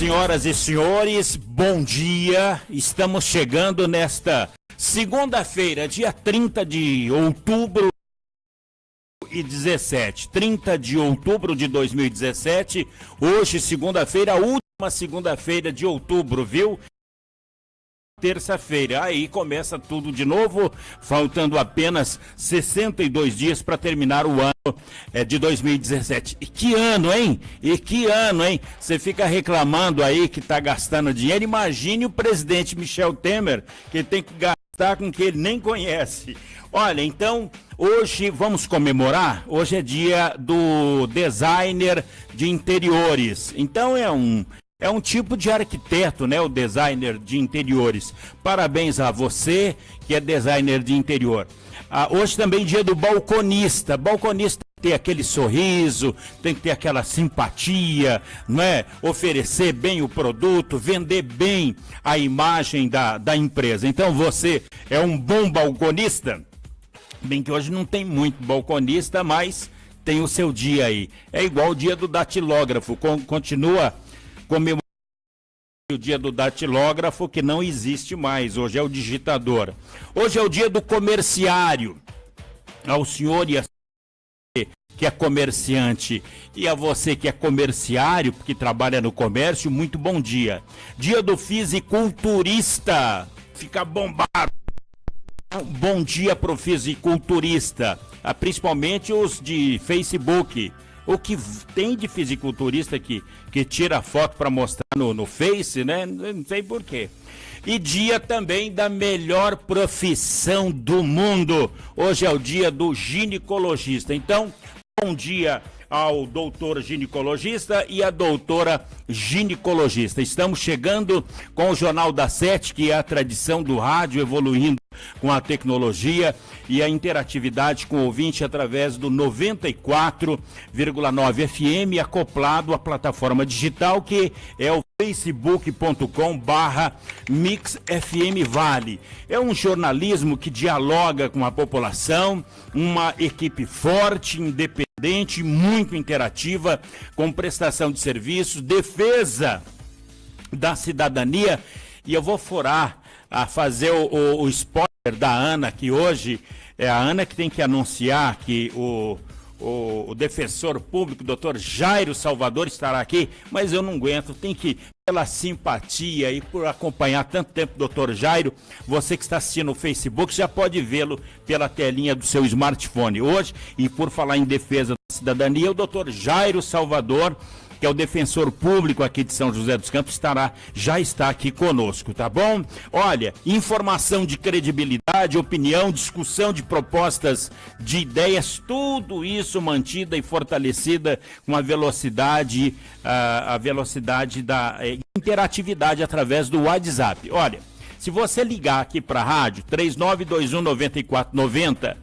Senhoras e senhores, bom dia. Estamos chegando nesta segunda-feira, dia 30 de outubro e 17. 30 de outubro de 2017. Hoje, segunda-feira, a última segunda-feira de outubro, viu? Terça-feira, aí começa tudo de novo, faltando apenas 62 dias para terminar o ano de 2017. E que ano, hein? Você fica reclamando aí que tá gastando dinheiro. Imagine o presidente Michel Temer, que tem que gastar com que ele nem conhece. Olha, então, hoje vamos comemorar, hoje é dia do designer de interiores. Então é um tipo de arquiteto, né? O designer de interiores. Parabéns a você que é designer de interior. Hoje também é dia do balconista. Balconista tem que ter aquele sorriso, tem que ter aquela simpatia, não é? Oferecer bem o produto, vender bem a imagem da empresa. Então você é um bom balconista? Bem que hoje não tem muito balconista, mas tem o seu dia aí. É igual o dia do datilógrafo, continua comemorando o dia do datilógrafo, que não existe mais, hoje é o digitador. Hoje é o dia do comerciário. Ao senhor e a você que é comerciante e a você que é comerciário, que trabalha no comércio, muito bom dia. Dia do fisiculturista, fica bombado. Bom dia pro fisiculturista, principalmente os de Facebook. O que tem de fisiculturista que tira foto para mostrar no Face, né? Não sei por quê. E dia também da melhor profissão do mundo. Hoje é o dia do ginecologista. Então, bom dia ao doutor ginecologista e a doutora ginecologista. Estamos chegando com o Jornal da Sete, que é a tradição do rádio evoluindo com a tecnologia e a interatividade com o ouvinte através do 94,9 FM, acoplado à plataforma digital que é o facebook.com/Mix FM Vale. É um jornalismo que dialoga com a população, uma equipe forte, independente, muito interativa, com prestação de serviços, defesa da cidadania. E eu vou furar a fazer o spoiler da Ana, que hoje é a Ana que tem que anunciar que o defensor público, doutor Jairo Salvador, estará aqui, mas eu não aguento, tem que, pela simpatia e por acompanhar tanto tempo o doutor Jairo, você que está assistindo no Facebook já pode vê-lo pela telinha do seu smartphone hoje. E por falar em defesa da cidadania, o doutor Jairo Salvador, que é o defensor público aqui de São José dos Campos, já está aqui conosco, tá bom? Olha, informação de credibilidade, opinião, discussão de propostas, de ideias, tudo isso mantida e fortalecida com a velocidade da interatividade através do WhatsApp. Olha, se você ligar aqui para a rádio, 3921-9490,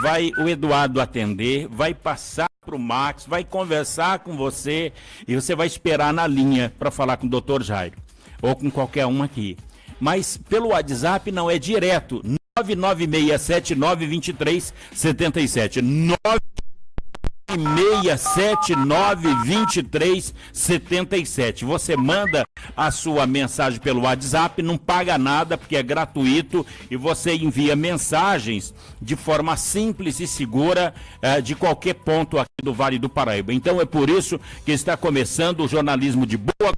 vai o Eduardo atender, vai passar para o Max, vai conversar com você e você vai esperar na linha para falar com o Dr. Jairo ou com qualquer um aqui. Mas pelo WhatsApp não, é direto, 996792377, 996792377. Você manda a sua mensagem pelo WhatsApp, não paga nada porque é gratuito e você envia mensagens de forma simples e segura de qualquer ponto aqui do Vale do Paraíba. Então é por isso que está começando o jornalismo de boa,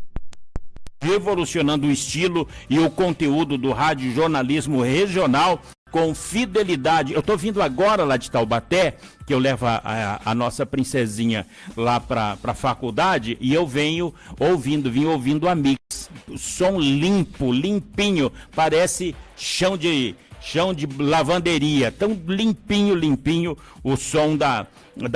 revolucionando o estilo e o conteúdo do rádio jornalismo regional com fidelidade. Eu estou vindo agora lá de Taubaté, que eu levo a nossa princesinha lá para a faculdade, e eu vim ouvindo a Mix. O som limpo, limpinho, parece chão de lavanderia, tão limpinho o som da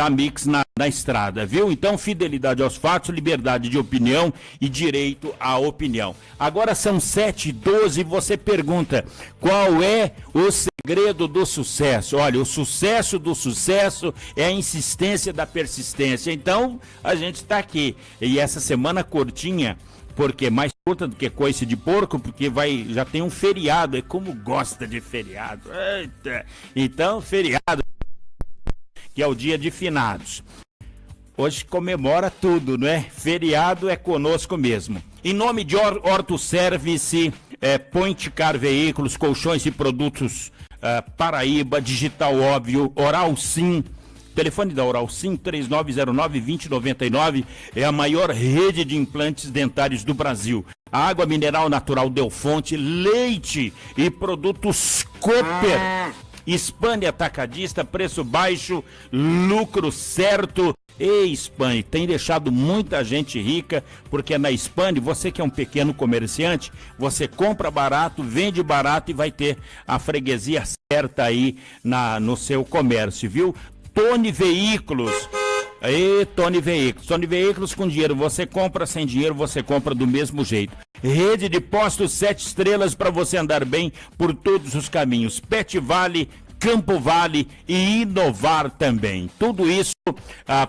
Mix na estrada, viu? Então, fidelidade aos fatos, liberdade de opinião e direito à opinião. Agora são 7h12 e você pergunta, qual é o segredo do sucesso? Olha, o sucesso do sucesso é a insistência da persistência. Então, a gente está aqui. E essa semana curtinha, porque mais curta do que coice de porco, porque já tem um feriado, é como gosta de feriado. Eita. Então, feriado, que é o dia de finados. Hoje comemora tudo, não é? Feriado é conosco mesmo. Em nome de Horto Service, Point Car Veículos, colchões e produtos Paraíba, Digital Óbvio, Oral Sim. Telefone da Oral Sim, 3909-2099, é a maior rede de implantes dentários do Brasil. A água mineral natural Del Fonte, leite e produtos Cooper. Hispânia Atacadista, preço baixo, lucro certo. E Hispânia tem deixado muita gente rica, porque na Hispânia, você que é um pequeno comerciante, você compra barato, vende barato e vai ter a freguesia certa aí no seu comércio, viu? Tony Veículos. Tony Veículos. Tony Veículos com dinheiro você compra, sem dinheiro você compra do mesmo jeito. Rede de postos 7 estrelas para você andar bem por todos os caminhos. Pet Vale, Campo Vale e Inovar também. Tudo isso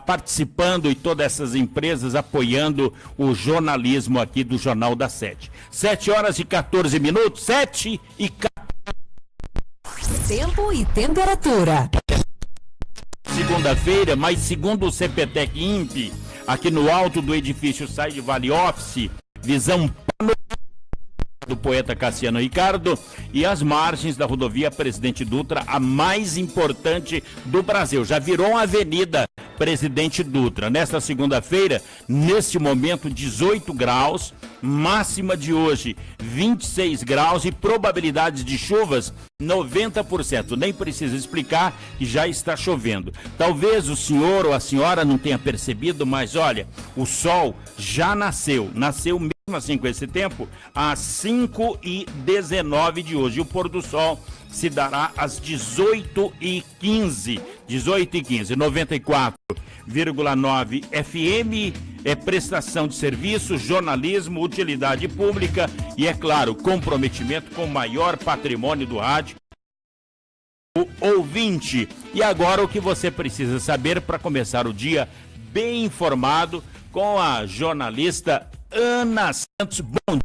participando e todas essas empresas apoiando o jornalismo aqui do Jornal da 7. 7h14, 7h14. Tempo e temperatura. Segunda-feira, mas segundo o CPTEC INPE, aqui no alto do edifício Side Valley Office, visão do poeta Cassiano Ricardo e as margens da rodovia Presidente Dutra, a mais importante do Brasil. Já virou uma avenida Presidente Dutra. Nesta segunda-feira, neste momento, 18 graus, máxima de hoje 26 graus e probabilidades de chuvas 90%. Nem precisa explicar que já está chovendo. Talvez o senhor ou a senhora não tenha percebido, mas olha, o sol já nasceu mesmo assim com esse tempo, às 5h19 de hoje. O pôr do sol se dará às 18h15. 94,9 FM, prestação de serviço, jornalismo, utilidade pública e, é claro, comprometimento com o maior patrimônio do rádio, o ouvinte. E agora o que você precisa saber para começar o dia bem informado com a jornalista Ana Santos. Bom dia.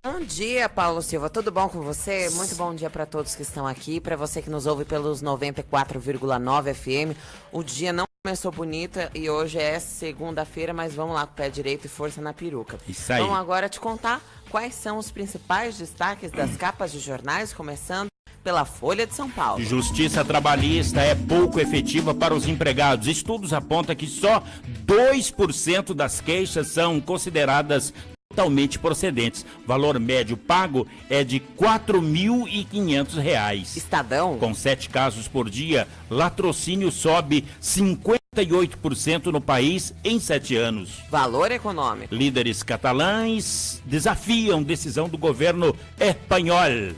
Bom dia, Paulo Silva. Tudo bom com você? Muito bom dia para todos que estão aqui. Para você que nos ouve pelos 94,9 FM. O dia não começou bonito e hoje é segunda-feira, mas vamos lá com o pé direito e força na peruca. Isso aí. Vamos agora te contar quais são os principais destaques das capas de jornais, começando pela Folha de São Paulo. Justiça trabalhista é pouco efetiva para os empregados. Estudos apontam que só 2% das queixas são consideradas totalmente procedentes. Valor médio pago é de R$ 4.500. Estadão. Com 7 casos por dia, latrocínio sobe 58% no país em 7 anos. Valor econômico. Líderes catalães desafiam decisão do governo espanhol.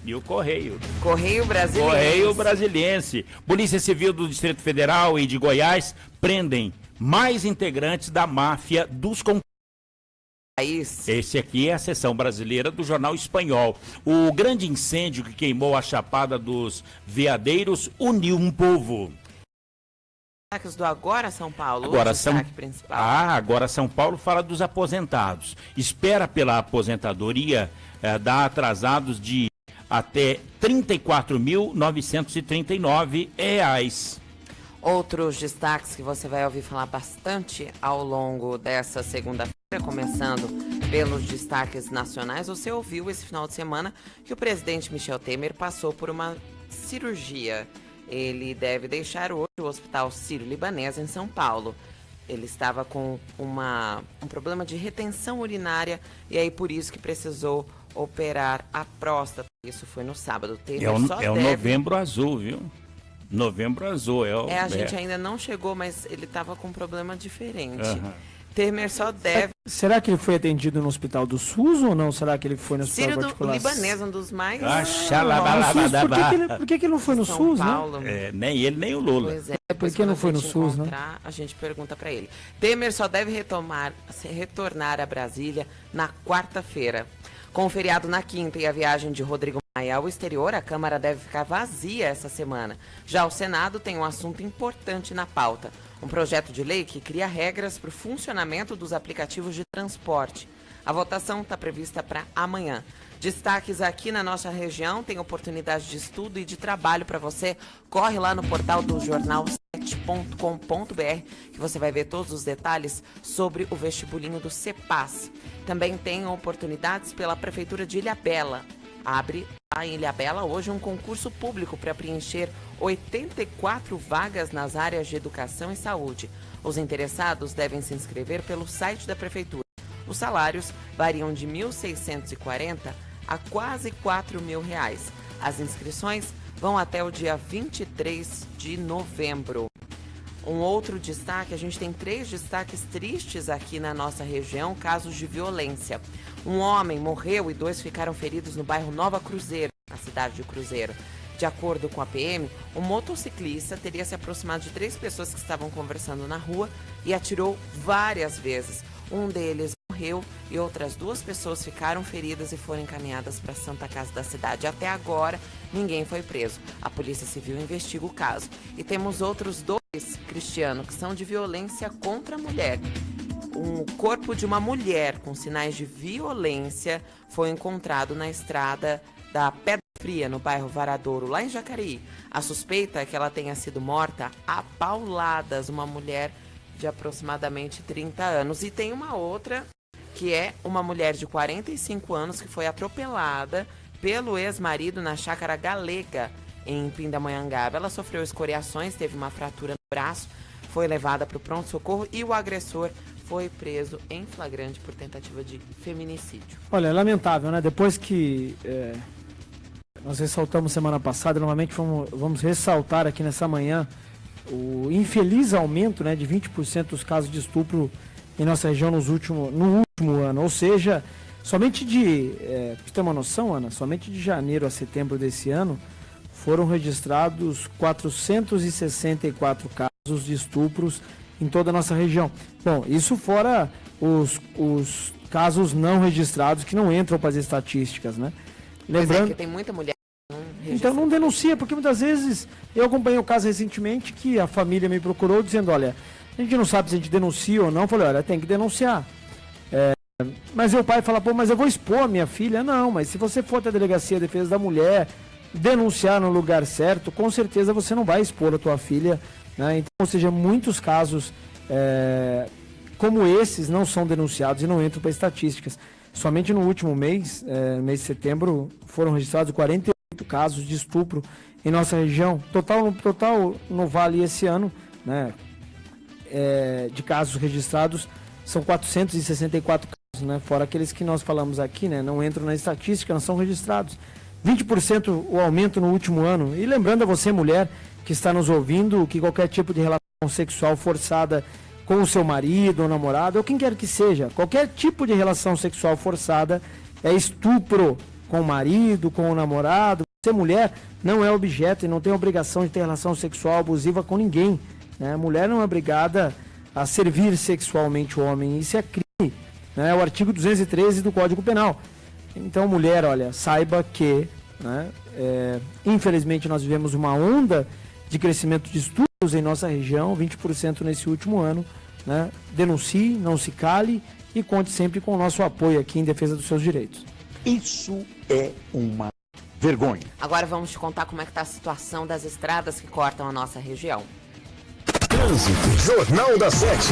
E o Correio Brasiliense. Polícia Civil do Distrito Federal e de Goiás prendem mais integrantes da máfia dos concursos. Esse aqui é a seção brasileira do Jornal Espanhol. O grande incêndio que queimou a Chapada dos Veadeiros uniu um povo. Destaques do Agora São Paulo. Agora São Paulo fala dos aposentados. Espera pela aposentadoria da atrasados de até R$ 34.939. Outros destaques que você vai ouvir falar bastante ao longo dessa segunda-feira, começando pelos destaques nacionais. Você ouviu esse final de semana que o presidente Michel Temer passou por uma cirurgia. Ele deve deixar hoje o Hospital Sírio-Libanês em São Paulo. Ele estava com um problema de retenção urinária e aí por isso que precisou operar a próstata. Isso foi no sábado. O Novembro Azul, viu? Novembro Azul. A gente ainda não chegou, mas ele estava com um problema diferente. Temer só deve... Será que ele foi atendido no hospital do SUS ou não? Será que ele foi no hospital particular? Libanês, um dos mais... Por que ele não foi no SUS, Paulo, né? Nem ele, nem o Lula. Pois por que não foi no SUS, né? A gente pergunta para ele. Temer só deve retornar a Brasília na quarta-feira. Com o feriado na quinta e a viagem de Rodrigo Maia ao exterior, a Câmara deve ficar vazia essa semana. Já o Senado tem um assunto importante na pauta. Um projeto de lei que cria regras para o funcionamento dos aplicativos de transporte. A votação está prevista para amanhã. Destaques aqui na nossa região, tem oportunidade de estudo e de trabalho para você. Corre lá no portal do Jornal 7. cepasnet.com.br, que você vai ver todos os detalhes sobre o vestibulinho do Cepaz. Também tem oportunidades pela Prefeitura de Ilhabela. Abre lá em Ilhabela hoje um concurso público para preencher 84 vagas nas áreas de educação e saúde. Os interessados devem se inscrever pelo site da Prefeitura. Os salários variam de R$ 1.640 a quase R$ 4.000. As inscrições vão até o dia 23 de novembro. Um outro destaque, a gente tem 3 destaques tristes aqui na nossa região, casos de violência. Um homem morreu e 2 ficaram feridos no bairro Nova Cruzeiro, na cidade de Cruzeiro. De acordo com a PM, o motociclista teria se aproximado de 3 pessoas que estavam conversando na rua e atirou várias vezes. Um deles morreu e outras 2 pessoas ficaram feridas e foram encaminhadas para a Santa Casa da cidade. Até agora, ninguém foi preso. A Polícia Civil investiga o caso. E temos outros 2, Cristiano, que são de violência contra a mulher. Um corpo de uma mulher com sinais de violência foi encontrado na estrada da Pedra Fria, no bairro Varadouro, lá em Jacareí. A suspeita é que ela tenha sido morta a pauladas, uma mulher de aproximadamente 30 anos. E tem uma outra, que é uma mulher de 45 anos que foi atropelada pelo ex-marido na Chácara Galega, em Pindamonhangaba. Ela sofreu escoriações, teve uma fratura no braço, foi levada para o pronto-socorro e o agressor foi preso em flagrante por tentativa de feminicídio. Olha, é lamentável, né? Depois que nós ressaltamos semana passada, novamente vamos ressaltar aqui nessa manhã o infeliz aumento, né, de 20% dos casos de estupro em nossa região no último ano. Ou seja, somente para você ter uma noção, Ana, somente de janeiro a setembro desse ano foram registrados 464 casos de estupros em toda a nossa região. Bom, isso fora os casos não registrados que não entram para as estatísticas, né? Lembrando que tem muita mulher que não registra. Então não denuncia, porque muitas vezes eu acompanhei um caso recentemente que a família me procurou dizendo, olha, a gente não sabe se a gente denuncia ou não. Eu falei, olha, tem que denunciar. Mas o pai fala, pô, mas eu vou expor a minha filha. Não, mas se você for até a Delegacia de Defesa da Mulher, denunciar no lugar certo, com certeza você não vai expor a tua filha, né? Então, ou seja, muitos casos como esses não são denunciados e não entram para estatísticas. Somente no último mês, mês de setembro, foram registrados 48 casos de estupro em nossa região. Total no Vale esse ano, né, de casos registrados, são 464 casos, né, fora aqueles que nós falamos aqui, né, não entram na estatística, não são registrados. 20% o aumento no último ano. E lembrando a você, mulher, que está nos ouvindo, que qualquer tipo de relação sexual forçada com o seu marido ou namorado, ou quem quer que seja, qualquer tipo de relação sexual forçada é estupro com o marido, com o namorado. Você, mulher, não é objeto e não tem obrigação de ter relação sexual abusiva com ninguém, né? A mulher não é obrigada a servir sexualmente o homem, isso é crime, né? É o artigo 213 do Código Penal. Então, mulher, olha, saiba que, né, infelizmente nós vivemos uma onda de crescimento de estupros em nossa região, 20% nesse último ano, né? Denuncie, não se cale e conte sempre com o nosso apoio aqui em defesa dos seus direitos. Isso é uma vergonha. Agora vamos te contar como é que está a situação das estradas que cortam a nossa região. Trânsito, Jornal da 7.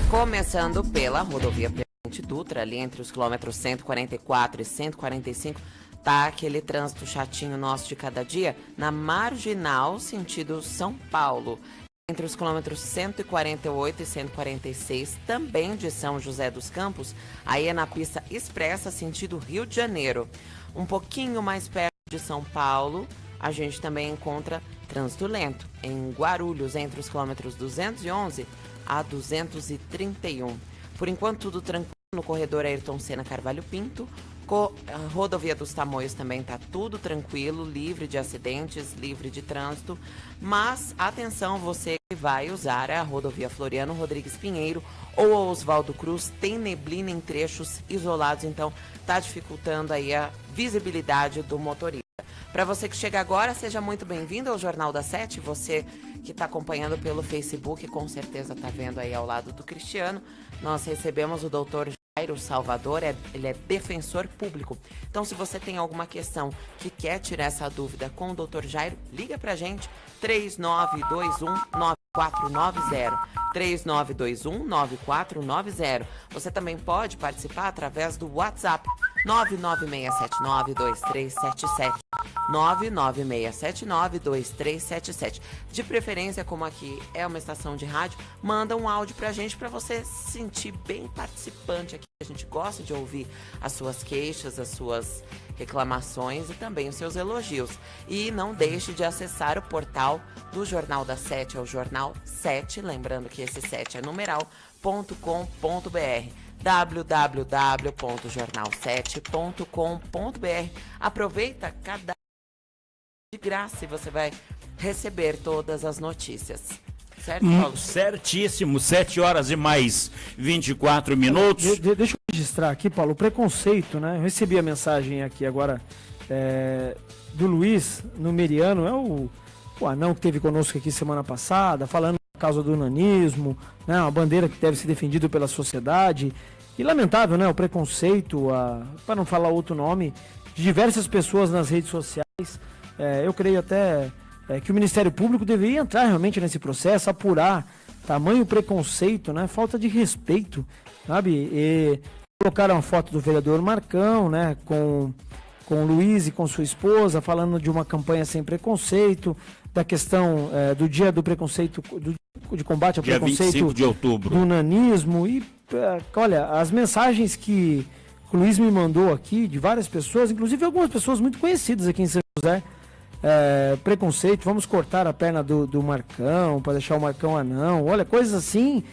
Começando pela rodovia Presidente Dutra, ali entre os quilômetros 144 e 145, tá aquele trânsito chatinho nosso de cada dia, na Marginal, sentido São Paulo. Entre os quilômetros 148 e 146, também de São José dos Campos, aí é na pista expressa, sentido Rio de Janeiro. Um pouquinho mais perto de São Paulo, a gente também encontra trânsito lento, em Guarulhos, entre os quilômetros 211 a 231. Por enquanto, tudo tranquilo no corredor Ayrton Senna Carvalho Pinto. A rodovia dos Tamoios também está tudo tranquilo, livre de acidentes, livre de trânsito. Mas atenção, você que vai usar a rodovia Floriano Rodrigues Pinheiro ou a Oswaldo Cruz, tem neblina em trechos isolados, então está dificultando aí a visibilidade do motorista. Para você que chega agora, seja muito bem-vindo ao Jornal da 7. Você que está acompanhando pelo Facebook, com certeza está vendo aí ao lado do Cristiano. Nós recebemos o doutor Jairo Salvador, ele é defensor público. Então, se você tem alguma questão que quer tirar essa dúvida com o doutor Jairo, liga pra gente, 3921 9490. 3921-9490. Você também pode participar através do WhatsApp 996792377. 996792377. De preferência, como aqui é uma estação de rádio, manda um áudio pra gente pra você se sentir bem participante aqui. A gente gosta de ouvir as suas queixas, as suas reclamações e também os seus elogios. E não deixe de acessar o portal do Jornal da 7, é o Jornal 7, lembrando que esse 7 é numeral.com.br. www.jornal7.com.br. Aproveita cada de graça e você vai receber todas as notícias. Certo, Paulo? Certíssimo, 7 horas e mais 24 minutos. Deixa eu registrar aqui, Paulo, o preconceito, né? Eu recebi a mensagem aqui agora do Luiz Numeriano, é o anão que esteve conosco aqui semana passada, falando da causa do nanismo, né? Uma bandeira que deve ser defendida pela sociedade. E lamentável, né? O preconceito, para não falar outro nome, de diversas pessoas nas redes sociais. Eu creio até que o Ministério Público deveria entrar realmente nesse processo, apurar tamanho preconceito, né? Falta de respeito, sabe? E colocaram a foto do vereador Marcão, né? Com o Luiz e com sua esposa, falando de uma campanha sem preconceito, da questão do dia do preconceito, de combate ao dia preconceito 25 de outubro. Do nanismo. E olha, as mensagens que o Luiz me mandou aqui, de várias pessoas, inclusive algumas pessoas muito conhecidas aqui em São José, preconceito, vamos cortar a perna do Marcão, para deixar o Marcão anão, olha, coisas assim,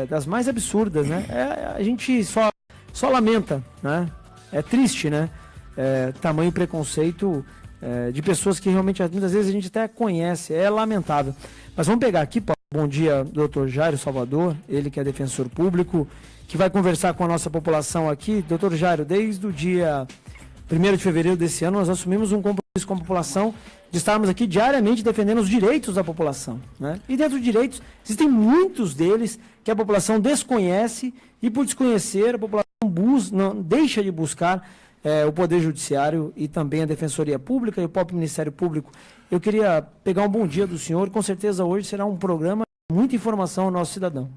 das mais absurdas, né? A gente só lamenta, né? É triste, né? Tamanho preconceito de pessoas que realmente muitas vezes a gente até conhece, é lamentável. Mas vamos pegar aqui, bom dia, doutor Jairo Salvador, ele que é defensor público, que vai conversar com a nossa população aqui. Doutor Jairo, desde o dia 1º de fevereiro desse ano, nós assumimos um compromisso com a população de estarmos aqui diariamente defendendo os direitos da população, né? E dentro dos direitos, existem muitos deles que a população desconhece e, por desconhecer, a população não deixa de buscar o Poder Judiciário e também a Defensoria Pública e o próprio Ministério Público. Eu queria pegar um bom dia do senhor, com certeza hoje será um programa de muita informação ao nosso cidadão.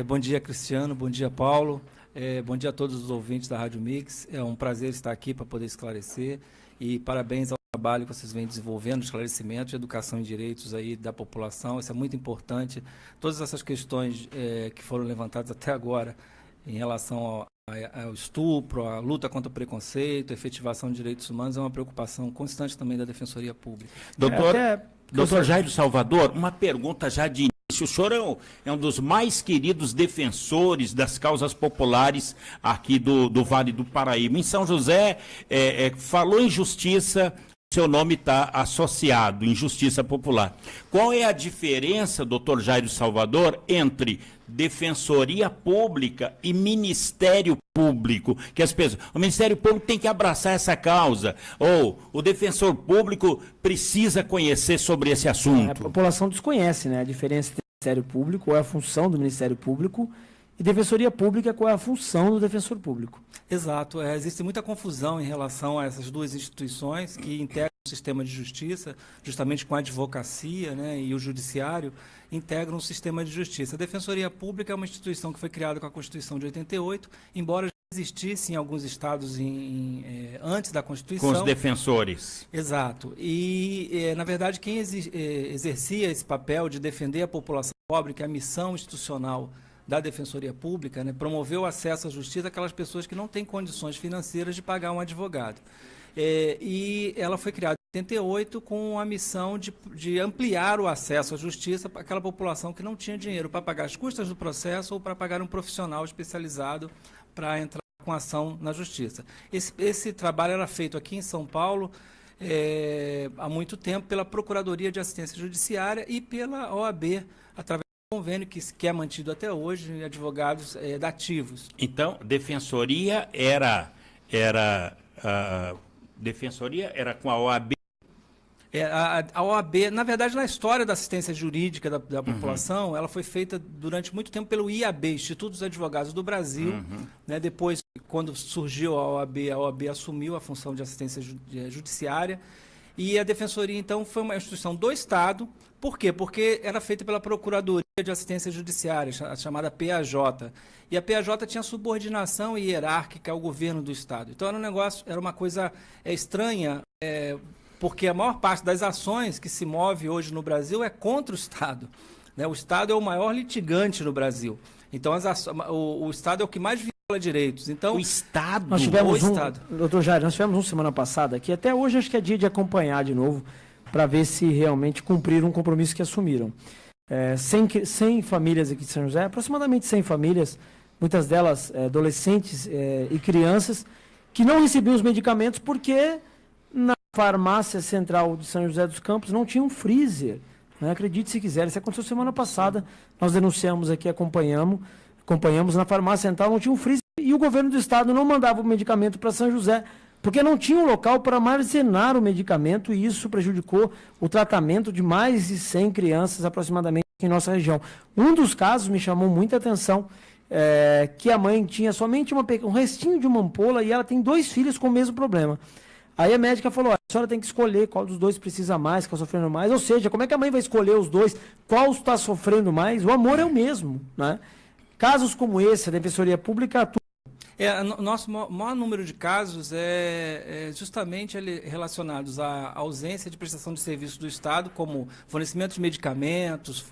Bom dia, Cristiano, bom dia, Paulo, bom dia a todos os ouvintes da Rádio Mix. É um prazer estar aqui para poder esclarecer e parabéns ao trabalho que vocês vêm desenvolvendo, esclarecimento de educação e direitos aí da população. Isso é muito importante. Todas essas questões que foram levantadas até agora em relação ao estupro, a luta contra o preconceito, a efetivação de direitos humanos é uma preocupação constante também da Defensoria Pública. Doutor Jairo Salvador, uma pergunta já de início. O senhor é um dos mais queridos defensores das causas populares aqui do Vale do Paraíba. Em São José, falou em justiça, seu nome está associado, em Justiça Popular. Qual é a diferença, doutor Jairo Salvador, entre Defensoria Pública e Ministério Público? Que o Ministério Público tem que abraçar essa causa, ou o defensor público precisa conhecer sobre esse assunto? A população desconhece, né, a diferença entre Ministério Público, qual é a função do Ministério Público, e Defensoria Pública, qual é a função do defensor público. Exato. Existe muita confusão em relação a essas duas instituições que integram o sistema de justiça, justamente com a advocacia, né, e o judiciário, integram o sistema de justiça. A Defensoria Pública é uma instituição que foi criada com a Constituição de 88, embora já existisse em alguns estados antes da Constituição. Com os defensores. Exato. E, na verdade, quem exercia esse papel de defender a população pobre, que é a missão institucional da Defensoria Pública, né, promoveu o acesso à justiça àquelas pessoas que não têm condições financeiras de pagar um advogado. E ela foi criada em 88 com a missão de ampliar o acesso à justiça para aquela população que não tinha dinheiro para pagar as custas do processo ou para pagar um profissional especializado para entrar com ação na justiça. Esse trabalho era feito aqui em São Paulo há muito tempo pela Procuradoria de Assistência Judiciária e pela OAB, através convênio que é mantido até hoje, advogados dativos. Então, Defensoria Defensoria era com a OAB? A OAB, na verdade, na história da assistência jurídica da população, ela foi feita durante muito tempo pelo IAB, Instituto dos Advogados do Brasil. Né? Depois, quando surgiu a OAB assumiu a função de assistência judiciária. E a Defensoria, então, foi uma instituição do Estado. Por quê? Porque era feita pela Procuradoria de Assistência Judiciária, a chamada PAJ. E a PAJ tinha subordinação hierárquica ao governo do Estado. Então, era uma coisa estranha, porque a maior parte das ações que se move hoje no Brasil é contra o Estado, né? O Estado é o maior litigante no Brasil. Então, o Estado é o que mais viola direitos. Então, o Estado? Nós tivemos doutor Jair, nós tivemos semana passada aqui, até hoje acho que é dia de acompanhar de novo, para ver se realmente cumpriram um compromisso que assumiram. 100 famílias aqui de São José, aproximadamente 100 famílias, muitas delas adolescentes e crianças, que não recebiam os medicamentos porque na farmácia central de São José dos Campos não tinha um freezer. Né? Acredite se quiser, isso aconteceu semana passada, nós denunciamos aqui, acompanhamos na farmácia central, não tinha um freezer, e o governo do estado não mandava o medicamento para São José, porque não tinha um local para armazenar o medicamento, e isso prejudicou o tratamento de mais de 100 crianças aproximadamente em nossa região. Um dos casos me chamou muita atenção, que a mãe tinha somente um restinho de uma ampola e ela tem 2 filhos com o mesmo problema. Aí a médica falou, a senhora tem que escolher qual dos 2 precisa mais, qual está sofrendo mais, ou seja, como é que a mãe vai escolher os 2, qual está sofrendo mais? O amor é o mesmo, né? Casos como esse, a Defensoria Pública atua. Nosso maior número de casos é justamente relacionados à ausência de prestação de serviços do Estado, como fornecimento de medicamentos,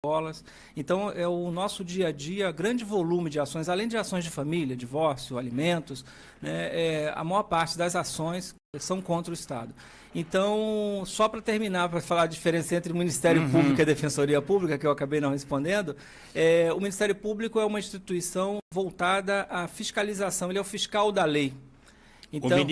escolas. Então, é o nosso dia a dia, grande volume de ações, além de ações de família, divórcio, alimentos, né, a maior parte das ações são contra o Estado. Então, só para terminar, para falar a diferença entre o Ministério Público e a Defensoria Pública, que eu acabei não respondendo, o Ministério Público é uma instituição voltada à fiscalização, ele é o fiscal da lei. Então, o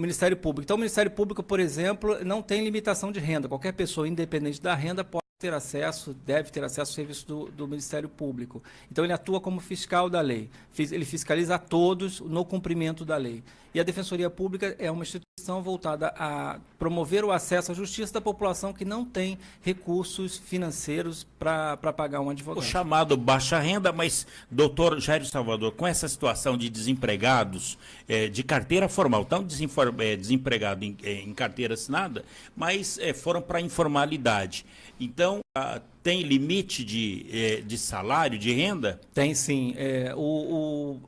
Ministério Público. Então, o Ministério Público, por exemplo, não tem limitação de renda. Qualquer pessoa, independente da renda, pode ter acesso, deve ter acesso ao serviço do Ministério Público. Então, ele atua como fiscal da lei. Ele fiscaliza a todos no cumprimento da lei. E a Defensoria Pública é uma instituição voltada a promover o acesso à justiça da população que não tem recursos financeiros para pagar um advogado. O chamado baixa renda, mas, doutor Jair Salvador, com essa situação de desempregados de carteira formal, estão desempregados em carteira assinada, mas foram para a informalidade. Então, tem limite de salário, de renda? Tem sim. O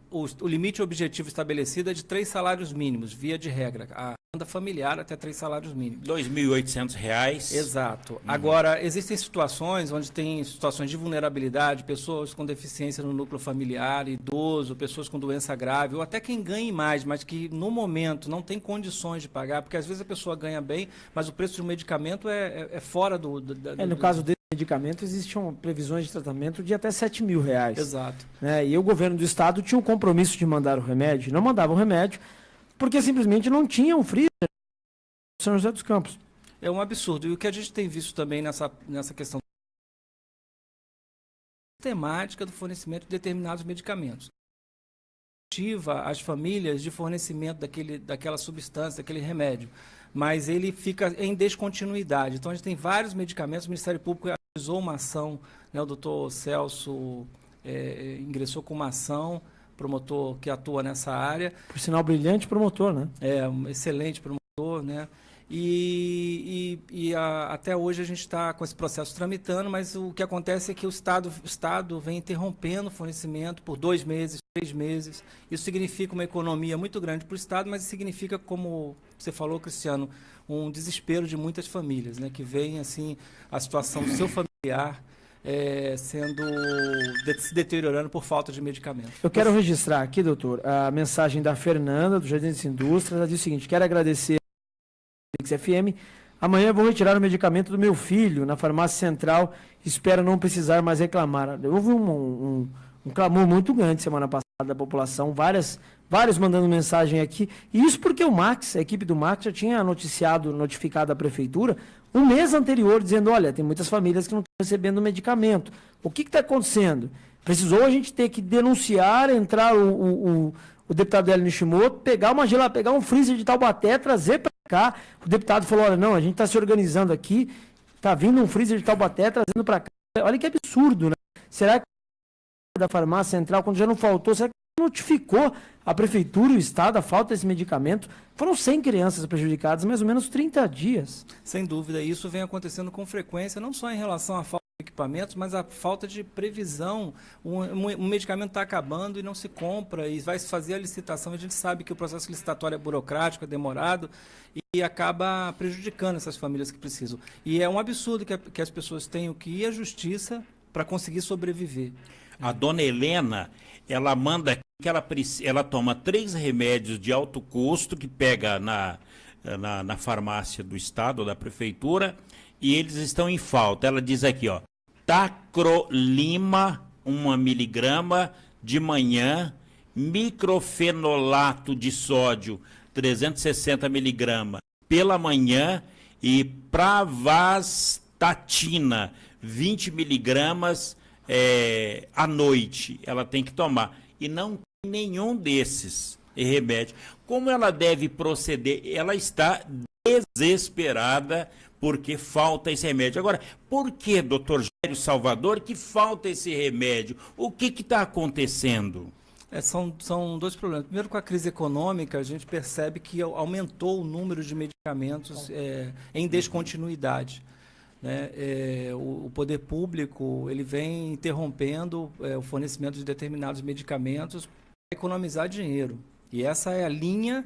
limite objetivo estabelecido é de 3 salários mínimos, via de regra. A renda familiar até 3 salários mínimos. R$ 2.800. Exato. Agora, existem situações onde tem situações de vulnerabilidade, pessoas com deficiência no núcleo familiar, idoso, pessoas com doença grave, ou até quem ganhe mais, mas que no momento não tem condições de pagar, porque às vezes a pessoa ganha bem, mas o preço de um medicamento é fora do... no caso desse medicamento, existiam previsões de tratamento de até R$ 7.000. Exato. Né? E o governo do estado tinha um compromisso de mandar o remédio, não mandava o remédio, porque simplesmente não tinha um freezer em São José dos Campos. É um absurdo. E o que a gente tem visto também nessa questão temática do fornecimento de determinados medicamentos. Ativa as famílias de fornecimento daquela substância, daquele remédio, mas ele fica em descontinuidade. Então, a gente tem vários medicamentos, o Ministério Público realizou uma ação, né, o doutor Celso ingressou com uma ação, promotor que atua nessa área. Por sinal, brilhante promotor, né? Um excelente promotor, né? Até hoje a gente está com esse processo tramitando, mas o que acontece é que o Estado vem interrompendo o fornecimento por 2 meses, 3 meses. Isso significa uma economia muito grande para o Estado, mas significa, como você falou, Cristiano, um desespero de muitas famílias, né? Que veem assim, a situação do seu familiar se deteriorando por falta de medicamentos. Eu quero registrar aqui, doutor, a mensagem da Fernanda, do Jardim das Indústrias. Ela diz o seguinte: quero agradecer a FM. Amanhã eu vou retirar o medicamento do meu filho na farmácia central. Espero não precisar mais reclamar. Houve um clamor muito grande semana passada da população, vários mandando mensagem aqui. E isso porque o Max, a equipe do Max, já tinha notificado a prefeitura um mês anterior, dizendo: olha, tem muitas famílias que não estão recebendo medicamento. O que está acontecendo? Precisou a gente ter que denunciar, entrar o deputado Hélio Nishimoto, pegar um freezer de Taubaté, trazer para cá. O deputado falou: olha, não, a gente está se organizando aqui, está vindo um freezer de Taubaté, trazendo para cá. Olha que absurdo, né? Será que da farmácia central, quando já não faltou, será que não notificou a prefeitura e o estado a falta desse medicamento. Foram 100 crianças prejudicadas, mais ou menos 30 dias. Sem dúvida, isso vem acontecendo com frequência, não só em relação à falta de equipamentos, mas a falta de previsão. Um medicamento está acabando e não se compra, e vai se fazer a licitação. A gente sabe que o processo licitatório é burocrático, é demorado, e acaba prejudicando essas famílias que precisam. E é um absurdo que as pessoas tenham que ir à justiça para conseguir sobreviver. A dona Helena, ela manda aqui que ela toma 3 remédios de alto custo que pega na farmácia do estado ou da prefeitura, e eles estão em falta. Ela diz aqui, ó, tacrolima 1 miligrama de manhã, microfenolato de sódio 360 miligramas pela manhã e pravastatina 20 miligramas à noite. Ela tem que tomar. E não tem nenhum desses remédios. Como ela deve proceder? Ela está desesperada porque falta esse remédio. Agora, por que, doutor Jairo Salvador, que falta esse remédio? O que está acontecendo? São dois problemas. Primeiro, com a crise econômica, a gente percebe que aumentou o número de medicamentos em descontinuidade. Né? O poder público ele vem interrompendo o fornecimento de determinados medicamentos para economizar dinheiro. E essa é a linha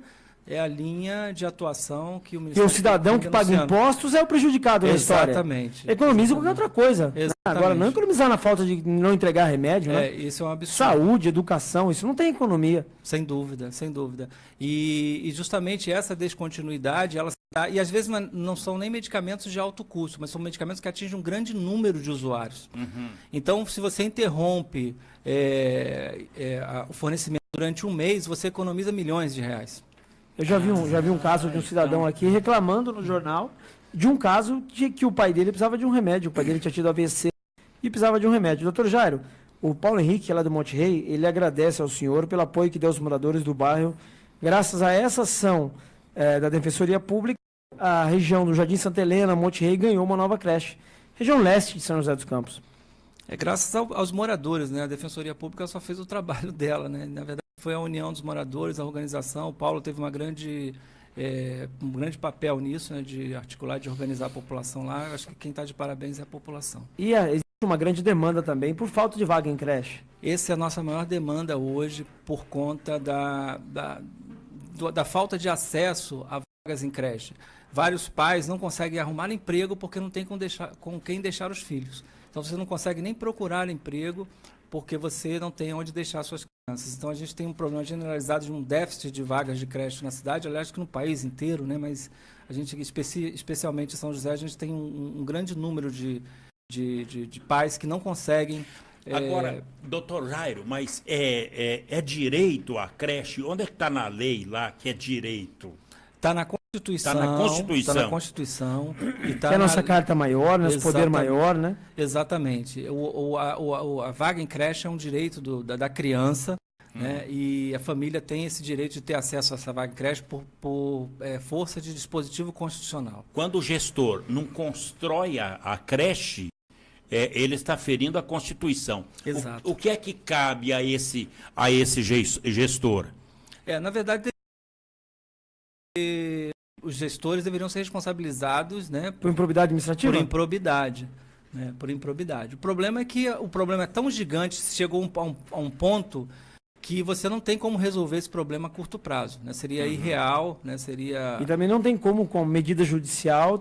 de atuação que o Ministério... E o cidadão que paga impostos é o prejudicado na história. Exatamente. Economiza qualquer outra coisa. Exatamente. Agora, não economizar na falta de não entregar remédio, né? Isso é um absurdo. Saúde, educação, isso não tem economia. Sem dúvida, sem dúvida. E justamente essa descontinuidade, e às vezes não são nem medicamentos de alto custo, mas são medicamentos que atingem um grande número de usuários. Uhum. Então, se você interrompe o fornecimento durante um mês, você economiza milhões de reais. Eu já vi um caso de um cidadão aqui reclamando no jornal de um caso de que o pai dele precisava de um remédio. O pai dele tinha tido AVC e precisava de um remédio. Doutor Jairo, o Paulo Henrique, lá do Monte Rei, ele agradece ao senhor pelo apoio que deu aos moradores do bairro. Graças a essa ação da Defensoria Pública, a região do Jardim Santa Helena, Monte Rei, ganhou uma nova creche. Região leste de São José dos Campos. Graças aos moradores, né? A Defensoria Pública só fez o trabalho dela, né? Na verdade, foi a união dos moradores, a organização. O Paulo teve um grande papel nisso, né? De articular, de organizar a população lá. Acho que quem está de parabéns é a população. E existe uma grande demanda também por falta de vaga em creche. Essa é a nossa maior demanda hoje por conta da falta de acesso a vagas em creche. Vários pais não conseguem arrumar emprego porque não tem com quem deixar os filhos. Então, você não consegue nem procurar emprego porque você não tem onde deixar suas crianças. Então, a gente tem um problema generalizado de um déficit de vagas de creche na cidade, aliás, que no país inteiro, né? Mas a gente, especialmente em São José, a gente tem um grande número de pais que não conseguem... Agora, doutor Jairo, mas é direito a creche? Onde é que está na lei lá que é direito? Está na Constituição. Está na Constituição. Está na Constituição. E tá que é a nossa carta maior, nosso poder maior, né? Exatamente. A vaga em creche é um direito da criança, né? E a família tem esse direito de ter acesso a essa vaga em creche por força de dispositivo constitucional. Quando o gestor não constrói a creche, ele está ferindo a Constituição. Exato. O que é que cabe a esse gestor? Na verdade, os gestores deveriam ser responsabilizados, né, por improbidade administrativa? Por improbidade. Né, por improbidade. O problema é que o problema é tão gigante, chegou a um ponto que você não tem como resolver esse problema a curto prazo. Né? Seria irreal, né? E também não tem como, com medida judicial,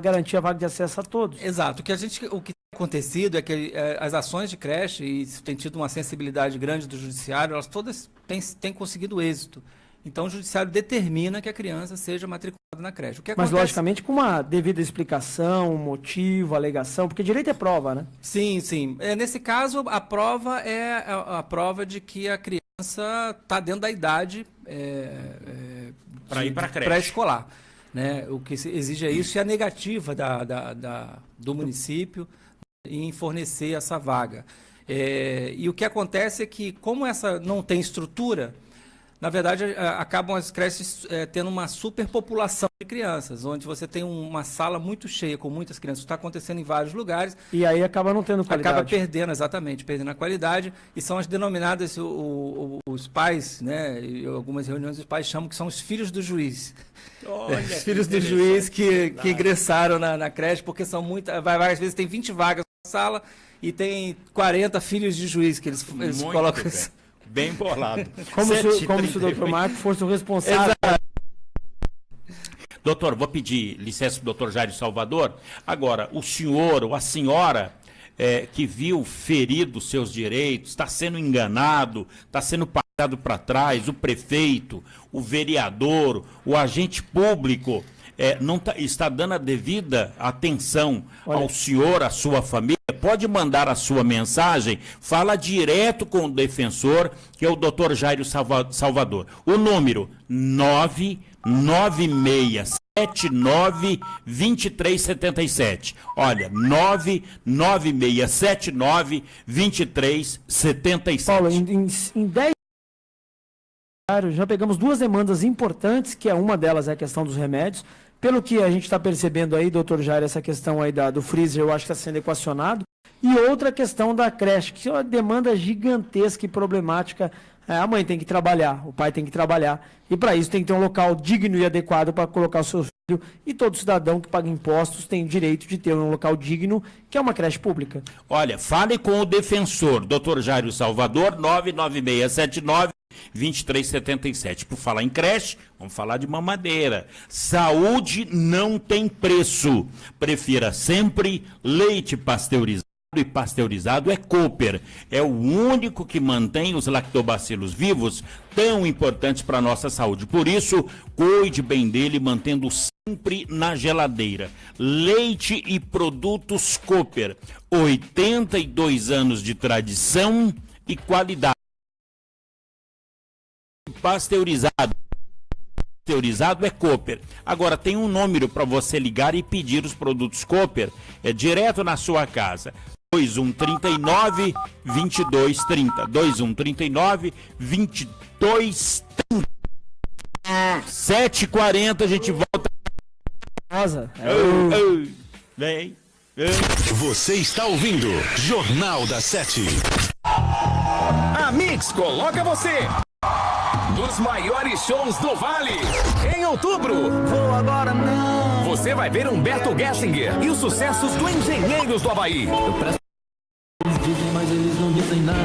garantir a vaga de acesso a todos. Exato. O que tem acontecido é que as ações de creche, e tem tido uma sensibilidade grande do judiciário, elas todas têm conseguido êxito. Então, o judiciário determina que a criança seja matriculada na creche. Mas, logicamente, com uma devida explicação, motivo, alegação, porque direito é prova, né? Sim, sim. Nesse caso, a prova é a prova de que a criança está dentro da idade para ir para a creche. Pré-escolar. Né? O que exige isso é a negativa do município em fornecer essa vaga. E o que acontece é que, como essa não tem estrutura, na verdade, acabam as creches tendo uma superpopulação de crianças, onde você tem uma sala muito cheia, com muitas crianças. Isso está acontecendo em vários lugares. E aí acaba não tendo qualidade. Acaba perdendo a qualidade. E são as denominadas, o os pais, né, em algumas reuniões os pais chamam que são os filhos do juiz. Olha, os filhos do juiz que ingressaram na creche, porque são muitas, às vezes tem 20 vagas na sala e tem 40 filhos de juiz que eles colocam. Bem bolado. Como se o doutor Marco fosse o responsável. Exato. Doutor, vou pedir licença para o doutor Jairo Salvador. Agora, o senhor ou a senhora que viu ferido seus direitos, está sendo enganado, está sendo passado para trás, o prefeito, o vereador, o agente público, não está dando a devida atenção ao senhor, à sua família, pode mandar a sua mensagem, fala direto com o defensor, que é o doutor Jairo Salvador. O número 99679-2377. Olha, 99679-2377. Paulo, em 10 já pegamos 2 demandas importantes, que uma delas é a questão dos remédios. Pelo que a gente está percebendo aí, doutor Jair, essa questão aí do freezer, eu acho que está sendo equacionado. E outra questão da creche, que é uma demanda gigantesca e problemática. A mãe tem que trabalhar, o pai tem que trabalhar. E para isso tem que ter um local digno e adequado para colocar o seu filho. E todo cidadão que paga impostos tem o direito de ter um local digno, que é uma creche pública. Olha, fale com o defensor, doutor Jairo Salvador, 99679-2377. Por falar em creche, vamos falar de mamadeira. Saúde não tem preço. Prefira sempre leite pasteurizado. E pasteurizado é Cooper. É o único que mantém os lactobacilos vivos, tão importantes para a nossa saúde. Por isso, cuide bem dele, mantendo sempre na geladeira. Leite e produtos Cooper. 82 anos de tradição e qualidade. Pasteurizado é Cooper. Agora tem um número para você ligar e pedir os produtos Cooper direto na sua casa. 2139-2230. 2139-2230. 7h40 a gente volta. Nossa. Vem. Você está ouvindo Jornal da 7. A Mix coloca você nos maiores shows do Vale. Em outubro, Vou agora não. você vai ver Humberto Gessinger e os sucessos do Engenheiros do Havaí. Eu presto, eles dizem, mas eles não dizem nada.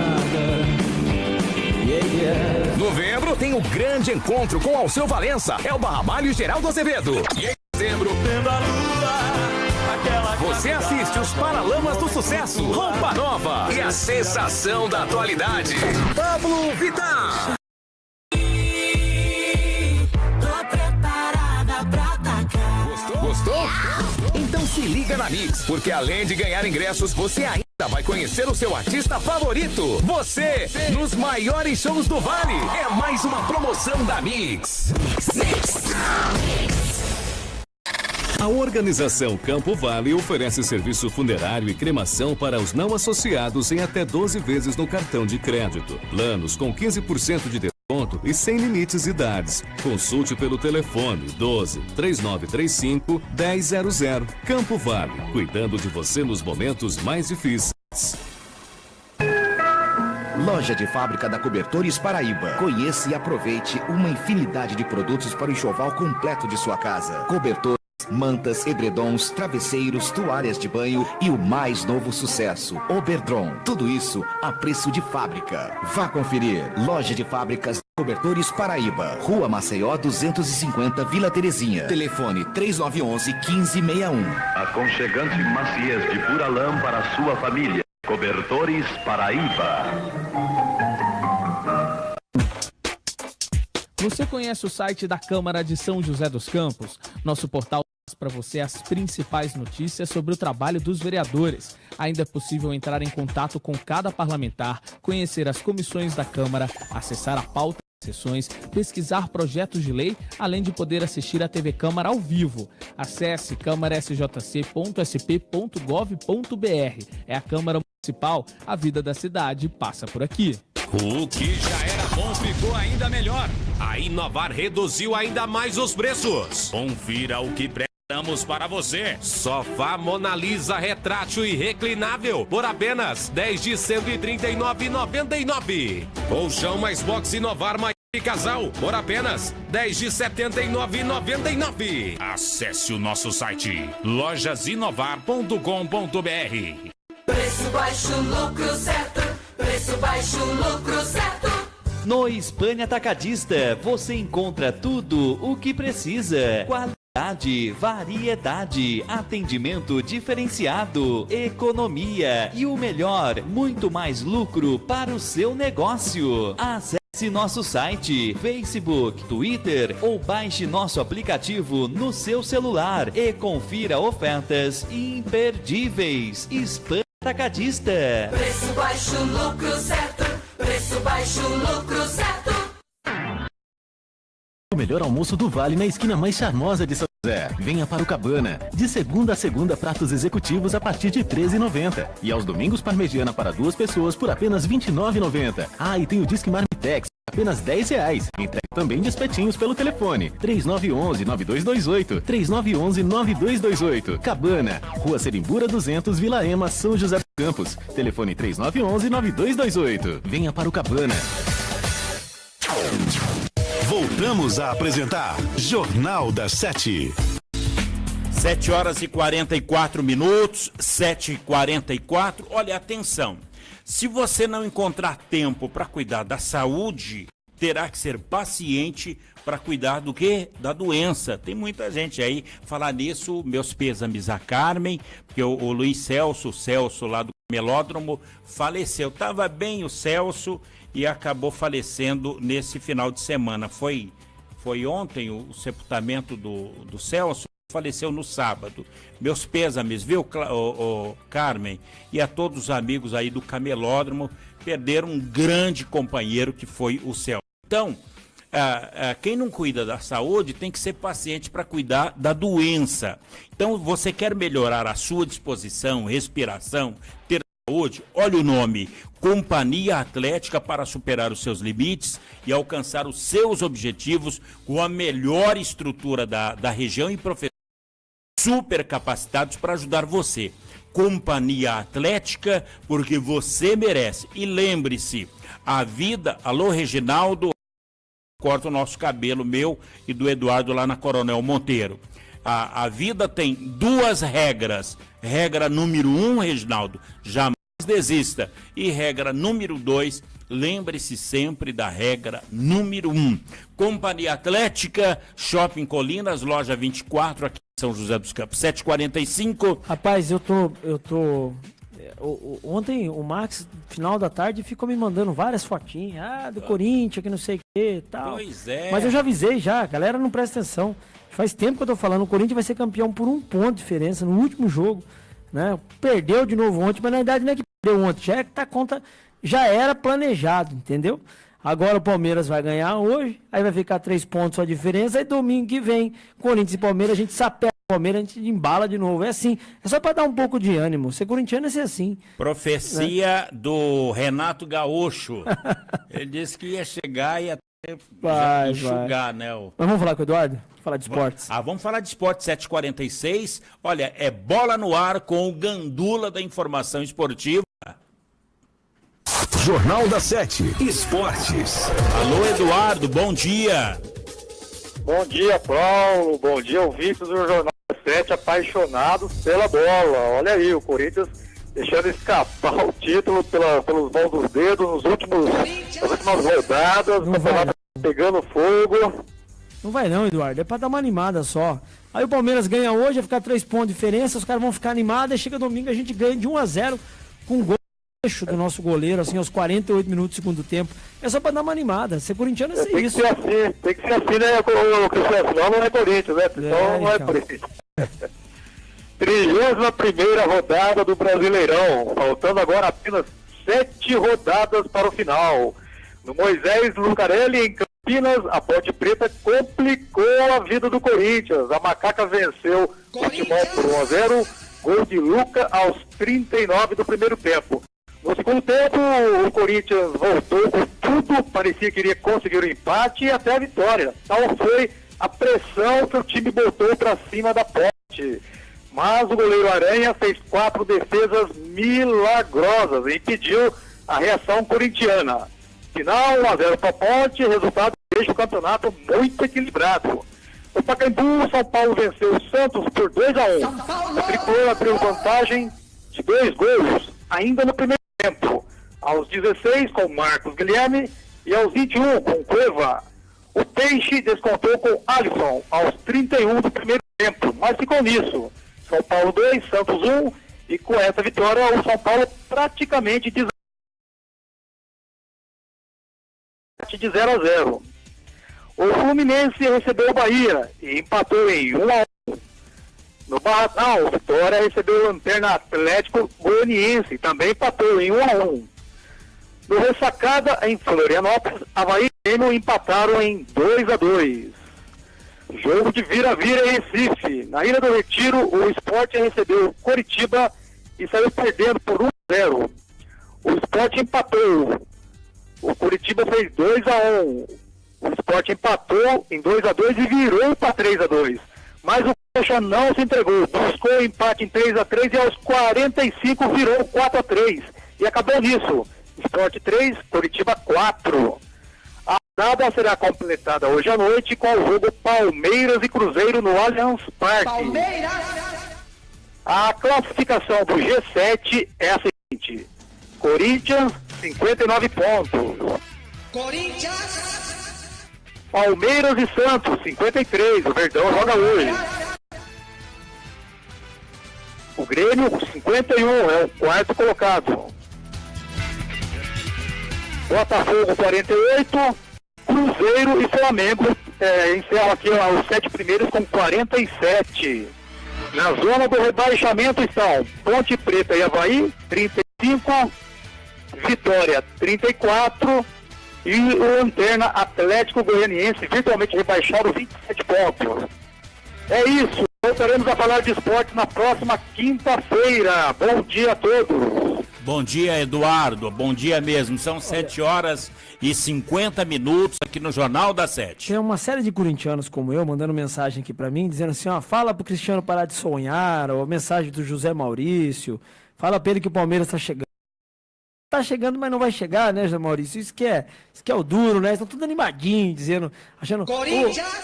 Yeah. Novembro tem o grande encontro com Alceu Valença, Elba Ramalho e Geraldo Azevedo. E em dezembro, você assiste os Paralamas do Sucesso, Roupa Nova e a sensação da atualidade, Pablo Vittar. Gostou? Então se liga na Mix, porque além de ganhar ingressos, você ainda vai conhecer o seu artista favorito. Você, nos maiores shows do Vale. É mais uma promoção da Mix. A organização Campo Vale oferece serviço funerário e cremação para os não associados em até 12 vezes no cartão de crédito. Planos com 15% de desconto e sem limites de idades. Consulte pelo telefone 12-3935-1000. Campo Vale, cuidando de você nos momentos mais difíceis. Loja de fábrica da Cobertores Paraíba. Conheça e aproveite uma infinidade de produtos para o enxoval completo de sua casa. Cobertores, mantas, edredons, travesseiros, toalhas de banho e o mais novo sucesso, Oberdron. Tudo isso a preço de fábrica. Vá conferir. Loja de fábricas Cobertores Paraíba. Rua Maceió 250, Vila Terezinha. Telefone 3911-1561. Aconchegante maciez de pura lã para a sua família. Cobertores Paraíba. Você conhece o site da Câmara de São José dos Campos? Nosso portal traz para você as principais notícias sobre o trabalho dos vereadores. Ainda é possível entrar em contato com cada parlamentar, conhecer as comissões da Câmara, acessar a pauta das sessões, pesquisar projetos de lei, além de poder assistir a TV Câmara ao vivo. Acesse câmarasjc.sp.gov.br. É a Câmara Municipal, a vida da cidade passa por aqui. O que já era bom ficou ainda melhor. A Inovar reduziu ainda mais os preços. Confira o que Damos para você. Sofá Mona Lisa retrátil e reclinável por apenas 10 de R$ 139,99. Colchão mais box Inovar mais casal por apenas 10 de R$ 79,99. Acesse o nosso site lojasinovar.com.br. Preço baixo, lucro certo. Preço baixo, lucro certo. No Hispânia Atacadista você encontra tudo o que precisa. Qualidade, variedade, atendimento diferenciado, economia e o melhor, muito mais lucro para o seu negócio. Acesse nosso site, Facebook, Twitter ou baixe nosso aplicativo no seu celular e confira ofertas imperdíveis. Hispânia Atacadista. Preço baixo, lucro certo. Preço baixo, lucro certo. O melhor almoço do Vale na esquina mais charmosa de São José. Venha para o Cabana. De segunda a segunda, pratos executivos a partir de R$ 13,90. E aos domingos, parmegiana para 2 pessoas por apenas R$ 29,90. Ah, e tem o Disque Marmitex, apenas R$ 10. Entrega também de espetinhos pelo telefone 3911-9228. 3911-9228. Cabana, Rua Serimbura 200, Vila Ema, São José dos Campos. Telefone 3911-9228. Venha para o Cabana. Voltamos a apresentar Jornal das 7. 7 horas e 44 minutos, 7h44. Olha, atenção. Se você não encontrar tempo para cuidar da saúde, terá que ser paciente para cuidar do quê? Da doença. Tem muita gente aí. Falar nisso, meus pêsames a Carmen, porque o Luiz Celso lá do Camelódromo, faleceu. Tava bem o Celso e acabou falecendo nesse final de semana. Foi ontem o sepultamento do Celso, faleceu no sábado. Meus pêsames, viu, Carmen? E a todos os amigos aí do Camelódromo, perderam um grande companheiro que foi o Celso. Então, quem não cuida da saúde tem que ser paciente para cuidar da doença. Então, você quer melhorar a sua disposição, respiração, ter saúde? Olha o nome, Companhia Atlética, para superar os seus limites e alcançar os seus objetivos com a melhor estrutura da região e professores super capacitados para ajudar você. Companhia Atlética, porque você merece. E lembre-se, a vida... Alô, Reginaldo, corta o nosso cabelo, meu e do Eduardo lá na Coronel Monteiro. A vida tem 2 regras. Regra número 1, Reginaldo, jamais desista. E regra número 2, lembre-se sempre da regra número 1. Companhia Atlética, Shopping Colinas, loja 24, aqui em São José dos Campos, 7h45. Rapaz, eu tô... Ontem o Max, final da tarde, ficou me mandando várias fotinhas. Do Corinthians, que não sei o que e tal. Pois é. Mas eu já avisei já, a galera não presta atenção. Faz tempo que eu tô falando, o Corinthians vai ser campeão por 1 ponto de diferença no último jogo. Né? Perdeu de novo ontem, mas na verdade não é que perdeu ontem, já é que tá conta, já era planejado, entendeu? Agora o Palmeiras vai ganhar hoje, aí vai ficar 3 pontos a diferença, aí domingo que vem, Corinthians e Palmeiras, a gente sapega o Palmeiras, a gente embala de novo. É assim, é só para dar um pouco de ânimo. Ser corintiano é ser assim. Profecia do Renato Gaúcho. Ele disse que ia chegar e até enxugar, né? Mas vamos falar com o Eduardo? Vamos falar de esportes. Vamos falar de esportes, 7h46. Olha, é bola no ar com o Gandula da Informação Esportiva. Jornal da 7. Esportes. Alô, Eduardo, bom dia. Bom dia, Paulo. Bom dia, ouvintes do Jornal da 7, apaixonados pela bola. Olha aí, o Corinthians deixando escapar o título pelos mãos dos dedos nas últimas rodadas. O campeonato pegando fogo. Não vai não, Eduardo. É pra dar uma animada só. Aí o Palmeiras ganha hoje, vai ficar 3 pontos de diferença, os caras vão ficar animados, aí chega domingo a gente ganha de 1-0 com um gol do nosso goleiro, assim, aos 48 minutos do segundo tempo. É só pra dar uma animada. Ser corintiano é ser isso. Tem que ser assim, né, Cristiano? Senão não é Corinthians, né? Então não é Corinthians. 31ª rodada do Brasileirão. Faltando agora apenas 7 rodadas para o final. No Moisés Lucarelli, em Campinas, a Ponte Preta complicou a vida do Corinthians. A Macaca venceu o Timão por 1-0. Gol de Luca aos 39 do primeiro tempo. No segundo tempo, o Corinthians voltou com tudo, parecia que iria conseguir o empate e até a vitória. Tal foi a pressão que o time botou para cima da Ponte. pênalti. Mas o goleiro Aranha fez 4 defesas milagrosas e impediu a reação corintiana. Final 1-0 para a Ponte, resultado deixa o campeonato muito equilibrado. O Pacaembu, São Paulo venceu o Santos por 2-1. O tricolor abriu vantagem de 2 gols ainda no primeiro tempo. Aos 16 com Marcos Guilherme e aos 21 com Cueva. O Peixe descontou com Alisson aos 31 do primeiro tempo, mas ficou nisso. São Paulo 2, Santos 1, e com essa vitória o São Paulo praticamente de 0-0. O Fluminense recebeu o Bahia e empatou em 1-1. No Barradão, o Vitória recebeu o Lanterna Atlético Goianiense e também empatou em 1-1. No Ressacada, em Florianópolis, Avaí e Grêmio empataram em 2-2. Jogo de vira-vira em Recife. Na Ilha do Retiro, o Sport recebeu o Coritiba e saiu perdendo por 1-0. O Sport empatou. O Coritiba fez 2-1. O Sport empatou em 2-2 e virou para 3-2. Mas o Coxa não se entregou. Buscou o empate em 3-3 e aos 45 virou 4-3. E acabou nisso. Sport 3, Coritiba 4. A rodada será completada hoje à noite com o jogo Palmeiras e Cruzeiro no Allianz Parque. Palmeiras! A classificação do G7 é a seguinte: Corinthians, 59 pontos. Corinthians! Palmeiras e Santos, 53. O Verdão joga hoje. O Grêmio, 51, é o quarto colocado. Botafogo 48, Cruzeiro e Flamengo encerram aqui os 7 primeiros com 47. Na zona do rebaixamento estão Ponte Preta e Avaí, 35, Vitória 34 e o Lanterna Atlético Goianiense, virtualmente rebaixado, 27 pontos. É isso, voltaremos a falar de esporte na próxima quinta-feira. Bom dia a todos. Bom dia, Eduardo. Bom dia mesmo. São 7h50 aqui no Jornal da 7. Tem uma série de corintianos como eu mandando mensagem aqui pra mim, dizendo assim, ó, fala pro Cristiano parar de sonhar, ou mensagem do José Maurício, fala pra ele que o Palmeiras tá chegando. Tá chegando, mas não vai chegar, né, José Maurício? Isso que é o duro, né? Estão tudo animadinho, dizendo, achando...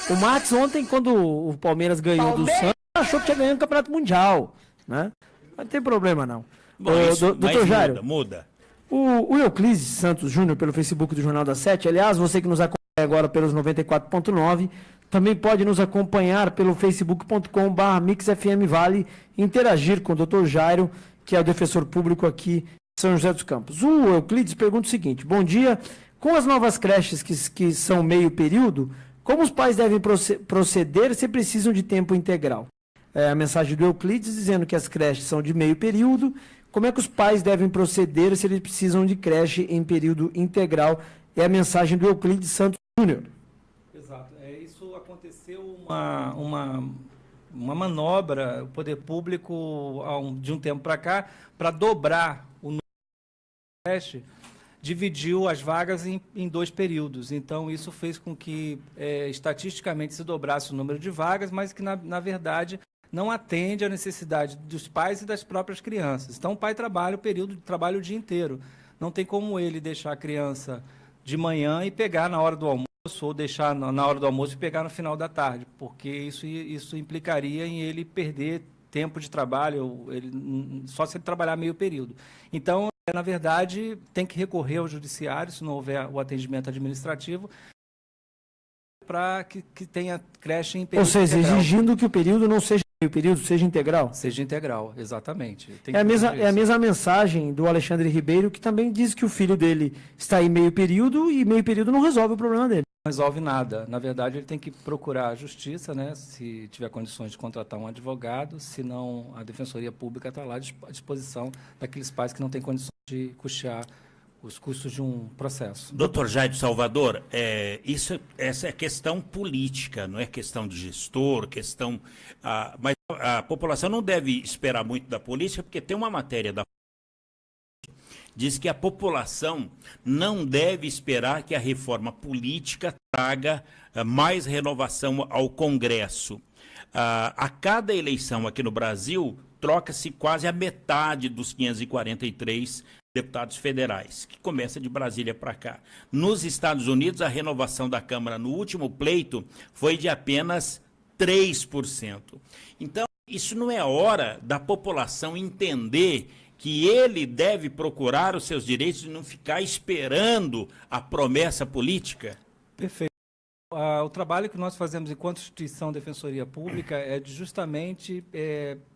O Max ontem, quando o Palmeiras ganhou do Santos, achou que tinha ganhado o Campeonato Mundial, né? Não tem problema, não. Bom, doutor Jário, muda. O Euclides Santos Júnior, pelo Facebook do Jornal da 7, aliás, você que nos acompanha agora pelos 94.9, também pode nos acompanhar pelo facebook.com/MixFMVale e interagir com o doutor Jairo, que é o defensor público aqui em São José dos Campos. O Euclides pergunta o seguinte: bom dia, com as novas creches que são meio período, como os pais devem proceder se precisam de tempo integral? A mensagem do Euclides dizendo que as creches são de meio período. Como é que os pais devem proceder se eles precisam de creche em período integral? É a mensagem do Euclides Santos Júnior. Exato. Isso aconteceu uma manobra, o poder público, de um tempo para cá, para dobrar o número de creche, dividiu as vagas em 2 períodos. Então, isso fez com que, estatisticamente, se dobrasse o número de vagas, mas que, na verdade, não atende à necessidade dos pais e das próprias crianças. Então, o pai trabalha trabalha o dia inteiro. Não tem como ele deixar a criança de manhã e pegar na hora do almoço, ou deixar na hora do almoço e pegar no final da tarde, porque isso implicaria em ele perder tempo de trabalho, só se ele trabalhar meio período. Então, na verdade, tem que recorrer ao judiciário, se não houver o atendimento administrativo, para que tenha creche em período integral. Ou seja, exigindo que o período não seja meio período, seja integral? Seja integral, exatamente. É a mesma mensagem do Alexandre Ribeiro, que também diz que o filho dele está em meio período e meio período não resolve o problema dele. Não resolve nada. Na verdade, ele tem que procurar a justiça, né, se tiver condições de contratar um advogado, senão a Defensoria Pública está lá à disposição daqueles pais que não têm condições de custear os custos de um processo. Doutor Jairo Salvador, essa é questão política, não é questão de gestor, mas a população não deve esperar muito da polícia, porque tem uma matéria da diz que a população não deve esperar que a reforma política traga mais renovação ao Congresso. A cada eleição aqui no Brasil, troca-se quase a metade dos 543 deputados federais, que começa de Brasília para cá. Nos Estados Unidos, a renovação da Câmara no último pleito foi de apenas 3%. Então, isso não é hora da população entender que ele deve procurar os seus direitos e não ficar esperando a promessa política? Perfeito. O trabalho que nós fazemos enquanto instituição Defensoria Pública é de justamente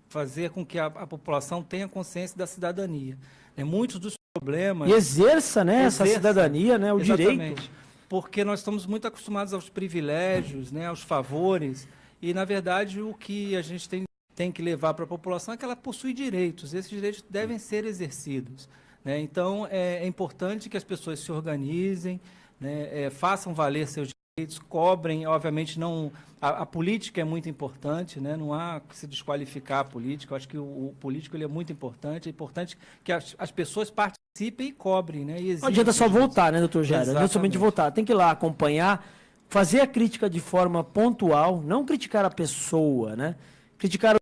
fazer com que a população tenha consciência da cidadania. Muitos dos problemas... E exerça, né, essa cidadania, né, o direito. Porque nós estamos muito acostumados aos privilégios, né, aos favores, e, na verdade, o que a gente tem que levar para a população é que ela possui direitos. Esses direitos devem ser exercidos, né? Então, é importante que as pessoas se organizem, né, façam valer seus direitos, cobrem, obviamente, não... A política é muito importante, né? Não há que se desqualificar a política. Eu acho que o político ele é muito importante. É importante que as pessoas participem e cobrem, né? E não adianta só votar, né, doutor Jairo? Não adianta somente votar. Tem que ir lá acompanhar, fazer a crítica de forma pontual, não criticar a pessoa, né? Criticar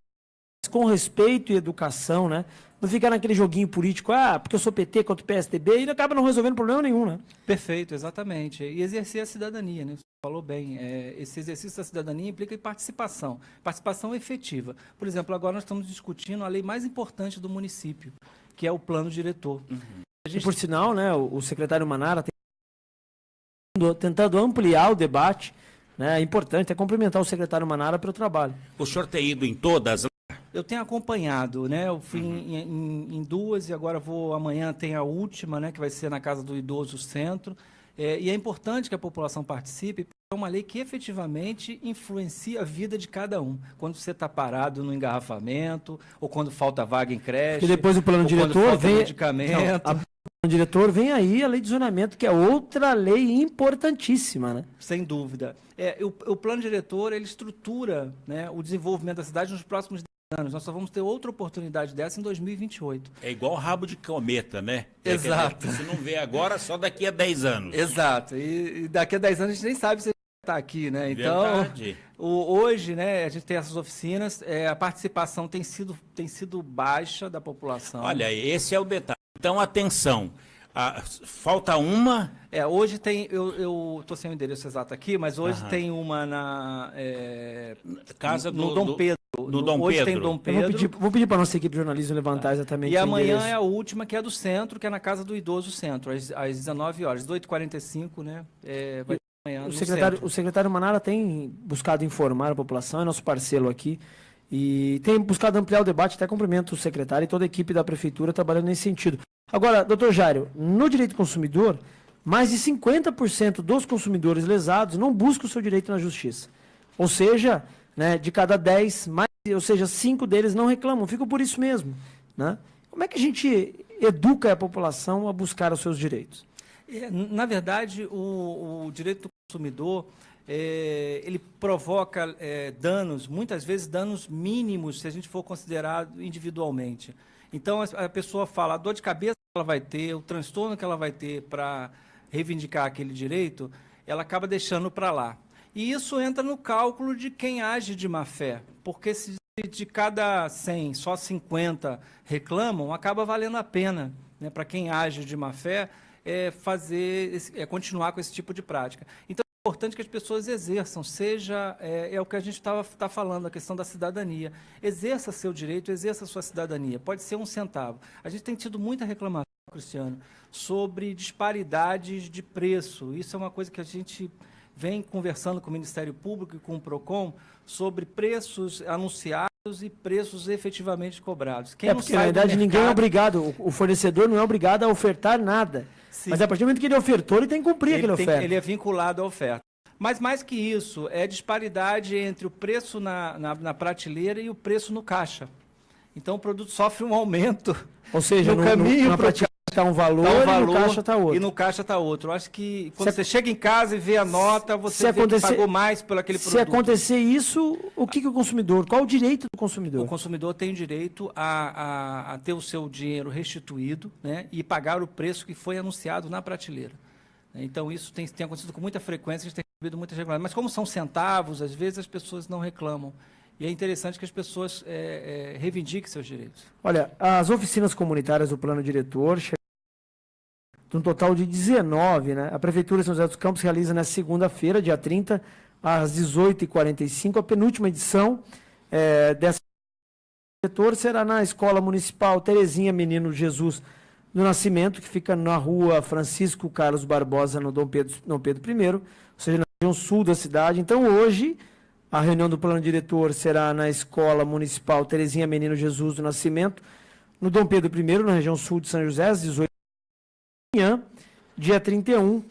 com respeito e educação, né? Não ficar naquele joguinho político, porque eu sou PT contra o PSDB, e acaba não resolvendo problema nenhum, né? Perfeito, exatamente. E exercer a cidadania, né? Você falou bem. Esse exercício da cidadania implica participação efetiva. Por exemplo, agora nós estamos discutindo a lei mais importante do município, que é o plano diretor. E por sinal, né, o secretário Manara tentando ampliar o debate, né? É importante cumprimentar o secretário Manara pelo trabalho. O senhor tem ido em todas? Eu tenho acompanhado, né? Eu fui em duas e agora amanhã tem a última, né? Que vai ser na Casa do Idoso Centro. E é importante que a população participe, porque é uma lei que efetivamente influencia a vida de cada um. Quando você está parado no engarrafamento, ou quando falta vaga em creche, e depois o plano diretor vem medicamento. O plano diretor vem aí a lei de zonamento, que é outra lei importantíssima, né? Sem dúvida. O plano diretor ele estrutura, né, o desenvolvimento da cidade nos próximos anos. Nós só vamos ter outra oportunidade dessa em 2028. É igual rabo de cometa, né? Exato. Você não vê agora, só daqui a 10 anos. Exato. E daqui a 10 anos a gente nem sabe se está aqui, né? Então, verdade. Hoje, né, a gente tem essas oficinas, a participação tem sido baixa da população. Olha, esse é o detalhe. Então, atenção. Falta uma... Hoje tem... Eu estou sem o endereço exato aqui, mas hoje tem uma na... Casa no Dom Pedro. No Dom hoje Pedro. Tem Dom Pedro. Vou pedir para a nossa equipe de jornalismo levantar exatamente E amanhã endereço. é a última, que é do centro, que é na Casa do Idoso Centro, às 19 horas, às 8h45, né? Vai ter amanhã o secretário Manara tem buscado informar a população, é nosso parceiro aqui, e tem buscado ampliar o debate, até cumprimento o secretário e toda a equipe da prefeitura trabalhando nesse sentido. Agora, doutor Jairo, no direito do consumidor, mais de 50% dos consumidores lesados não buscam o seu direito na justiça. Ou seja, né, de cada 10, ou seja, 5 deles não reclamam, ficam por isso mesmo, né? Como é que a gente educa a população a buscar os seus direitos? Na verdade, o direito do consumidor, ele provoca danos, muitas vezes danos mínimos, se a gente for considerado individualmente. Então, a pessoa fala a dor de cabeça que ela vai ter, o transtorno que ela vai ter para reivindicar aquele direito, ela acaba deixando para lá. E isso entra no cálculo de quem age de má fé, porque se de cada 100, só 50 reclamam, acaba valendo a pena, né, para quem age de má fé continuar com esse tipo de prática. Então, é importante que as pessoas exerçam, seja, o que a gente está falando, a questão da cidadania. Exerça seu direito, exerça sua cidadania. Pode ser 1 centavo. A gente tem tido muita reclamação, Cristiano, sobre disparidades de preço. Isso é uma coisa que a gente vem conversando com o Ministério Público e com o PROCON sobre preços anunciados e preços efetivamente cobrados. Porque, na verdade, ninguém é obrigado, o fornecedor não é obrigado a ofertar nada. Sim. Mas a partir do momento que ele ofertou, ele tem que cumprir aquela oferta. Ele é vinculado à oferta. Mas, mais que isso, é disparidade entre o preço na prateleira e o preço no caixa. Então, o produto sofre um aumento. Ou seja, no caminho na prateleira está um valor e no caixa está outro. E no caixa está outro. Eu acho que quando você chega em casa e vê a nota, você vê que pagou mais por aquele produto. Se acontecer isso, o que o consumidor, qual o direito do consumidor? O consumidor tem o direito a ter o seu dinheiro restituído, né, e pagar o preço que foi anunciado na prateleira. Então, isso tem acontecido com muita frequência, a gente tem recebido muitas reclamações. Mas como são centavos, às vezes as pessoas não reclamam. E é interessante que as pessoas reivindiquem seus direitos. Olha, as oficinas comunitárias do plano diretor chegam de um total de 19, né? A Prefeitura de São José dos Campos realiza nesta segunda-feira, dia 30, às 18h45, a penúltima edição dessa diretor será na Escola Municipal Terezinha Menino Jesus do Nascimento, que fica na rua Francisco Carlos Barbosa, no Dom Pedro I, ou seja, na região sul da cidade. Então, hoje, a reunião do plano diretor será na Escola Municipal Terezinha Menino Jesus do Nascimento, no Dom Pedro I, na região sul de São José, às 18h. Amanhã, dia 31,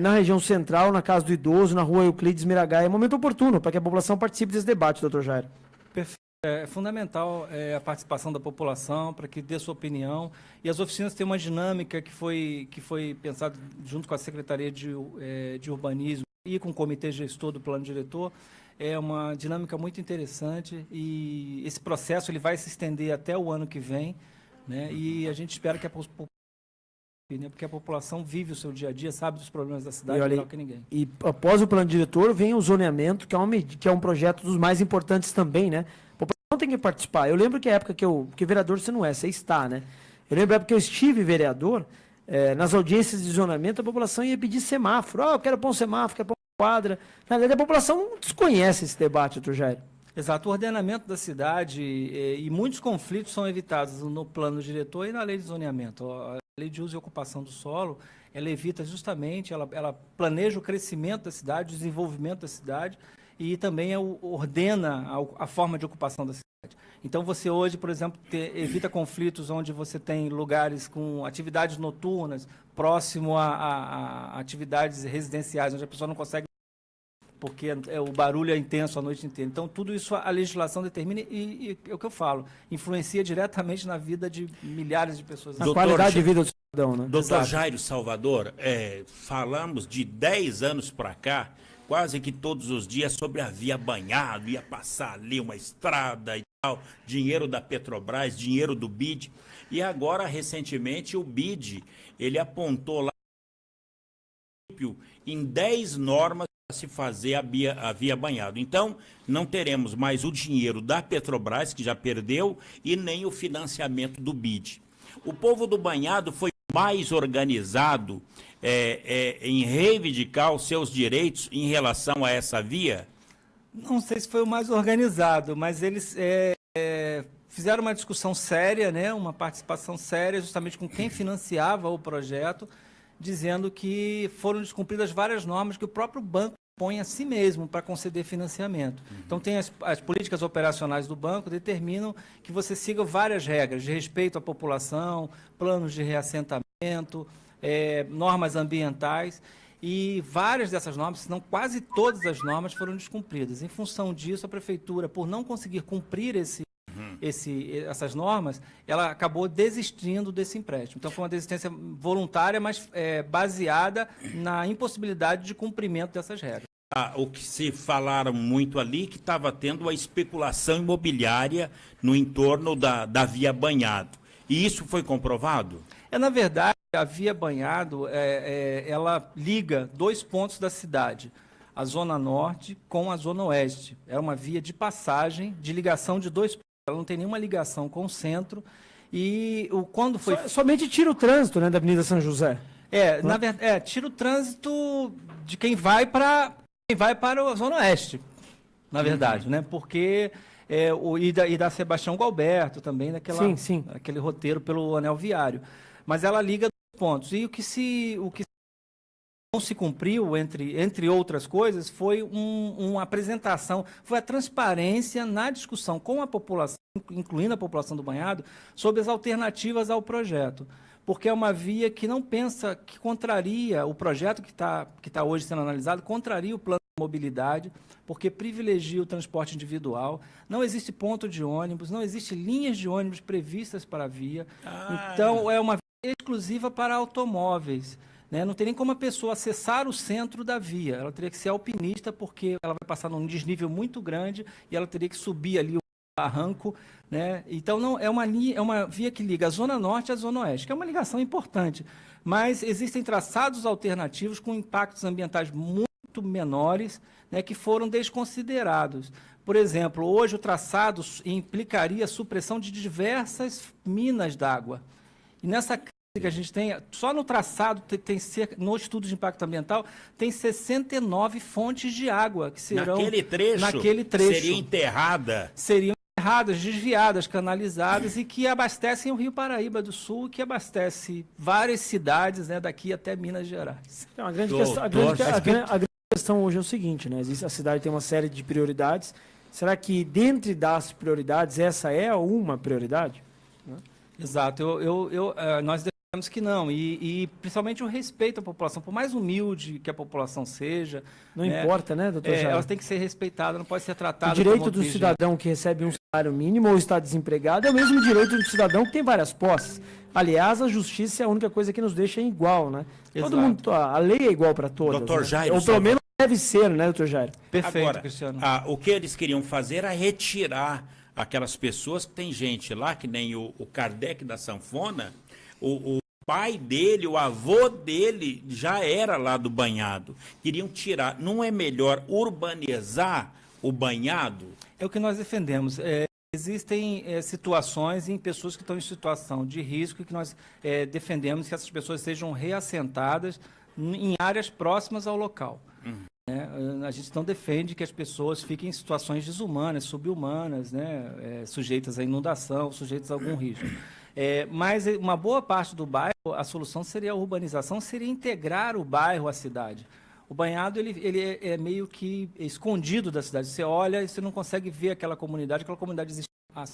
na região central, na Casa do Idoso, na rua Euclides Miragaia. É momento oportuno para que a população participe desse debate, doutor Jairo. Perfeito. É fundamental a participação da população para que dê sua opinião. E as oficinas têm uma dinâmica que foi pensada junto com a Secretaria de Urbanismo e com o Comitê Gestor do Plano Diretor. É uma dinâmica muito interessante e esse processo ele vai se estender até o ano que vem, né? E a gente espera que porque a população vive o seu dia a dia, sabe dos problemas da cidade melhor que ninguém. E após o plano diretor vem o zoneamento, que é um projeto dos mais importantes também, né? A população tem que participar. Eu lembro que a época que vereador você não é, você está, né? Eu lembro a época que eu estive vereador, nas audiências de zoneamento, a população ia pedir semáforo. Eu quero pôr um semáforo, quero pôr uma quadra. Na verdade, a população não desconhece esse debate, doutor Jairo. Exato, o ordenamento da cidade e muitos conflitos são evitados no plano diretor e na lei de zoneamento. A lei de uso e ocupação do solo, ela evita justamente, ela planeja o crescimento da cidade, o desenvolvimento da cidade e também ordena a forma de ocupação da cidade. Então você hoje, por exemplo, evita conflitos onde você tem lugares com atividades noturnas próximo a atividades residenciais, onde a pessoa não consegue porque o barulho é intenso a noite inteira. Então, tudo isso a legislação determina e é o que eu falo, influencia diretamente na vida de milhares de pessoas. A qualidade de vida do cidadão, né? Doutor Jairo Salvador, falamos de 10 anos para cá, quase que todos os dias, sobre a Via Banhado, ia passar ali uma estrada e tal, dinheiro da Petrobras, dinheiro do BID, e agora, recentemente, o BID, ele apontou lá em 10 normas se fazer a Via Banhado. Então, não teremos mais o dinheiro da Petrobras, que já perdeu, e nem o financiamento do BID. O povo do Banhado foi mais organizado em reivindicar os seus direitos em relação a essa via? Não sei se foi o mais organizado, mas eles fizeram uma discussão séria, né, uma participação séria, justamente com quem financiava o projeto, dizendo que foram descumpridas várias normas que o próprio banco põe a si mesmo para conceder financiamento. Então, tem as políticas operacionais do banco determinam que você siga várias regras de respeito à população, planos de reassentamento, normas ambientais, e várias dessas normas, se não quase todas as normas, foram descumpridas. Em função disso, a Prefeitura, por não conseguir cumprir essas normas, ela acabou desistindo desse empréstimo. Então, foi uma desistência voluntária, mas baseada na impossibilidade de cumprimento dessas regras. O que se falaram muito ali, que estava tendo a especulação imobiliária no entorno da Via Banhado. E isso foi comprovado? Na verdade, a Via Banhado, ela liga 2 pontos da cidade, a Zona Norte com a Zona Oeste. É uma via de passagem, de ligação de 2 pontos. Ela não tem nenhuma ligação com o centro. E quando foi... Somente tira o trânsito, né, da Avenida São José. Na verdade, tira o trânsito de quem vai para a Zona Oeste, na verdade, né? Porque e da Sebastião Gualberto também, aquele roteiro pelo anel viário. Mas ela liga 2 pontos. E o que não se cumpriu, entre outras coisas, foi uma apresentação, foi a transparência na discussão com a população, incluindo a população do Banhado, sobre as alternativas ao projeto. Porque é uma via que não pensa, que contraria o projeto que está hoje sendo analisado, contraria o plano de mobilidade, porque privilegia o transporte individual, não existe ponto de ônibus, não existe linhas de ônibus previstas para a via, então é uma via exclusiva para automóveis. Né? Não tem nem como a pessoa acessar o centro da via, ela teria que ser alpinista, porque ela vai passar num desnível muito grande e ela teria que subir ali barranco, né? Então não é uma via que liga a Zona Norte à Zona Oeste, que é uma ligação importante. Mas existem traçados alternativos com impactos ambientais muito menores, né, que foram desconsiderados. Por exemplo, hoje o traçado implicaria a supressão de diversas minas d'água. E nessa crise que a gente tem, só no traçado, no estudo de impacto ambiental, tem 69 fontes de água que serão... Naquele trecho. Seria enterrada. Seriam enterradas, desviadas, canalizadas e que abastecem o Rio Paraíba do Sul, que abastece várias cidades, né, daqui até Minas Gerais. Então, a grande questão hoje é o seguinte, né? A cidade tem uma série de prioridades. Será que, dentre das prioridades, essa é uma prioridade? Exato. Nós defendemos que não. E principalmente o respeito à população, por mais humilde que a população seja. Não importa, né, doutor Jair? Ela tem que ser respeitada, não pode ser tratada. O direito do cidadão que recebe um salário mínimo ou está desempregado é o mesmo direito do cidadão que tem várias posses. Aliás, a justiça é a única coisa que nos deixa igual, né? Exato. Todo mundo, a lei é igual para todos. Doutor Jair, ou pelo menos deve ser, né, doutor Jair? Perfeito, agora, Cristiano. O que eles queriam fazer era retirar aquelas pessoas que tem gente lá, que nem o Kardec da sanfona, o pai dele, o avô dele já era lá do banhado. Queriam tirar. Não é melhor urbanizar o banhado? É o que nós defendemos. Existem situações em pessoas que estão em situação de risco e que nós defendemos que essas pessoas sejam reassentadas em áreas próximas ao local. A gente não defende que as pessoas fiquem em situações desumanas, subhumanas, né? Sujeitas à inundação, sujeitas a algum risco. Mas uma boa parte do bairro, a solução seria a urbanização, seria integrar o bairro à cidade. O banhado ele é meio que escondido da cidade. Você olha e você não consegue ver aquela comunidade existe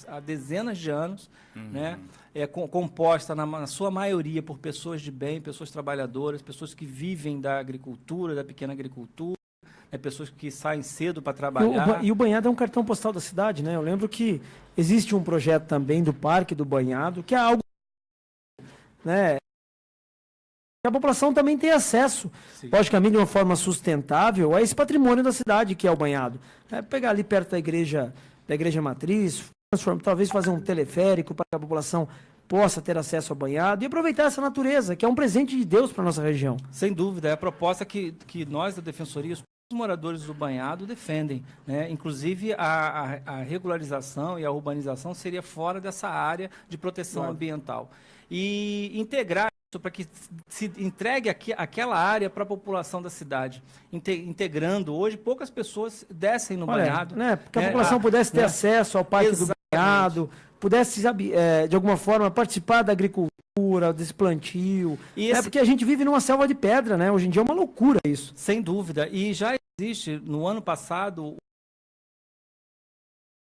há dezenas de anos, né? É composta na sua maioria por pessoas de bem, pessoas trabalhadoras, pessoas que vivem da agricultura, da pequena agricultura, pessoas que saem cedo para trabalhar. E o banhado é um cartão postal da cidade, né? Eu lembro que existe um projeto também do Parque do Banhado, que é algo, né, que a população também tem acesso, logicamente de uma forma sustentável, a esse patrimônio da cidade, que é o banhado. Pegar ali perto da igreja matriz, talvez fazer um teleférico para que a população possa ter acesso ao banhado e aproveitar essa natureza, que é um presente de Deus para a nossa região. Sem dúvida, é a proposta que nós da Defensoria, os moradores do banhado defendem, né? Inclusive a regularização e a urbanização seria fora dessa área de proteção ambiental. E integrar isso para que se entregue aquela área para a população da cidade. Integrando, hoje poucas pessoas descem no banhado. Né? Porque a população pudesse ter acesso ao parque do banhado, pudesse, de alguma forma, participar da agricultura, desse plantio. Porque a gente vive numa selva de pedra, né? Hoje em dia é uma loucura isso. Sem dúvida. E já existe, no ano passado,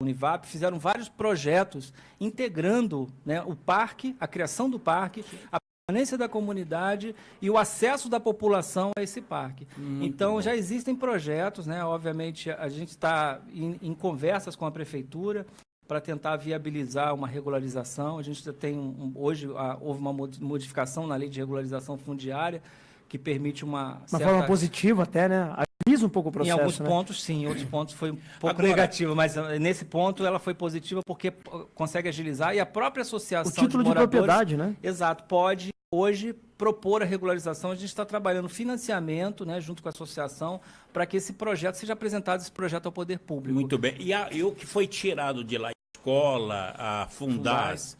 o Univap fizeram vários projetos integrando, né, o parque, a criação do parque, a permanência da comunidade e o acesso da população a esse parque. Então, já existem projetos, né? Obviamente, a gente está em conversas com a prefeitura para tentar viabilizar uma regularização. A gente já tem, hoje, houve uma modificação na lei de regularização fundiária que permite uma forma positiva até, né? Agiliza um pouco o processo. Em alguns pontos, sim. Em outros pontos foi um pouco negativo, mas nesse ponto ela foi positiva porque consegue agilizar e a própria associação o título de propriedade, né? Exato. Pode, hoje, propor a regularização. A gente está trabalhando financiamento, né, junto com a associação, para que esse projeto seja apresentado, esse projeto ao poder público. Muito bem. E o que foi tirado de lá, escola, a Fundaz,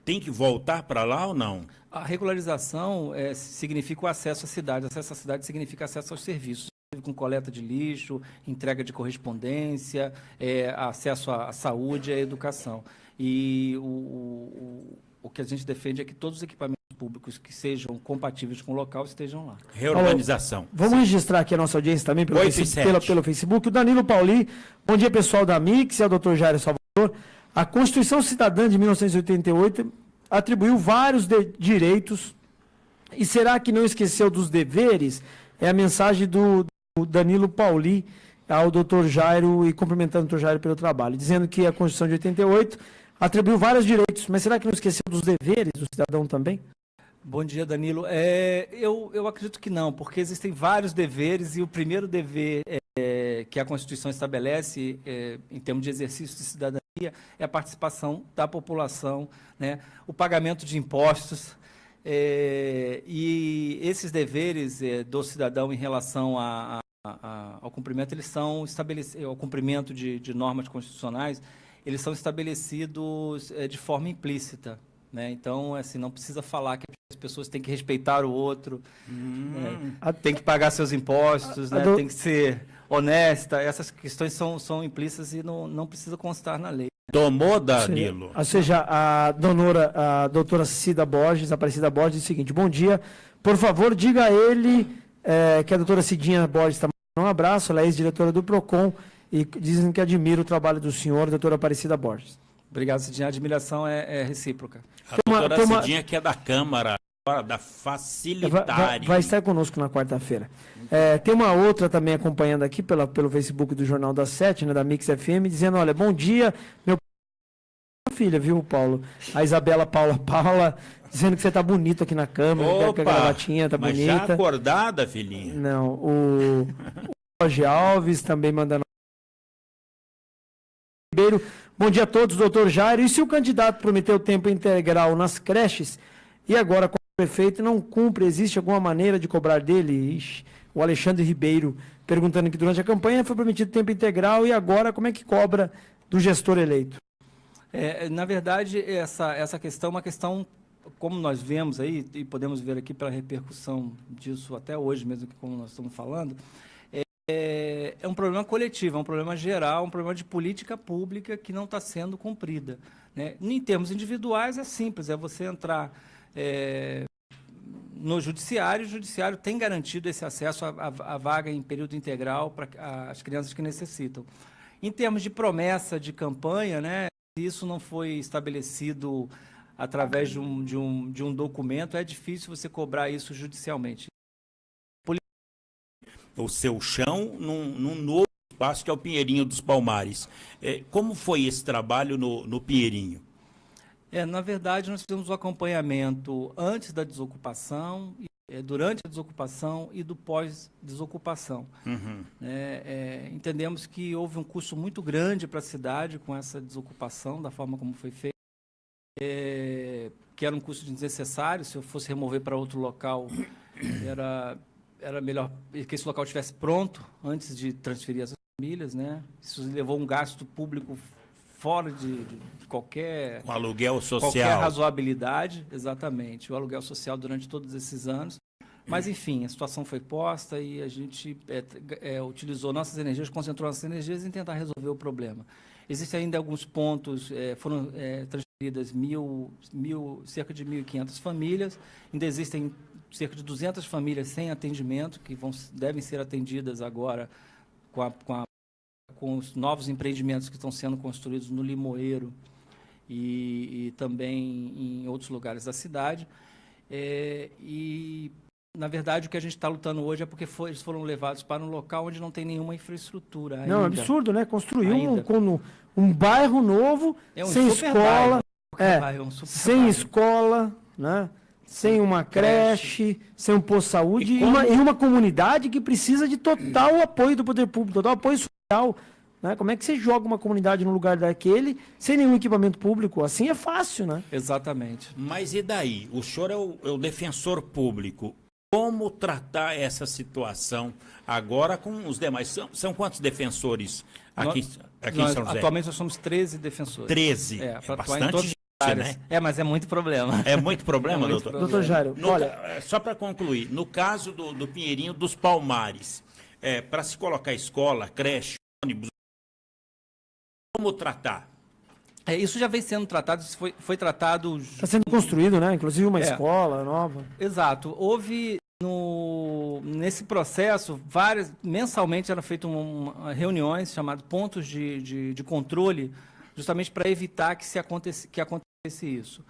tem que voltar para lá ou não? A regularização significa o acesso à cidade. Acesso à cidade significa acesso aos serviços, com coleta de lixo, entrega de correspondência, acesso à saúde e à educação. E o que a gente defende é que todos os equipamentos públicos que sejam compatíveis com o local estejam lá. Reorganização. Vamos registrar aqui a nossa audiência também pelo Facebook. O Danilo Pauli, bom dia pessoal da Mix, é o Dr. Jair Salvador. A Constituição Cidadã de 1988 atribuiu vários direitos e será que não esqueceu dos deveres? É a mensagem do Danilo Pauli ao Dr. Jairo e cumprimentando o Dr. Jairo pelo trabalho, dizendo que a Constituição de 88 atribuiu vários direitos, mas será que não esqueceu dos deveres do cidadão também? Bom dia, Danilo. Eu acredito que não, porque existem vários deveres e o primeiro dever que a Constituição estabelece em termos de exercício de cidadania é a participação da população, né? O pagamento de impostos e esses deveres do cidadão em relação ao cumprimento, eles são estabelecidos, ao cumprimento de normas constitucionais, eles são estabelecidos de forma implícita, né? Então, assim, não precisa falar que as pessoas têm que respeitar o outro, tem que pagar seus impostos, né? Tem que ser honesta. Essas questões são implícitas e não precisa constar na lei. Tomou, Danilo? Ou seja, a doutora Cida Borges, Aparecida Borges, diz o seguinte: bom dia, por favor, diga a ele que a doutora Cidinha Borges está mandando um abraço, ela é ex-diretora do PROCON, e dizem que admira o trabalho do senhor, doutora Aparecida Borges. Obrigado, Cidinha. A admiração é recíproca. A doutora Cidinha, que é da Câmara, da Facilitária. Vai estar conosco na quarta-feira. Tem uma outra também acompanhando aqui pelo Facebook do Jornal das 7, né, da Mix FM, dizendo: olha, bom dia, meu filha, viu, Paulo? A Isabela Paula, dizendo que você tá bonito aqui na câmera, que a gravatinha tá mas bonita. Já acordada, filhinha? Não, o Jorge Alves também mandando. Ribeiro, bom dia a todos, doutor Jairo. E se o candidato prometeu tempo integral nas creches e agora, como prefeito, não cumpre, existe alguma maneira de cobrar dele? Ixi, o Alexandre Ribeiro perguntando que durante a campanha foi prometido tempo integral e agora como é que cobra do gestor eleito? Na verdade, essa questão é uma questão, como nós vemos aí, e podemos ver aqui pela repercussão disso até hoje mesmo, que como nós estamos falando, é um problema coletivo, é um problema geral, um problema de política pública que não está sendo cumprida, né? Em termos individuais é simples, é você entrar no judiciário, o judiciário tem garantido esse acesso à vaga em período integral para as crianças que necessitam. Em termos de promessa de campanha, né, se isso não foi estabelecido através de um documento, é difícil você cobrar isso judicialmente. O seu chão num novo espaço que é o Pinheirinho dos Palmares. Como foi esse trabalho no Pinheirinho? Na verdade, nós fizemos o acompanhamento antes da desocupação, durante a desocupação e do pós-desocupação. Uhum. Entendemos que houve um custo muito grande para a cidade com essa desocupação, da forma como foi feita, que era um custo desnecessário. Se eu fosse remover para outro local, era melhor que esse local estivesse pronto antes de transferir as famílias, né? Isso levou um gasto público fora de qualquer... O aluguel social. Qualquer razoabilidade, exatamente. O aluguel social durante todos esses anos. Mas, enfim, a situação foi posta e a gente utilizou nossas energias, concentrou nossas energias em tentar resolver o problema. Existem ainda alguns pontos, foram transferidas cerca de 1.500 famílias, ainda existem cerca de 200 famílias sem atendimento, que devem ser atendidas agora com os novos empreendimentos que estão sendo construídos no Limoeiro e também em outros lugares da cidade. E, na verdade, o que a gente está lutando hoje é porque eles foram levados para um local onde não tem nenhuma infraestrutura ainda. Não, é absurdo, né? Construir um bairro novo, sem escola, sem escola, né? Sem uma creche, sem um posto de saúde e uma comunidade que precisa de total apoio do poder público, total apoio social. Né? Como é que você joga uma comunidade no lugar daquele sem nenhum equipamento público? Assim é fácil, né? Exatamente. Mas e daí? O senhor é o defensor público. Como tratar essa situação agora com os demais? São quantos defensores aqui em São José? Atualmente nós somos 13 defensores. 13? Para bastante gente, né? Mas é muito problema. É muito problema, doutor? Doutor Jairo, olha... Só para concluir, no caso do Pinheirinho dos Palmares, para se colocar escola, creche, ônibus, como tratar? Isso já vem sendo tratado, isso foi tratado... Está sendo construído, né? Inclusive uma escola nova. Exato. Houve, nesse processo, mensalmente eram feitas reuniões chamadas pontos de controle, justamente para evitar que acontecesse isso.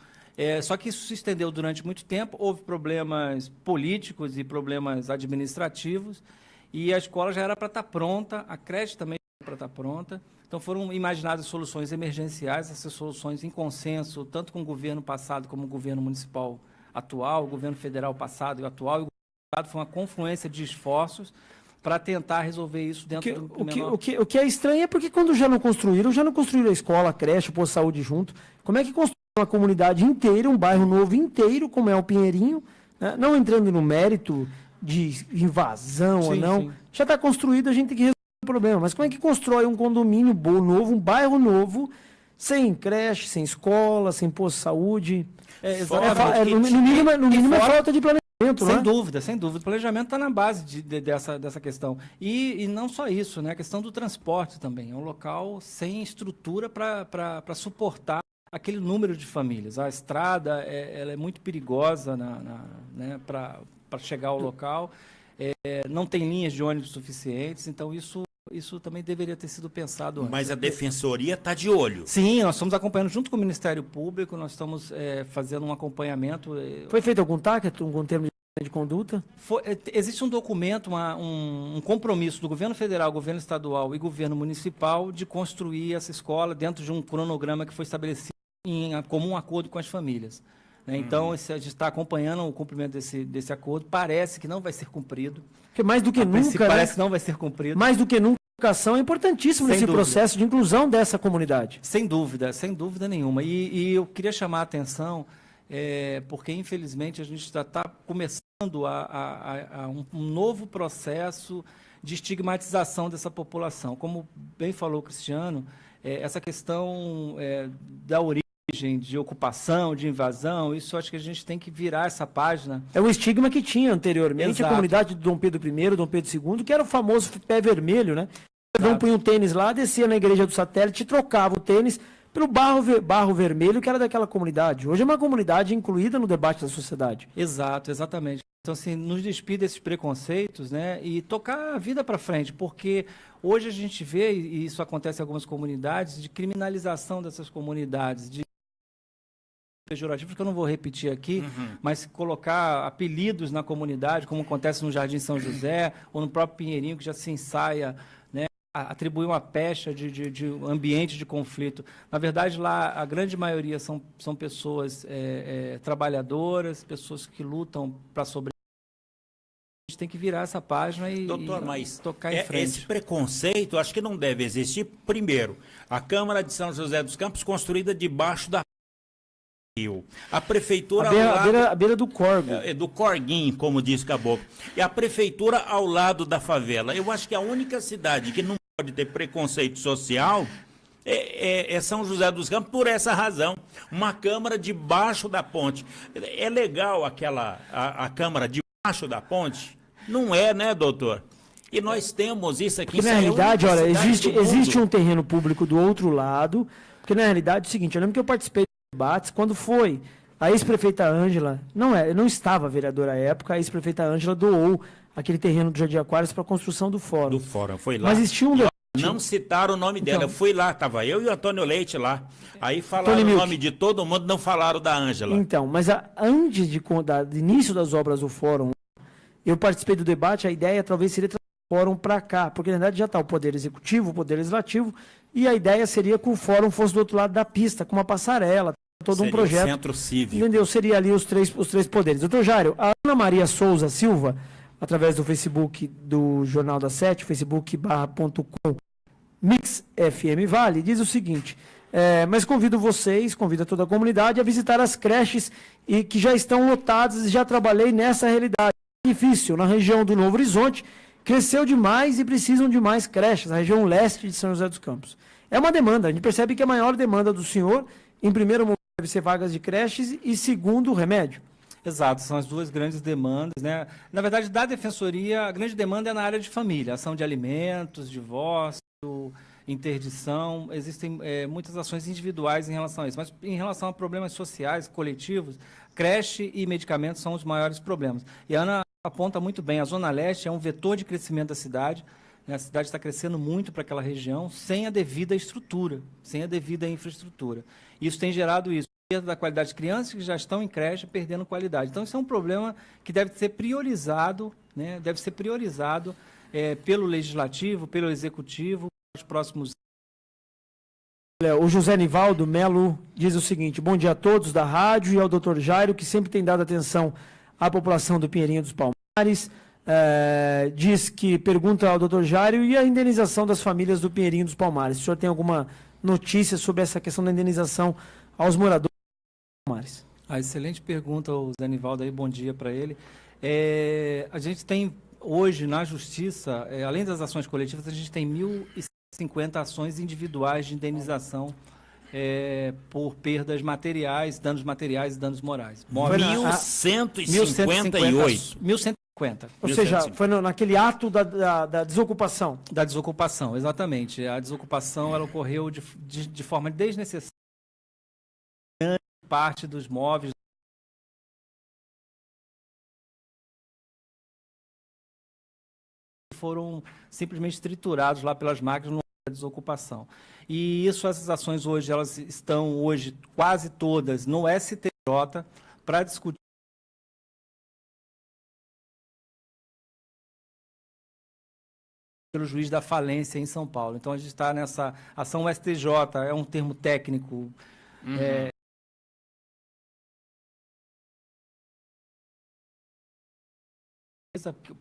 Só que isso se estendeu durante muito tempo, houve problemas políticos e problemas administrativos, e a escola já era para estar pronta, a creche também era para estar pronta. Então foram imaginadas soluções emergenciais, essas soluções em consenso, tanto com o governo passado como o governo municipal atual, o governo federal passado e o atual. E o governo passado foi uma confluência de esforços para tentar resolver isso dentro do menor. O que é estranho é porque quando já não construíram a escola, a creche, o posto de saúde junto. Como é que construíram uma comunidade inteira, um bairro novo inteiro, como é o Pinheirinho, né? Não entrando no mérito de invasão ou não. Sim. Já está construído, a gente tem que resolver o problema. Mas como é que constrói um condomínio novo, um bairro novo, sem creche, sem escola, sem posto de saúde? No mínimo é falta de planejamento. Sem dúvida. O planejamento está na base dessa questão. E não só isso, né? A questão do transporte também. É um local sem estrutura para suportar aquele número de famílias. A estrada ela é muito perigosa né, para chegar ao local. Não tem linhas de ônibus suficientes, então isso também deveria ter sido pensado antes. Mas a Defensoria está de olho. Sim, nós estamos acompanhando junto com o Ministério Público, nós estamos fazendo um acompanhamento. Foi feito algum TAC, algum termo de conduta? Existe um documento, um compromisso do governo federal, governo estadual e governo municipal de construir essa escola dentro de um cronograma que foi estabelecido em comum acordo com as famílias. Né? Então, a gente está acompanhando o cumprimento desse acordo. Parece que não vai ser cumprido. Porque mais do que nunca, parece que não vai ser cumprido. Mais do que nunca, a educação é importantíssima nesse processo de inclusão dessa comunidade. Sem dúvida nenhuma. E eu queria chamar a atenção, porque, infelizmente, a gente já está começando um novo processo de estigmatização dessa população. Como bem falou o Cristiano, essa questão da origem, de ocupação, de invasão, isso acho que a gente tem que virar essa página. É o estigma que tinha anteriormente. Exato. A comunidade do Dom Pedro I, Dom Pedro II, que era o famoso pé vermelho, né? Cada um punha um tênis lá, descia na igreja do satélite, trocava o tênis pelo barro vermelho, que era daquela comunidade. Hoje é uma comunidade incluída no debate da sociedade. Exatamente. Então, assim, nos despir desses preconceitos, né, e tocar a vida para frente, porque hoje a gente vê, e isso acontece em algumas comunidades, de criminalização dessas comunidades, de pejorativos que eu não vou repetir aqui, mas colocar apelidos na comunidade, como acontece no Jardim São José, ou no próprio Pinheirinho, que já se ensaia, né, atribuir uma pecha de ambiente de conflito. Na verdade, lá, a grande maioria são pessoas trabalhadoras, pessoas que lutam para sobreviver. A gente tem que virar essa página e tocar em frente. Esse preconceito, acho que não deve existir. Primeiro, a Câmara de São José dos Campos, construída debaixo da a prefeitura à beira do Corgo. Do Corguinho, como diz Caboclo. E a prefeitura ao lado da favela. Eu acho que a única cidade que não pode ter preconceito social é São José dos Campos, por essa razão. Uma Câmara debaixo da ponte. É legal a Câmara debaixo da ponte? Não é, né, doutor? E nós temos isso aqui. Porque na realidade, olha, existe um terreno público do outro lado, porque na realidade é o seguinte, eu lembro que eu participei debates, quando foi a ex-prefeita Ângela, não estava vereadora à época, a ex-prefeita Ângela doou aquele terreno do Jardim Aquários para a construção do fórum. Do fórum, foi lá. Mas existia um debate. Não citaram o nome dela, eu fui lá, estava eu e o Antônio Leite lá. Aí falaram o nome de todo mundo, não falaram da Ângela. Então, mas antes do início das obras do fórum, eu participei do debate, a ideia talvez seria trazer o fórum para cá, porque na verdade já está o Poder Executivo, o Poder Legislativo, e a ideia seria que o fórum fosse do outro lado da pista, com uma passarela, todo um projeto. Centro cívico. Entendeu? Seria ali os três poderes. Doutor Jário, a Ana Maria Souza Silva, através do Facebook do Jornal da Sete, facebook.com Mix FM Vale, diz o seguinte, mas convido toda a comunidade a visitar as creches que já estão lotadas e já trabalhei nessa realidade. Difícil, na região do Novo Horizonte, cresceu demais e precisam de mais creches, na região leste de São José dos Campos. É uma demanda, a gente percebe que a maior demanda do senhor, em primeiro momento, deve ser vagas de creches e segundo, remédio. Exato, são as duas grandes demandas, né? Na verdade, da Defensoria, a grande demanda é na área de família, ação de alimentos, divórcio, interdição, existem muitas ações individuais em relação a isso, mas em relação a problemas sociais, coletivos, creche e medicamentos são os maiores problemas. E a Ana aponta muito bem, a Zona Leste é um vetor de crescimento da cidade, né? A cidade está crescendo muito para aquela região, sem a devida estrutura, sem a devida infraestrutura. Isso tem gerado isso, perda da qualidade de crianças que já estão em creche perdendo qualidade. Então, isso é um problema que deve ser priorizado, né? Deve ser priorizado pelo Legislativo, pelo Executivo, nos próximos anos. O José Nivaldo Melo diz o seguinte, bom dia a todos da rádio e ao doutor Jairo, que sempre tem dado atenção à população do Pinheirinho dos Palmares. diz que pergunta ao doutor Jário e a indenização das famílias do Pinheirinho dos Palmares. O senhor tem alguma notícia sobre essa questão da indenização aos moradores dos Palmares? Excelente pergunta, o Zé Nivaldo, aí, bom dia para ele. A gente tem hoje na Justiça, além das ações coletivas, a gente tem 1.050 ações individuais de indenização por perdas materiais, danos materiais e danos morais. 1.158. 1.150. Ou seja, foi naquele ato da desocupação. Da desocupação, exatamente. A desocupação ela ocorreu de forma desnecessária. Grande parte dos móveis foram simplesmente triturados lá pelas máquinas no da desocupação. E essas ações hoje, elas estão hoje quase todas no STJ para discutir pelo juiz da falência em São Paulo. Então a gente está nessa ação STJ, é um termo técnico.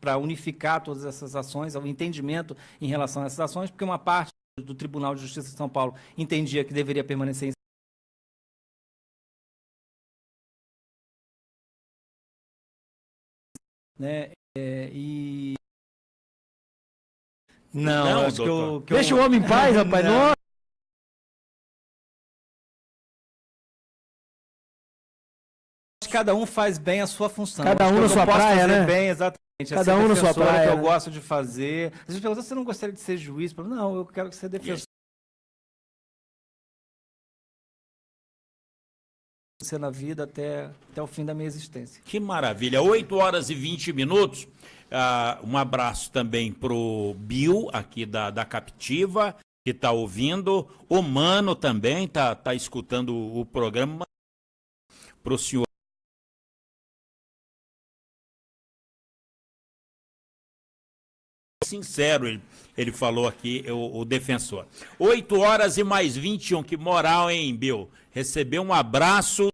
Para unificar todas essas ações, o entendimento em relação a essas ações, porque uma parte do Tribunal de Justiça de São Paulo entendia que deveria permanecer em Não, acho que deixa o homem em paz, rapaz. Não. Cada um faz bem a sua função. Cada um na sua praia, né? Bem, exatamente. Cada um na sua praia. Que eu gosto de fazer. Às vezes perguntam, você não gostaria de ser juiz? Não, eu quero que você defenda. Você na vida até o fim da minha existência. Que maravilha. 8h20. Um abraço também pro Bill, aqui da Captiva, que está ouvindo. O Mano também tá escutando o programa. Pro senhor. Sincero, ele falou aqui, o defensor. 8h21. Que moral, hein, Bill? Recebeu um abraço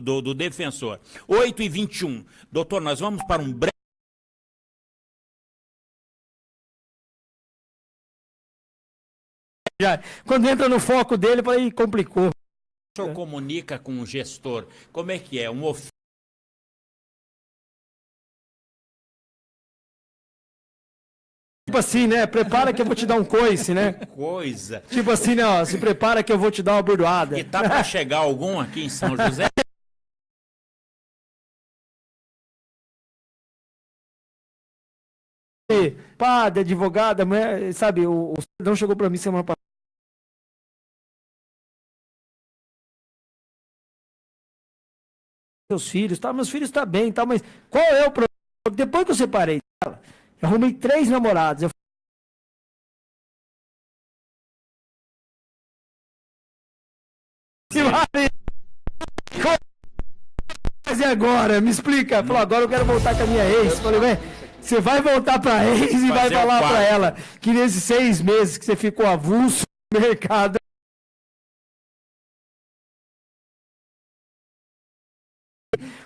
do defensor. 8h21. Doutor, nós vamos para um breve. Quando entra no foco dele, aí complicou. O senhor comunica com o gestor. Como é que é? Um ofício. Tipo assim, né? Prepara que eu vou te dar um coice, né? Coisa. Tipo assim, né? Ó, se prepara que eu vou te dar uma bordoada. E tá para chegar algum aqui em São José? Padre, advogada, mulher, sabe? O cidadão chegou para mim semana passada. Meus filhos, tá? Meus filhos tá bem, tá? Mas qual é o problema? Depois que eu separei dela, eu arrumei 3 namorados. Mas e agora? Me explica. Falou, agora eu quero voltar com a minha ex. Falei, ué, você vai voltar pra ex e vai falar pra ela que nesses 6 meses que você ficou avulso no mercado.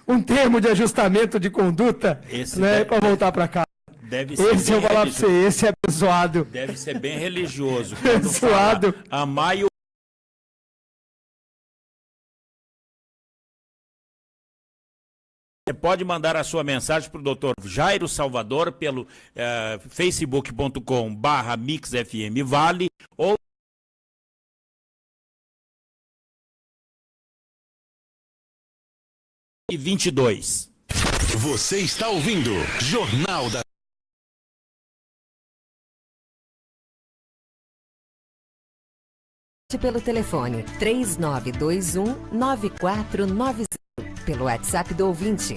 Um termo de ajustamento de conduta, né, para voltar para cá. Deve ser esse eu vou falar para você, esse é abençoado. Deve ser bem religioso. Abençoado. Amai o. Você pode mandar a sua mensagem para o Dr. Jairo Salvador pelo facebook.com/mixfmvale ou 22. Você está ouvindo Jornal da pelo telefone 3921-9490, pelo WhatsApp do ouvinte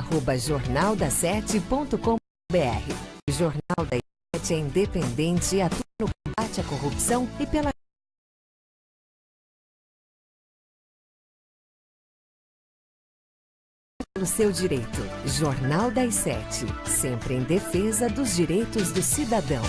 @jornalda7.com.br. Jornal da 7 é independente e atua no combate à corrupção e pela pelo seu direito. Jornal das 7, sempre em defesa dos direitos do cidadão.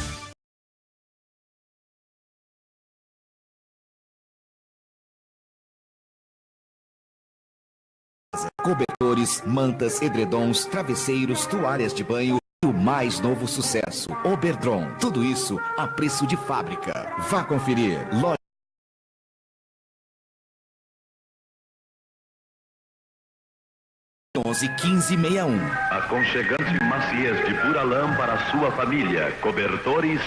Cobertores, mantas, edredons, travesseiros, toalhas de banho. O mais novo sucesso, Oberdron. Tudo isso a preço de fábrica. Vá conferir. Loja 11-1561. Aconchegante maciez de pura lã para a sua família. Cobertores.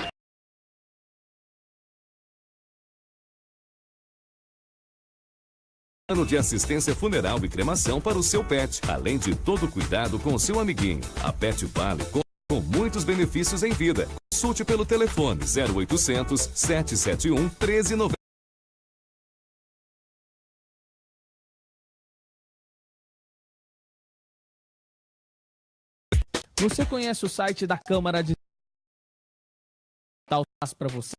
Plano de assistência funeral e cremação para o seu pet, além de todo cuidado com o seu amiguinho. A Pet Vale conta com muitos benefícios em vida. Consulte pelo telefone 0800 771 1390. Você conhece o site da Câmara de para você?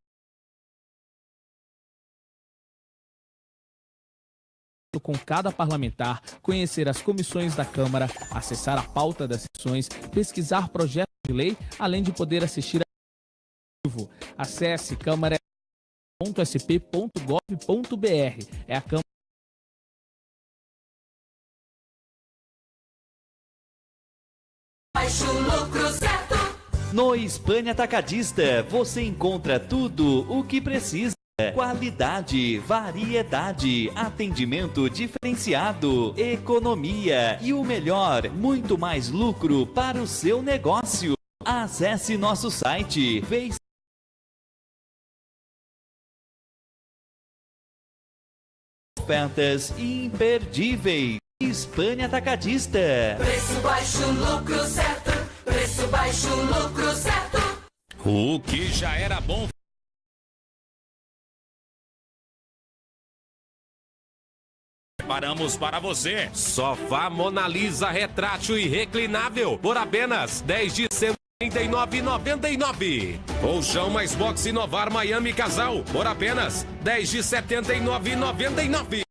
Com cada parlamentar, conhecer as comissões da Câmara, acessar a pauta das sessões, pesquisar projetos de lei, além de poder assistir ao vivo. Acesse câmara.sp.gov.br. É a Câmara. Baixe o lucro certo. No Hispânia Atacadista, você encontra tudo o que precisa. Qualidade, variedade, atendimento diferenciado, economia e o melhor, muito mais lucro para o seu negócio. Acesse nosso site, ofertas imperdíveis. Hispânia Atacadista. Preço baixo, lucro certo. Preço baixo, lucro certo. O que já era bom. Preparamos para você. Sofá Mona Lisa retrátil e reclinável por apenas 10 de R$ 139,99. Colchão mais box Inovar Miami Casal por apenas 10 de R$ 79,99.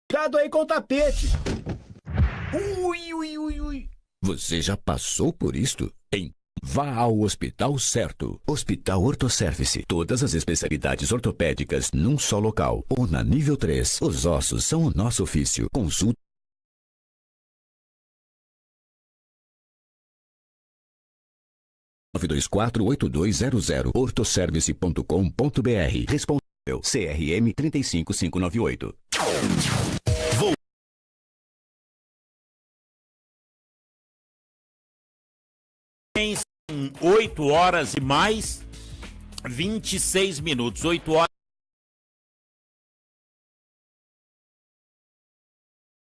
Cuidado aí com o tapete. Ui. Você já passou por isto? Vá ao Hospital Certo. Hospital Ortosservice. Todas as especialidades ortopédicas num só local. Ou na nível 3. Os ossos são o nosso ofício. Consulta. ortosservice.com.br. Responsável CRM 35598. São 8 horas e mais 26 minutos. 8 horas.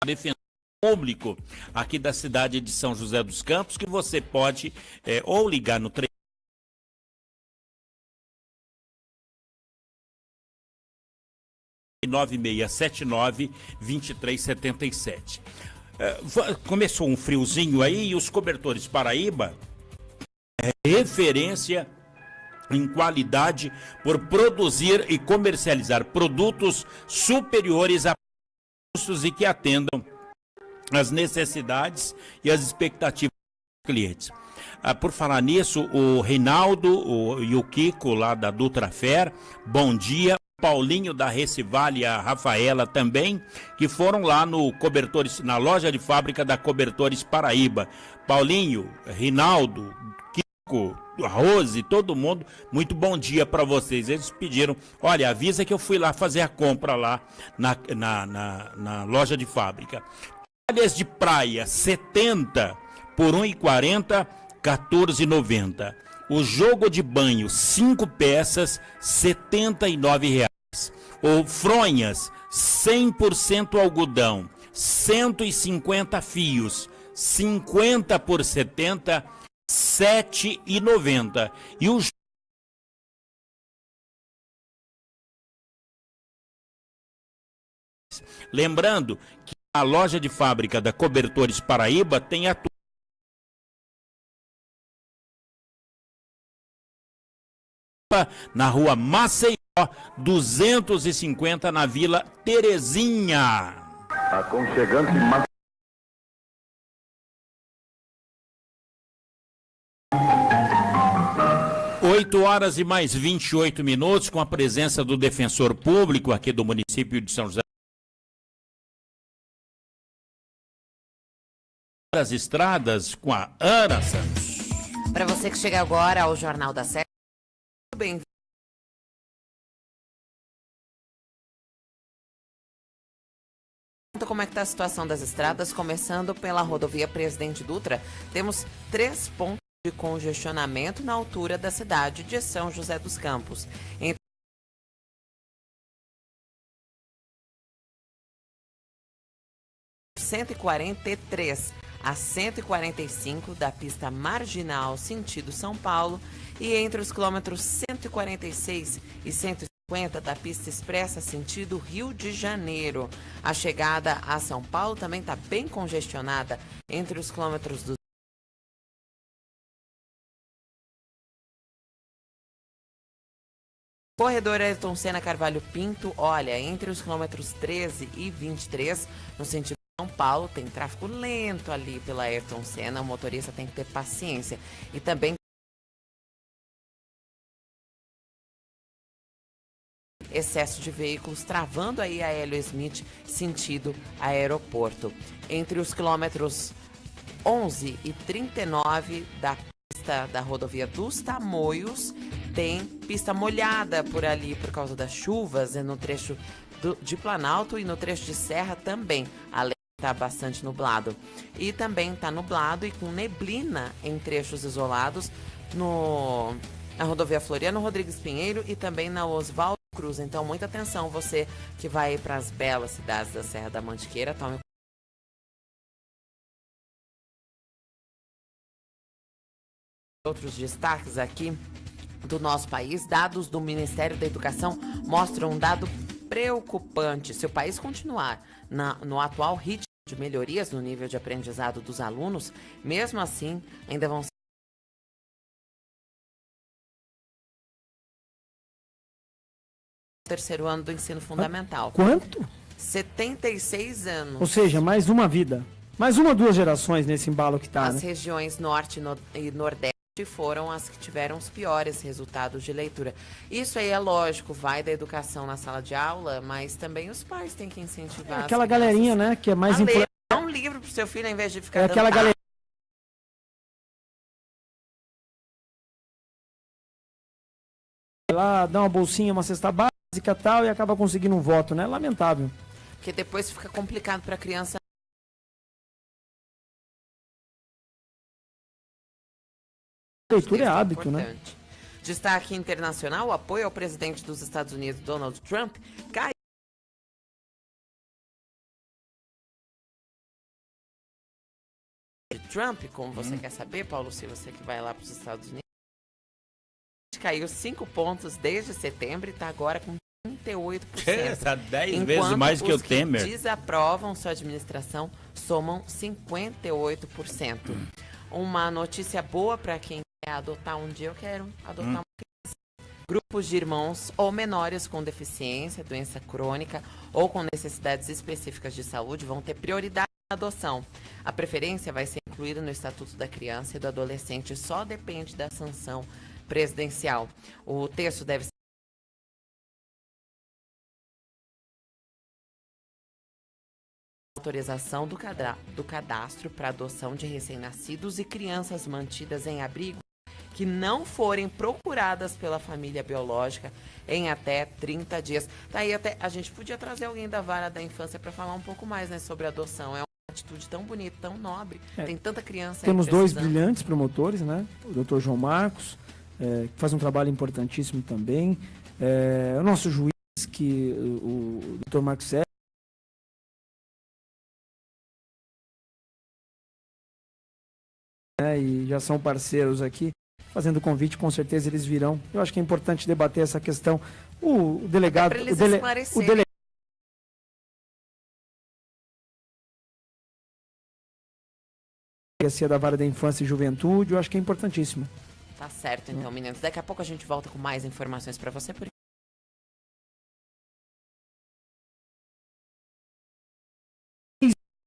Defensor público aqui da cidade de São José dos Campos, que você pode ou ligar no 9679-2377. Começou um friozinho aí e os cobertores Paraíba referência em qualidade por produzir e comercializar produtos superiores a custos e que atendam as necessidades e as expectativas dos clientes. Por falar nisso, o Reinaldo e o Kiko lá da Dutrafer, bom dia. Paulinho da Recivale e a Rafaela também, que foram lá no Cobertores, na loja de fábrica da Cobertores Paraíba. Paulinho, Reinaldo, Kiko, Rose, todo mundo, muito bom dia para vocês. Eles pediram, olha, avisa que eu fui lá fazer a compra lá na loja de fábrica. Toalhas de praia, 70 por R$ 1,40, R$ 14,90. O jogo de banho, 5 peças, R$ 79,00. Ou fronhas, 100% algodão, 150 fios, 50 por 70, R$ 7,90. E o lembrando que a loja de fábrica da Cobertores Paraíba tem a na rua Maceió, 250, na Vila Terezinha. Aconchegante 8 horas e mais 28 minutos, com a presença do defensor público aqui do município de São José. As estradas com a Ana Santos. Para você que chega agora ao Jornal da 7, muito bem-vindo. Como é que está a situação das estradas? Começando pela rodovia Presidente Dutra, temos 3 pontos de congestionamento na altura da cidade de São José dos Campos. Entre 143 a 145 da pista marginal sentido São Paulo e entre os quilômetros 146 e 150 da pista expressa sentido Rio de Janeiro. A chegada a São Paulo também está bem congestionada entre os quilômetros do Corredor Ayrton Senna Carvalho Pinto, olha, entre os quilômetros 13 e 23, no sentido São Paulo, tem tráfego lento ali pela Ayrton Senna, o motorista tem que ter paciência. E também excesso de veículos travando aí a Hélio Smith, sentido aeroporto. Entre os quilômetros 11 e 39 da pista da rodovia dos Tamoios, tem pista molhada por ali por causa das chuvas, no trecho de Planalto e no trecho de Serra também. Além está bastante nublado. E também está nublado e com neblina em trechos isolados na rodovia Floriano Rodrigues Pinheiro e também na Oswaldo Cruz. Então, muita atenção, você que vai para as belas cidades da Serra da Mantiqueira, tome outros destaques aqui do nosso país. Dados do Ministério da Educação mostram um dado preocupante. Se o país continuar no atual ritmo de melhorias no nível de aprendizado dos alunos, mesmo assim, ainda vão ser terceiro ano do ensino fundamental. Quanto? 76 anos. Ou seja, mais uma vida. Mais uma, 2 gerações nesse embalo que tá, As né? regiões norte e nordeste foram as que tiveram os piores resultados de leitura. Isso aí é lógico, vai da educação na sala de aula, mas também os pais têm que incentivar. Aquela galerinha, né, que é mais importante. Dá um livro pro seu filho, ao invés de ficar dando aquela galerinha lá, dá uma bolsinha, uma cesta básica e tal, e acaba conseguindo um voto, né? Lamentável. Porque depois fica complicado para a criança. Leitura é hábito, né? Destaque internacional: o apoio ao presidente dos Estados Unidos, Donald Trump, caiu. Trump, como você quer saber, Paulo, se você que vai lá para os Estados Unidos, caiu 5 pontos desde setembro e está agora com 38%. Está 10 vezes mais que o Temer. Os que desaprovam sua administração somam 58%. Uma notícia boa para quem quer adotar um dia, eu quero adotar uma criança. Grupos de irmãos ou menores com deficiência, doença crônica ou com necessidades específicas de saúde vão ter prioridade na adoção. A preferência vai ser incluída no Estatuto da Criança e do Adolescente, só depende da sanção presidencial. O texto deve ser autorização do cadastro para adoção de recém-nascidos e crianças mantidas em abrigo que não forem procuradas pela família biológica em até 30 dias. Daí até a gente podia trazer alguém da vara da infância para falar um pouco mais, né, sobre adoção. É uma atitude tão bonita, tão nobre. Tem tanta criança. Temos 2 brilhantes promotores, né? O Dr. João Marcos, que faz um trabalho importantíssimo também. O nosso juiz, o Dr. Marcos Sérgio, e já são parceiros aqui, fazendo convite, com certeza eles virão. Eu acho que é importante debater essa questão. O delegado... O delegado da Vara da Infância e Juventude, eu acho que é importantíssimo. Tá certo, então, meninos. Daqui a pouco a gente volta com mais informações para você.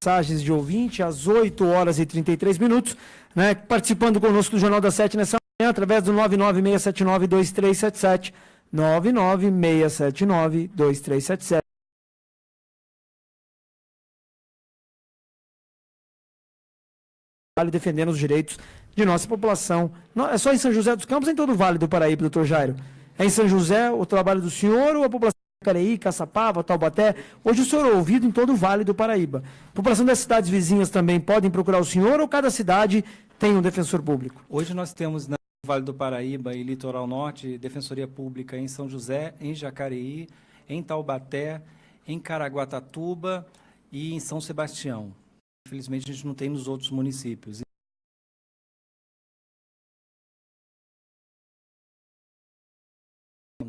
Mensagens de ouvinte às 8 horas e 33 minutos, né? Participando conosco do Jornal da 7 nessa manhã. através do 99679-2377, 99679-2377. Vale defendendo os direitos de nossa população. Não, é só em São José dos Campos ou em todo o Vale do Paraíba, doutor Jairo? É em São José o trabalho do senhor ou a população de Jacareí, Caçapava, Taubaté? Hoje o senhor é ouvido em todo o Vale do Paraíba. A população das cidades vizinhas também podem procurar o senhor ou cada cidade tem um defensor público? Hoje nós temos no Vale do Paraíba e Litoral Norte, Defensoria Pública em São José, em Jacareí, em Taubaté, em Caraguatatuba e em São Sebastião. Infelizmente, a gente não tem nos outros municípios.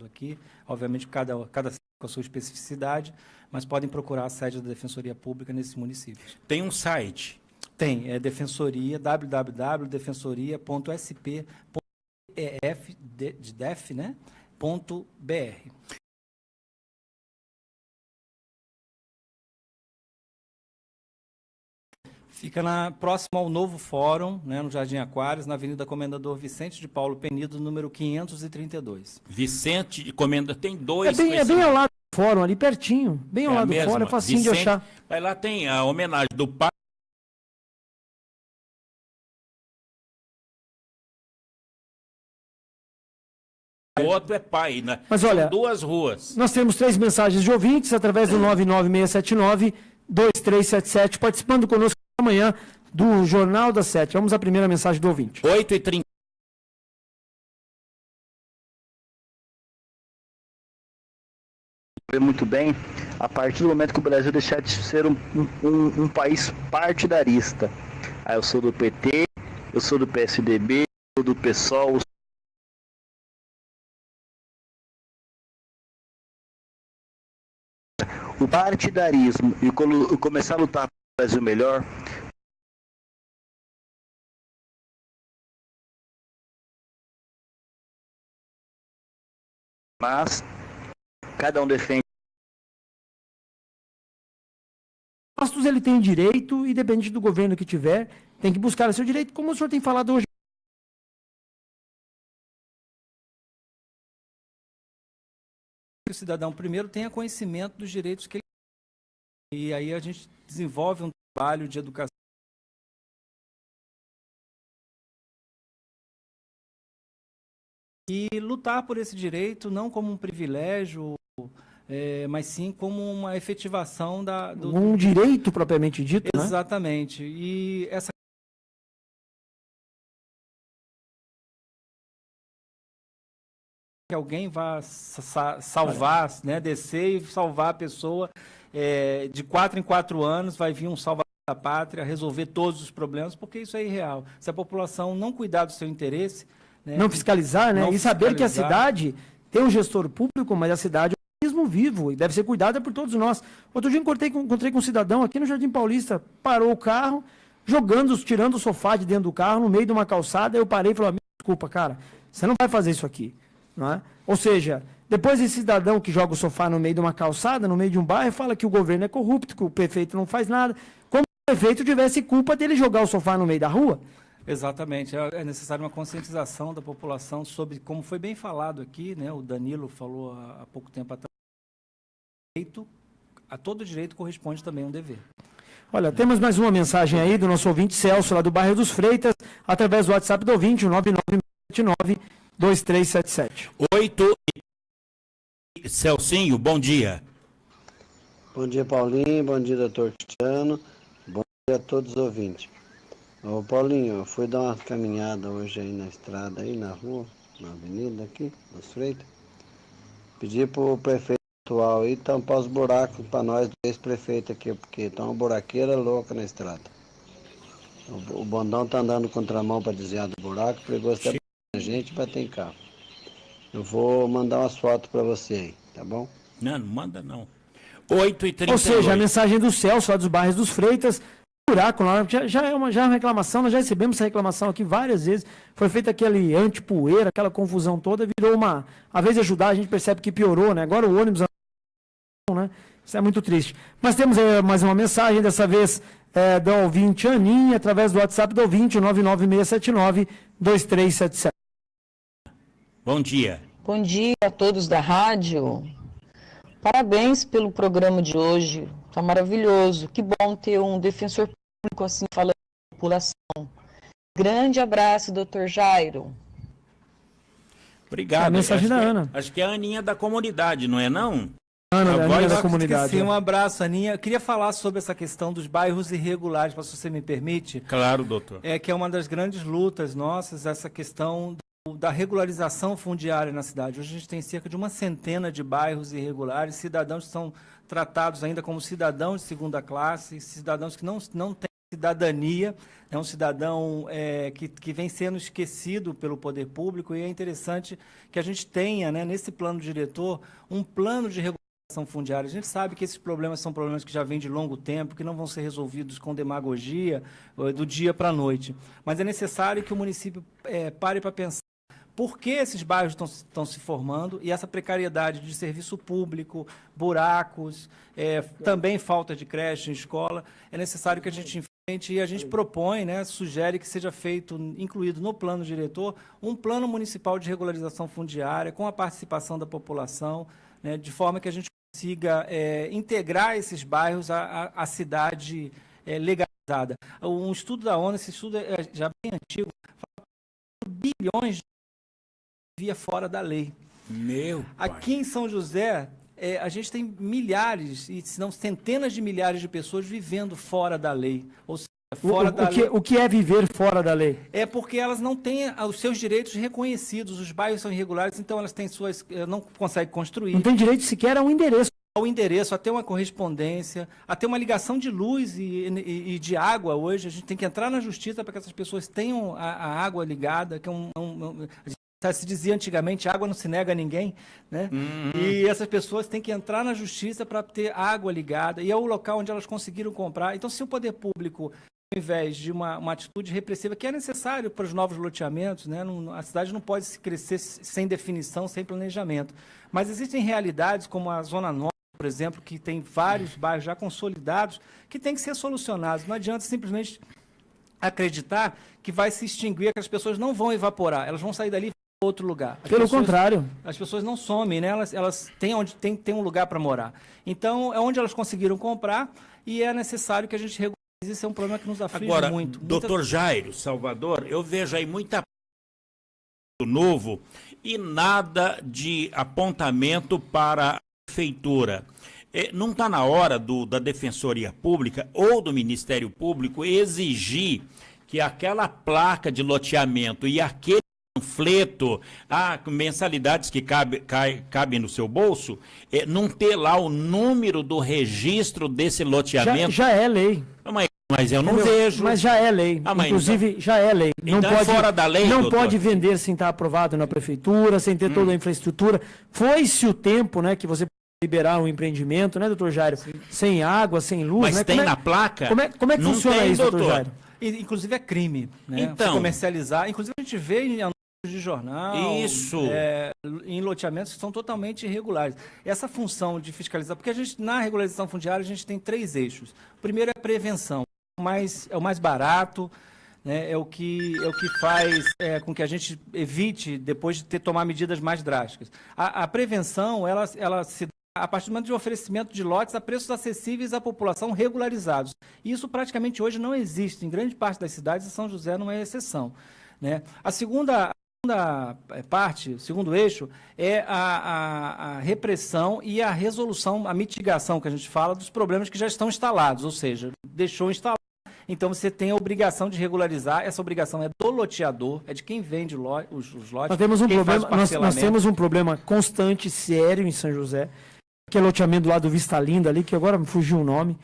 Aqui, obviamente, cada com a sua especificidade, mas podem procurar a sede da Defensoria Pública nesses municípios. Tem um site? Tem, é Defensoria, www.defensoria.sp.br. Fica próximo ao novo fórum, né, no Jardim Aquários, na Avenida Comendador Vicente de Paulo Penido, número 532. Vicente de Comenda, tem dois. É bem ao lado do fórum, ali pertinho. Bem ao lado do fórum, é facinho de achar. Vai lá, tem a homenagem do pai. O outro é pai, né? Mas olha, são duas ruas. Nós temos 3 mensagens de ouvintes através do 99679-2377, participando conosco amanhã do Jornal das 7. Vamos à primeira mensagem do ouvinte. 8h30. Muito bem, a partir do momento que o Brasil deixar de ser um país partidarista. Aí eu sou do PT, eu sou do PSDB, eu sou do PSOL. O partidarismo e começar a lutar para o Brasil melhor. Mas cada um defende. Postos ele tem direito, independente do governo que tiver, tem que buscar o seu direito, como o senhor tem falado hoje. O cidadão primeiro tenha conhecimento dos direitos que ele tem. E aí a gente desenvolve um trabalho de educação. E lutar por esse direito não como um privilégio, mas sim como uma efetivação um direito propriamente dito, né? Exatamente. E essa que alguém vá salvar, né, descer e salvar a pessoa de 4 em 4 anos, vai vir um salvador da pátria, resolver todos os problemas, porque isso é irreal. Se a população não cuidar do seu interesse, né, não fiscalizar, né, e saber que a cidade tem um gestor público, mas a cidade é um organismo vivo e deve ser cuidada por todos nós. Outro dia encontrei com um cidadão aqui no Jardim Paulista, parou o carro, tirando o sofá de dentro do carro, no meio de uma calçada, eu parei e falei, desculpa, cara, você não vai fazer isso aqui. Não é? Ou seja, depois esse cidadão que joga o sofá no meio de uma calçada, no meio de um bairro, fala que o governo é corrupto, que o prefeito não faz nada, como se o prefeito tivesse culpa dele jogar o sofá no meio da rua. Exatamente, é necessário uma conscientização da população sobre, como foi bem falado aqui, né, o Danilo falou há pouco tempo atrás, a todo direito corresponde também um dever. Olha, temos mais uma mensagem aí do nosso ouvinte Celso, lá do bairro dos Freitas, através do WhatsApp do ouvinte, 99679-2377. 8 Celcinho, bom dia. Bom dia, Paulinho, bom dia, doutor Cristiano, bom dia a todos os ouvintes. Ô, Paulinho, eu fui dar uma caminhada hoje aí na estrada, aí na rua, na avenida aqui, dos Freitas. Pedi pro prefeito atual aí tampar os buracos para nós, ex-prefeito aqui, porque tá uma buraqueira louca na estrada. O bondão tá andando contramão para desviar do buraco, perigoso até a gente bater em carro. Eu vou mandar umas fotos para você aí, tá bom? Não manda não. 8h38. Ou seja, a mensagem do Celso, lá dos bairros dos Freitas, buraco lá, já é uma reclamação, nós já recebemos essa reclamação aqui várias vezes, foi feita aquele antipoeira, aquela confusão toda, virou a vez de ajudar, a gente percebe que piorou, né? Agora o ônibus, né? Isso é muito triste. Mas temos mais uma mensagem, dessa vez do ouvinte Aninha, através do WhatsApp do ouvinte, 99679-2377. Bom dia. Bom dia a todos da rádio. Parabéns pelo programa de hoje. Está maravilhoso. Que bom ter um defensor público assim falando com a população. Grande abraço, doutor Jairo. Obrigado. É a mensagem da Ana. Acho que é a Aninha da comunidade, não é não? Ana, a voz da comunidade. Sim, um abraço, Aninha. Eu queria falar sobre essa questão dos bairros irregulares, se você me permite. Claro, doutor. Que é uma das grandes lutas nossas, essa questão da regularização fundiária na cidade. Hoje a gente tem cerca de uma centena de bairros irregulares, cidadãos que são tratados ainda como cidadãos de segunda classe, cidadãos que não têm cidadania, é um cidadão que vem sendo esquecido pelo poder público, e é interessante que a gente tenha, né, nesse plano diretor, um plano de regulação fundiária. A gente sabe que esses problemas são problemas que já vêm de longo tempo, que não vão ser resolvidos com demagogia do dia para a noite, mas é necessário que o município pare para pensar por que esses bairros estão se formando, e essa precariedade de serviço público, buracos, também falta de creche em escola, é necessário que a gente enfrente, e a gente propõe, né, sugere que seja feito, incluído no plano diretor, um plano municipal de regularização fundiária, com a participação da população, né, de forma que a gente consiga integrar esses bairros à cidade legalizada. Um estudo da ONU, esse estudo é já bem antigo, fala de bilhões de via fora da lei. Aqui em São José, a gente tem milhares, e se não centenas de milhares de pessoas vivendo fora da lei. Ou seja, fora da lei. O que é viver fora da lei? É porque elas não têm os seus direitos reconhecidos, os bairros são irregulares, então elas têm não conseguem construir. Não tem direito sequer a um endereço. Ao endereço, a ter uma correspondência, a ter uma ligação de luz e de água hoje. A gente tem que entrar na justiça para que essas pessoas tenham a água ligada, que se dizia antigamente, água não se nega a ninguém, né? E essas pessoas têm que entrar na justiça para ter água ligada, e é o local onde elas conseguiram comprar. Então, se o poder público, ao invés de uma atitude repressiva, que é necessário para os novos loteamentos, né? A cidade não pode se crescer sem definição, sem planejamento. Mas existem realidades como a Zona Norte, por exemplo, que tem vários bairros já consolidados, que têm que ser solucionados. Não adianta simplesmente acreditar que vai se extinguir, que as pessoas não vão evaporar, elas vão sair dali outro lugar. Pelo contrário. As pessoas não somem, né? Elas têm um lugar para morar. Então, é onde elas conseguiram comprar, e é necessário que a gente regularize. Isso é um problema que nos aflige muito. Doutor Jairo, Salvador, eu vejo aí muita novo e nada de apontamento para a prefeitura. Não está na hora da Defensoria Pública ou do Ministério Público exigir que aquela placa de loteamento e aquele panfleto, mensalidades que cabem no seu bolso, não ter lá o número do registro desse loteamento? Já é lei. Mas eu não vejo. Mas já é lei. Inclusive, já é lei. Então não pode, fora da lei, não doutor? pode vender sem estar aprovado na prefeitura, sem ter toda a infraestrutura. Foi-se o tempo, né, que você liberar um empreendimento, né, doutor Jairo? Sim. Sem água, sem luz. Mas né? tem na placa? Como é que não funciona tem, isso, doutor Jairo? Inclusive é crime, né? Então, comercializar. Inclusive a gente vê em anúncios de jornal, em loteamentos que são totalmente irregulares. Essa função de fiscalizar, porque na regularização fundiária a gente tem 3 eixos. O primeiro é a prevenção, é o mais barato, né? É o que faz com que a gente evite depois de tomar medidas mais drásticas. A prevenção, ela se dá a partir do momento de oferecimento de lotes a preços acessíveis à população regularizados. E isso praticamente hoje não existe em grande parte das cidades, e São José não é exceção, né? A segunda parte, o segundo eixo, é a repressão e a resolução, a mitigação que a gente fala dos problemas que já estão instalados, ou seja, deixou instalado. Então você tem a obrigação de regularizar, essa obrigação é do loteador, é de quem vende os lotes. Nós temos um problema, nós temos um problema constante, sério em São José, que é loteamento lá do Vista Linda ali, que agora me fugiu o nome,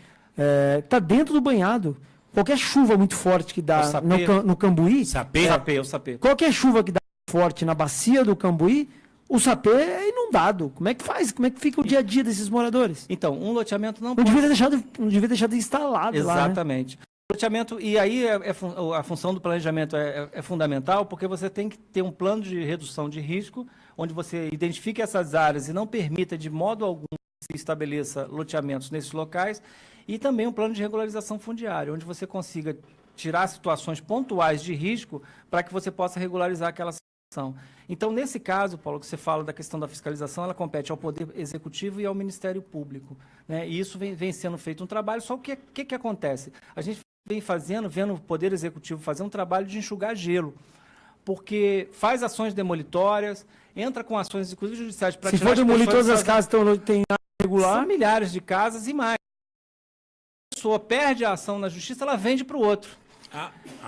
está dentro do banhado. Qualquer chuva muito forte que dá no Cambuí, o sapê. Qualquer chuva que dá forte na bacia do Cambuí, o sapê é inundado. Como é que faz? Como é que fica o dia a dia desses moradores? Então, um loteamento não devia deixar de instalado. Exatamente. Lá, né? Loteamento, e aí a função do planejamento é fundamental, porque você tem que ter um plano de redução de risco, onde você identifique essas áreas e não permita de modo algum que se estabeleça loteamentos nesses locais, e também um plano de regularização fundiária, onde você consiga tirar situações pontuais de risco para que você possa regularizar aquela situação. Então, nesse caso, Paulo, que você fala da questão da fiscalização, ela compete ao Poder Executivo e ao Ministério Público, né? E isso vem sendo feito um trabalho, só o que acontece? A gente vem vendo o Poder Executivo fazer um trabalho de enxugar gelo, porque faz ações demolitórias, entra com ações, inclusive judiciais, para tirar as pessoas... Se for demolir todas as casas tem regular... São milhares de casas e mais. A pessoa perde a ação na justiça, ela vende para o outro.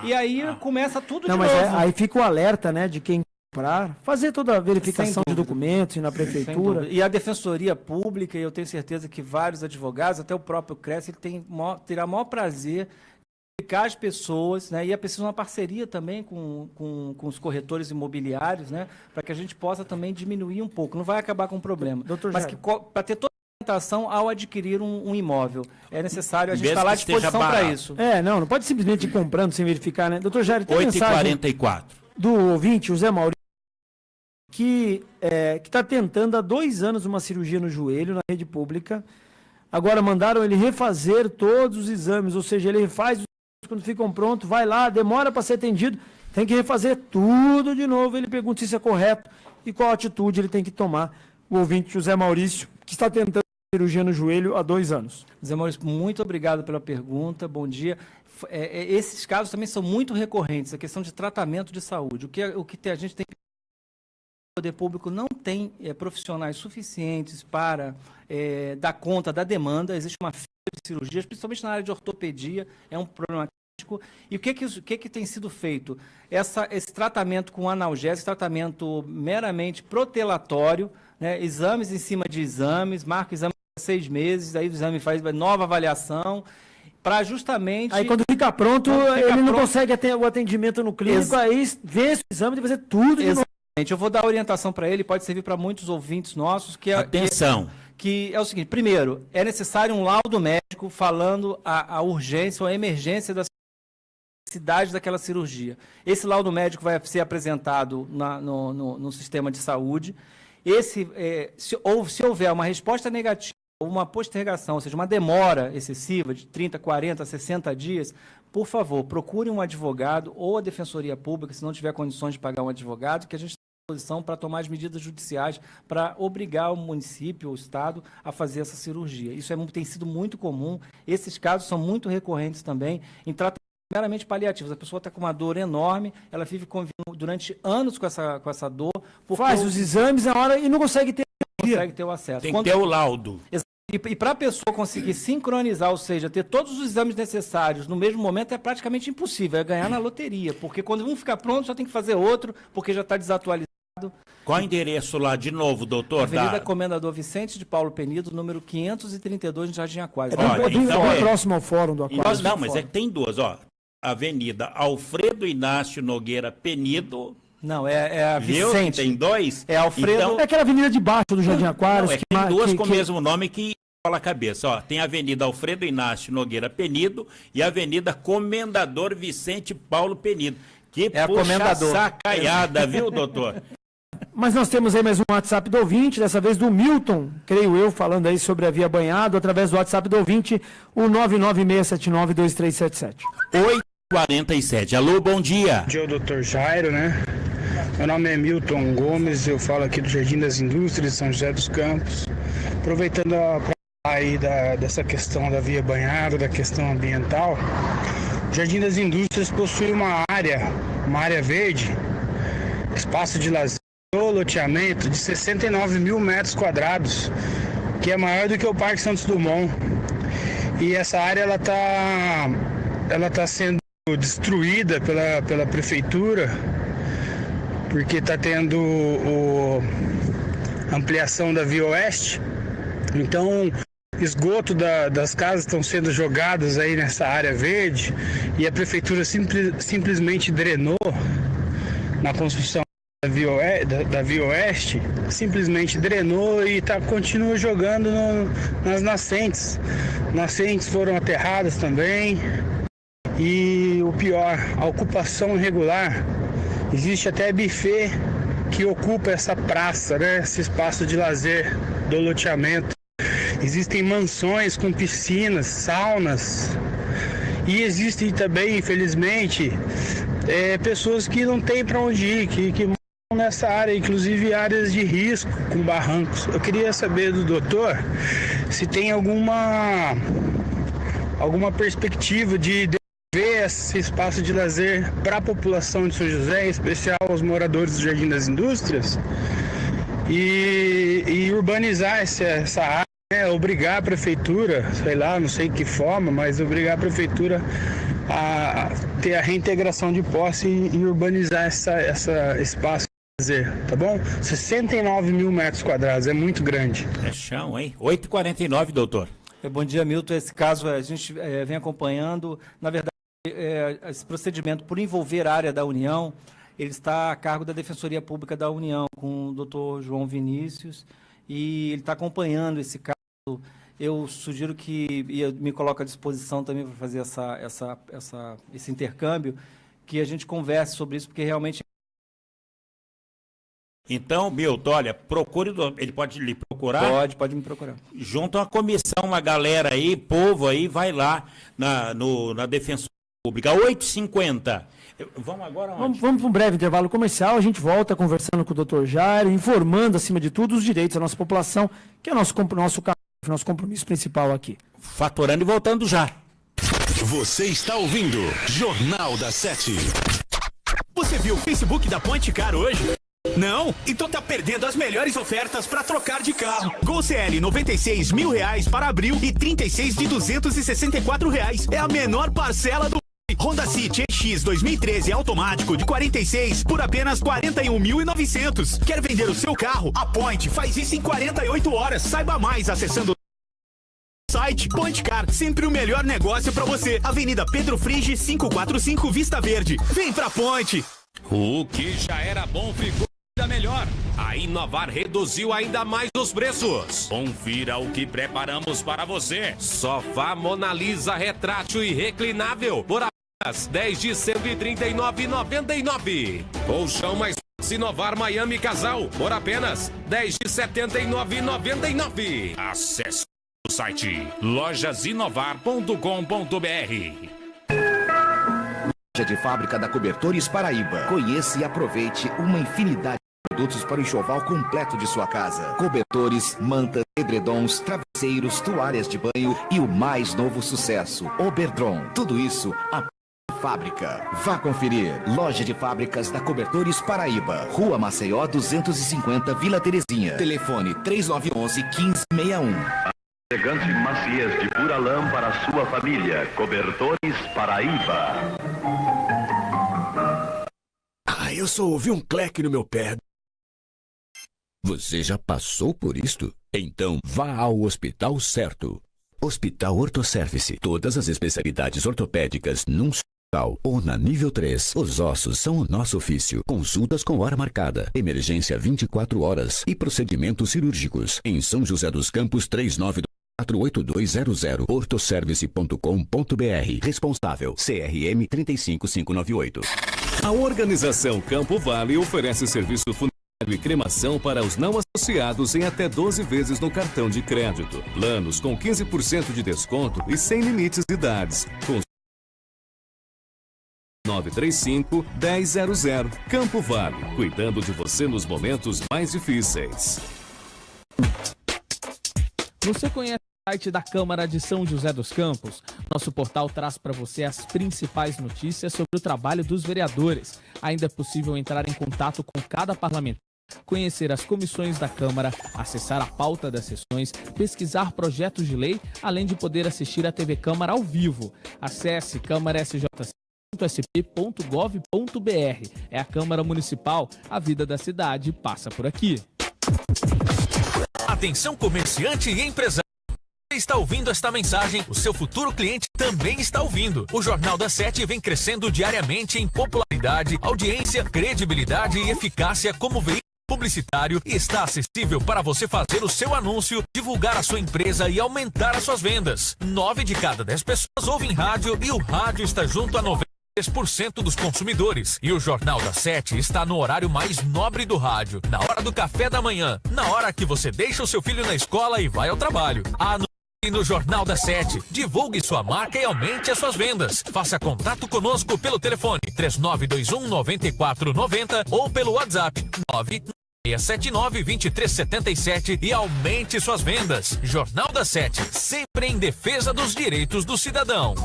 E aí começa tudo de novo. Mas aí fica o alerta, né, de quem comprar, fazer toda a verificação de documentos na prefeitura. E a Defensoria Pública, e eu tenho certeza que vários advogados, até o próprio CRES, ele terá maior prazer em explicar as pessoas, né, e é preciso uma parceria também com os corretores imobiliários, né, para que a gente possa também diminuir um pouco. Não vai acabar com o problema. Mas para ter toda ao adquirir um imóvel. É necessário, a gente está lá à disposição para isso. Não pode simplesmente ir comprando sem verificar, né? Doutor Jair, tem 8h44. Do ouvinte, o Zé Maurício, que está tentando há 2 anos uma cirurgia no joelho na rede pública. Agora mandaram ele refazer todos os exames, ou seja, ele refaz os exames quando ficam prontos, vai lá, demora para ser atendido, tem que refazer tudo de novo. Ele pergunta se isso é correto e qual atitude ele tem que tomar. O ouvinte, José Maurício, que está tentando cirurgia no joelho há 2 anos. Zé Maurício, muito obrigado pela pergunta, bom dia. Esses casos também são muito recorrentes, a questão de tratamento de saúde. O que a gente tem que... O poder público não tem profissionais suficientes para dar conta da demanda, existe uma fila de cirurgias, principalmente na área de ortopedia, é um problema crítico. E o que tem sido feito? Esse tratamento com analgésico, tratamento meramente protelatório, né, exames em cima de exames, marca o exame 6 meses, aí o exame faz nova avaliação, para justamente... Aí quando fica pronto, não consegue ter o atendimento no clínico, aí vê esse exame e fazer tudo de novo. Eu vou dar orientação para ele, pode servir para muitos ouvintes nossos. Atenção! Que é o seguinte, primeiro, é necessário um laudo médico falando a urgência ou a emergência da necessidade daquela cirurgia. Esse laudo médico vai ser apresentado no sistema de saúde. Se houver uma resposta negativa ou uma postergação, ou seja, uma demora excessiva de 30, 40, 60 dias, por favor, procure um advogado ou a Defensoria Pública, se não tiver condições de pagar um advogado, que a gente está à disposição para tomar as medidas judiciais para obrigar o município ou o Estado a fazer essa cirurgia. Isso tem sido muito comum, esses casos são muito recorrentes também em tratamentos meramente paliativos. A pessoa está com uma dor enorme, ela vive convivendo durante anos com essa dor. Faz os exames na hora e não consegue ter o acesso. Tem que ter o laudo. E para a pessoa conseguir sincronizar, ou seja, ter todos os exames necessários no mesmo momento, é praticamente impossível, é ganhar na loteria, porque quando um ficar pronto, já tem que fazer outro, porque já está desatualizado. Qual o endereço lá de novo, doutor? Avenida Comendador Vicente de Paulo Penido, número 532, em Jardim Aquário. Próximo ao Fórum do Aquário. Não, mas tem 2, ó. Avenida Alfredo Inácio Nogueira Penido. Não, é a Vicente. Tem 2? É Alfredo. Então, é aquela avenida de baixo do Jardim Aquário. Tem 2 com o mesmo nome que cola a cabeça. Ó, tem a Avenida Alfredo Inácio Nogueira Penido e a Avenida Comendador Vicente Paulo Penido. Que puxa sacaiada, viu, doutor? Mas nós temos aí mais um WhatsApp do ouvinte, dessa vez do Milton, creio eu, falando aí sobre a Via Banhado, através do WhatsApp do ouvinte, o 996792377. 8h47. Alô, bom dia. Bom dia, doutor Jairo, né? Meu nome é Milton Gomes, eu falo aqui do Jardim das Indústrias, São José dos Campos. Aproveitando a aí dessa questão da Via Banhado, da questão ambiental, o Jardim das Indústrias possui uma área verde, espaço de lazer, loteamento de 69 mil metros quadrados, que é maior do que o Parque Santos Dumont. E essa área ela tá sendo destruída pela prefeitura, porque está tendo ampliação da Via Oeste. Então, esgoto das casas estão sendo jogados aí nessa área verde e a prefeitura simplesmente drenou na construção da Via Oeste, simplesmente drenou e continua jogando nas nascentes. Nascentes foram aterradas também. E o pior, a ocupação irregular. Existe até buffet que ocupa essa praça, né? Esse espaço de lazer do loteamento. Existem mansões com piscinas, saunas. E existem também, infelizmente, pessoas que não têm para onde ir, que moram nessa área, inclusive áreas de risco com barrancos. Eu queria saber do doutor se tem alguma perspectiva de ver esse espaço de lazer para a população de São José, em especial os moradores do Jardim das Indústrias, e urbanizar essa área, né? Obrigar a prefeitura, sei lá, não sei que forma, mas obrigar a prefeitura a ter a reintegração de posse e urbanizar esse espaço de lazer, tá bom? 69 mil metros quadrados, é muito grande. É chão, hein? 8h49, doutor. Bom dia, Milton. Esse caso a gente vem acompanhando. Na verdade, esse procedimento, por envolver a área da União, ele está a cargo da Defensoria Pública da União, com o doutor João Vinícius, e ele está acompanhando esse caso. Eu sugiro que, e eu me coloco à disposição também para fazer esse intercâmbio, que a gente converse sobre isso, porque realmente... Então, Milton, olha, procure, ele pode lhe procurar? Pode me procurar. Junta uma comissão, uma galera aí, povo aí, vai lá na Defensoria Pública, 8h50. Vamos agora onde? Vamos para um breve intervalo comercial, a gente volta conversando com o Dr. Jairo, informando, acima de tudo, os direitos da nossa população, que é nosso compromisso principal aqui. Fatorando e voltando já. Você está ouvindo Jornal da 7. Você viu o Facebook da Ponte Car hoje? Não? Então tá perdendo as melhores ofertas para trocar de carro. Gol CL, 96 mil reais para abril e 36 de 264 reais. É a menor parcela do... Honda City EX 2013 automático de 46 por apenas 41.900. Quer vender o seu carro? A Point faz isso em 48 horas. Saiba mais acessando o site Ponte Car. Sempre o melhor negócio para você. Avenida Pedro Frigi 545 Vista Verde. Vem pra Ponte. O que já era bom ficou ainda melhor. A Inovar reduziu ainda mais os preços. Confira o que preparamos para você. Sofá Mona Lisa retrátil e reclinável por apenas 10 de R$ 139,99. Colchão mais Inovar Miami Casal por apenas 10 de R$ 79,99. Acesse o site lojasinovar.com.br. Loja de fábrica da Cobertores Paraíba. Conheça e aproveite uma infinidade de produtos para o enxoval completo de sua casa. Cobertores, mantas, edredons, travesseiros, toalhas de banho e o mais novo sucesso, Oberdron. Tudo isso a fábrica. Vá conferir. Loja de fábricas da Cobertores Paraíba. Rua Maceió 250, Vila Terezinha. Telefone 3911-1561. Elegante maciez de pura lã para a sua família. Cobertores Paraíba. Eu só ouvi um cleque no meu pé. Você já passou por isto? Então vá ao hospital certo. Hospital Orthoservice. Todas as especialidades ortopédicas num só local ou na nível 3. Os ossos são o nosso ofício. Consultas com hora marcada. Emergência 24 horas e procedimentos cirúrgicos. Em São José dos Campos 392-8200. ortoservice.com.br. Responsável CRM 35598. A organização Campo Vale oferece serviço funerário e cremação para os não associados em até 12 vezes no cartão de crédito. Planos com 15% de desconto e sem limites de idades. 935-1000. Campo Vale, cuidando de você nos momentos mais difíceis. Você conhece o site da Câmara de São José dos Campos? Nosso portal traz para você as principais notícias sobre o trabalho dos vereadores. Ainda é possível entrar em contato com cada parlamentar, conhecer as comissões da Câmara, acessar a pauta das sessões, pesquisar projetos de lei, além de poder assistir a TV Câmara ao vivo. Acesse câmarasjc.sp.gov.br. É a Câmara Municipal, a vida da cidade passa por aqui. Atenção comerciante e empresário. Você está ouvindo esta mensagem? O seu futuro cliente também está ouvindo. O Jornal da 7 vem crescendo diariamente em popularidade, audiência, credibilidade e eficácia como veículo publicitário e está acessível para você fazer o seu anúncio, divulgar a sua empresa e aumentar as suas vendas. 9 de cada 10 pessoas ouvem rádio e o rádio está junto a 93% dos consumidores. E o Jornal da 7 está no horário mais nobre do rádio, na hora do café da manhã, na hora que você deixa o seu filho na escola e vai ao trabalho. A E no Jornal da 7, divulgue sua marca e aumente as suas vendas. Faça contato conosco pelo telefone 3921-9490 ou pelo WhatsApp 99679-2377 e aumente suas vendas. Jornal da 7, sempre em defesa dos direitos do cidadão.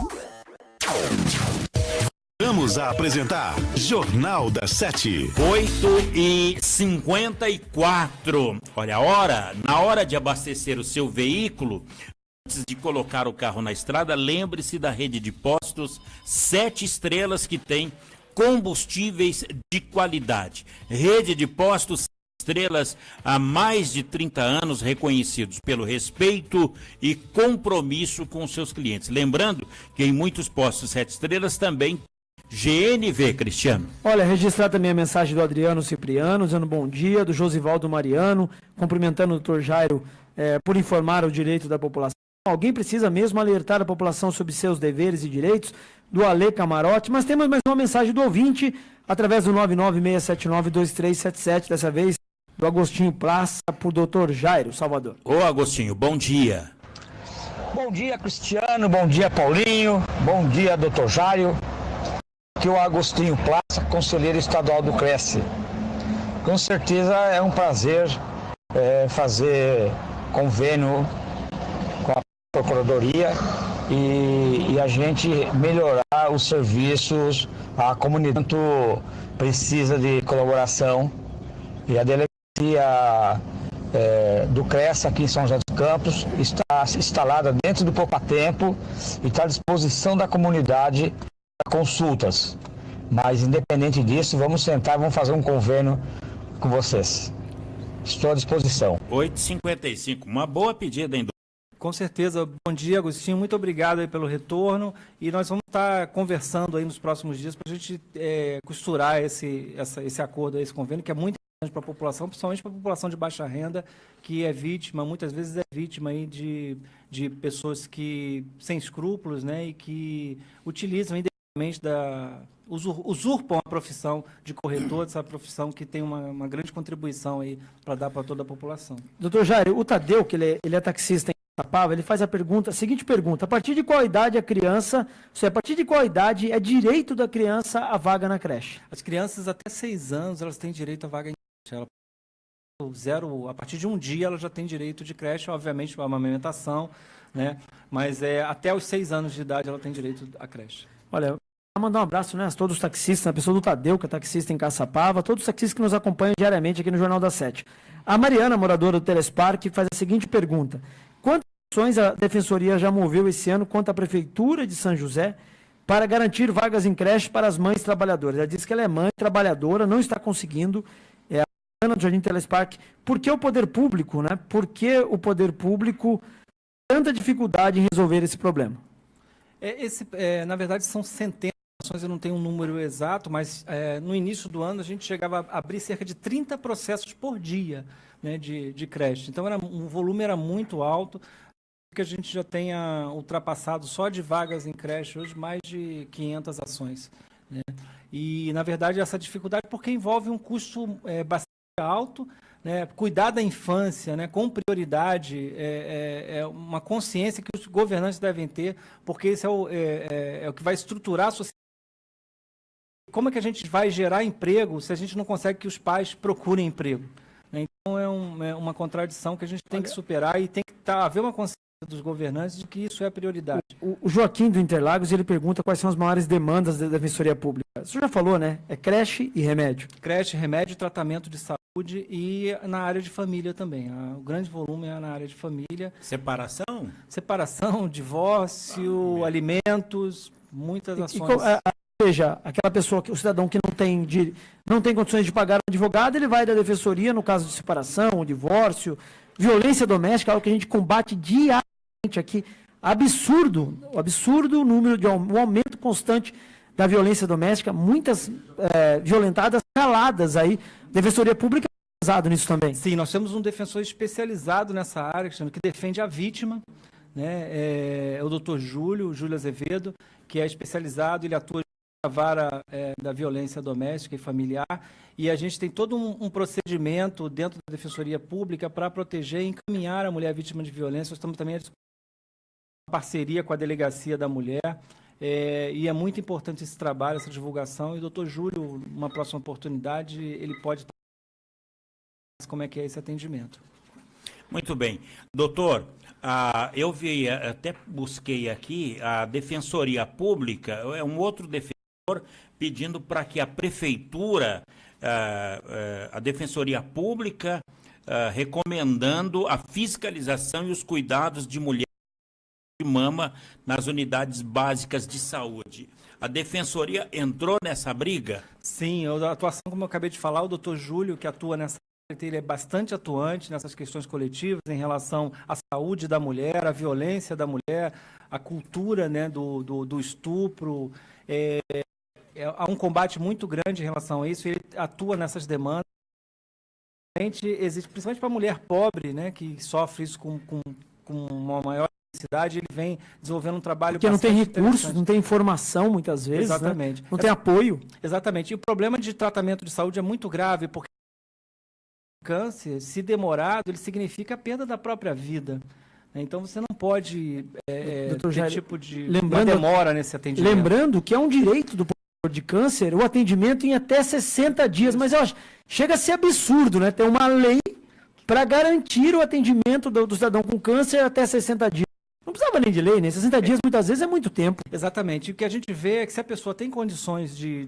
Vamos apresentar Jornal da 7. 8h54. Olha a hora. Na hora de abastecer o seu veículo, antes de colocar o carro na estrada, lembre-se da rede de postos 7 estrelas que tem combustíveis de qualidade. Rede de postos 7 estrelas há mais de 30 anos, reconhecidos pelo respeito e compromisso com seus clientes. Lembrando que em muitos postos 7 estrelas também GNV, Cristiano. Olha, registrar também a mensagem do Adriano Cipriano, dizendo bom dia, do Josivaldo Mariano, cumprimentando o Dr. Jairo por informar o direito da população. Alguém precisa mesmo alertar a população sobre seus deveres e direitos, do Ale Camarote, mas temos mais uma mensagem do ouvinte, através do 996792377, dessa vez do Agostinho Praça, por Dr. Jairo, Salvador. Ô Agostinho, bom dia. Bom dia, Cristiano, bom dia, Paulinho, bom dia, Dr. Jairo. Aqui é o Agostinho Praça, conselheiro estadual do Cresce. Com certeza é um prazer fazer convênio com a Procuradoria e a gente melhorar os serviços. A comunidade precisa de colaboração e a delegacia do Cresce aqui em São José dos Campos está instalada dentro do Poupa Tempo e está à disposição da comunidade para consultas. Mas independente disso, vamos sentar, vamos fazer um convênio com vocês. Estou à disposição. 8h55, uma boa pedida, hein? Com certeza. Bom dia, Agostinho. Muito obrigado aí pelo retorno. E nós vamos estar conversando aí nos próximos dias para a gente costurar esse acordo, esse convênio, que é muito importante para a população, principalmente para a população de baixa renda, que é vítima, muitas vezes é vítima aí de pessoas que sem escrúpulos, né, e que utilizam usurpam a profissão de corretor, essa profissão que tem uma grande contribuição aí para dar para toda a população. Doutor Jairo, o Tadeu, que ele é taxista em Caçapava, ele faz a seguinte pergunta: a partir de qual idade a criança, a partir de qual idade é direito da criança a vaga na creche? As crianças até 6 anos, elas têm direito a vaga em creche. A partir de um dia ela já tem direito de creche, obviamente para uma amamentação, né? Mas até os 6 anos de idade ela tem direito à creche. Olha, vou mandar um abraço, né, a todos os taxistas, a pessoa do Tadeu, que é taxista em Caçapava, todos os taxistas que nos acompanham diariamente aqui no Jornal da 7. A Mariana, moradora do Telespark, faz a seguinte pergunta: quantas ações a Defensoria já moveu esse ano contra a Prefeitura de São José para garantir vagas em creche para as mães trabalhadoras? Ela diz que ela é mãe trabalhadora, não está conseguindo. A Mariana do Jardim Telespark. Por que o poder público, né? Por que o poder público tem tanta dificuldade em resolver esse problema? Na verdade, são centenas de ações, eu não tenho um número exato, mas no início do ano a gente chegava a abrir cerca de 30 processos por dia, né, de creche. Então, o volume era muito alto, porque a gente já tenha ultrapassado só de vagas em creche hoje mais de 500 ações, né? E, na verdade, essa dificuldade porque envolve um custo bastante alto, né? Cuidar da infância, né, com prioridade, é uma consciência que os governantes devem ter, porque esse é o que vai estruturar a sociedade. Como é que a gente vai gerar emprego se a gente não consegue que os pais procurem emprego? Então é uma contradição que a gente tem que superar e tem que haver uma consciência dos governantes de que isso é a prioridade. O Joaquim do Interlagos, ele pergunta quais são as maiores demandas da Defensoria Pública. Você já falou, né? É creche e remédio. Creche, remédio, tratamento de saúde e na área de família também. O grande volume é na área de família. Separação? Separação, divórcio, alimentos, muitas ações. Ou seja, aquela pessoa, o cidadão que não tem condições de pagar um advogado, ele vai da Defensoria no caso de separação, divórcio, violência doméstica, algo que a gente combate diariamente aqui. Absurdo o número de um aumento constante da violência doméstica, muitas violentadas caladas aí. Defensoria Pública é pesado nisso também. Sim, nós temos um defensor especializado nessa área, que defende a vítima, né? É o doutor Júlio Azevedo, que é especializado, ele atua na vara da violência doméstica e familiar, e a gente tem todo um procedimento dentro da Defensoria Pública para proteger e encaminhar a mulher vítima de violência. Nós estamos também parceria com a Delegacia da Mulher, e é muito importante esse trabalho, essa divulgação, e o doutor Júlio, uma próxima oportunidade, ele pode como é que é esse atendimento. Muito bem. Doutor, eu vi, até busquei aqui, a Defensoria Pública, é um outro defensor pedindo para que a Prefeitura, a Defensoria Pública, recomendando a fiscalização e os cuidados de mulheres de mama nas unidades básicas de saúde. A Defensoria entrou nessa briga? Sim, a atuação, como eu acabei de falar, o doutor Júlio, que atua nessa área, ele é bastante atuante nessas questões coletivas em relação à saúde da mulher, à violência da mulher, à cultura, né, do estupro. Há um combate muito grande em relação a isso, ele atua nessas demandas. Existe, principalmente para a mulher pobre, né, que sofre isso com uma maior necessidade, ele vem desenvolvendo um trabalho porque não tem recursos, não tem informação muitas vezes, exatamente, né? Não tem apoio. Exatamente. E o problema de tratamento de saúde é muito grave, porque o câncer, se demorado, ele significa a perda da própria vida. Então você não pode ter tipo de demora nesse atendimento. Lembrando que é um direito do de câncer o atendimento em até 60 dias, mas eu acho, chega a ser absurdo, né? Tem uma lei para garantir o atendimento do cidadão com câncer até 60 dias. Não precisava nem de lei, né? 60 dias muitas vezes é muito tempo. Exatamente. E o que a gente vê é que se a pessoa tem condições de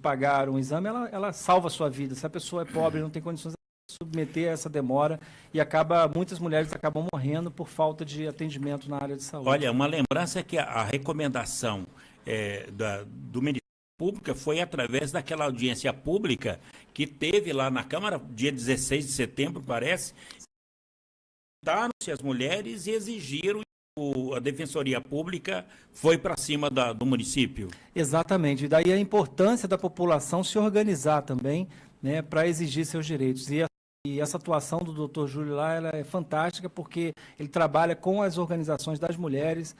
pagar um exame, ela salva a sua vida. Se a pessoa é pobre e não tem condições de submeter a essa demora, e muitas mulheres acabam morrendo por falta de atendimento na área de saúde. Olha, uma lembrança é que a recomendação do Ministério Pública foi através daquela audiência pública que teve lá na Câmara, dia 16 de setembro, parece. Juntaram-se as mulheres e exigiram, a Defensoria Pública foi para cima do município. Exatamente. E daí a importância da população se organizar também, né, para exigir seus direitos. E essa atuação do Dr. Júlio lá, ela é fantástica, porque ele trabalha com as organizações das mulheres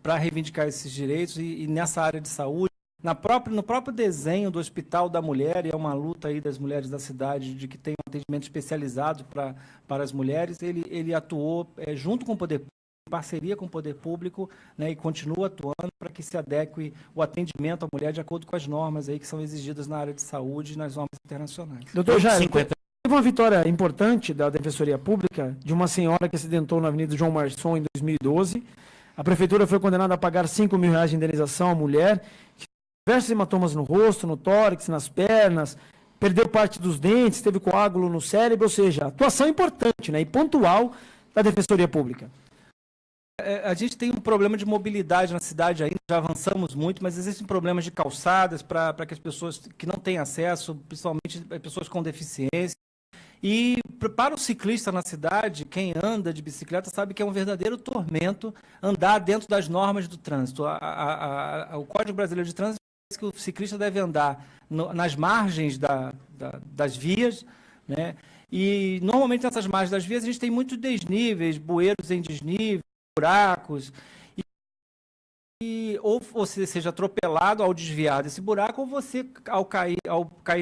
para reivindicar esses direitos e nessa área de saúde. No próprio desenho do Hospital da Mulher, e é uma luta aí das mulheres da cidade de que tem um atendimento especializado para as mulheres, ele atuou junto com o poder público, em parceria com o poder público, né, e continua atuando para que se adeque o atendimento à mulher de acordo com as normas aí que são exigidas na área de saúde e nas normas internacionais. Doutor Jair, teve uma vitória importante da Defensoria Pública de uma senhora que acidentou na Avenida João Marçom em 2012. A Prefeitura foi condenada a pagar R$5.000 de indenização à mulher, diversos hematomas no rosto, no tórax, nas pernas, perdeu parte dos dentes, teve coágulo no cérebro, ou seja, atuação importante, né, e pontual da Defensoria Pública. A gente tem um problema de mobilidade na cidade ainda, já avançamos muito, mas existem problemas de calçadas para que as pessoas que não têm acesso, principalmente pessoas com deficiência. E para o ciclista na cidade, quem anda de bicicleta sabe que é um verdadeiro tormento andar dentro das normas do trânsito. O Código Brasileiro de Trânsito diz que o ciclista deve andar nas margens das vias, né? E normalmente nessas margens das vias a gente tem muitos desníveis, bueiros em desnível, buracos, ou você seja atropelado ao desviar desse buraco, ou você, ao cair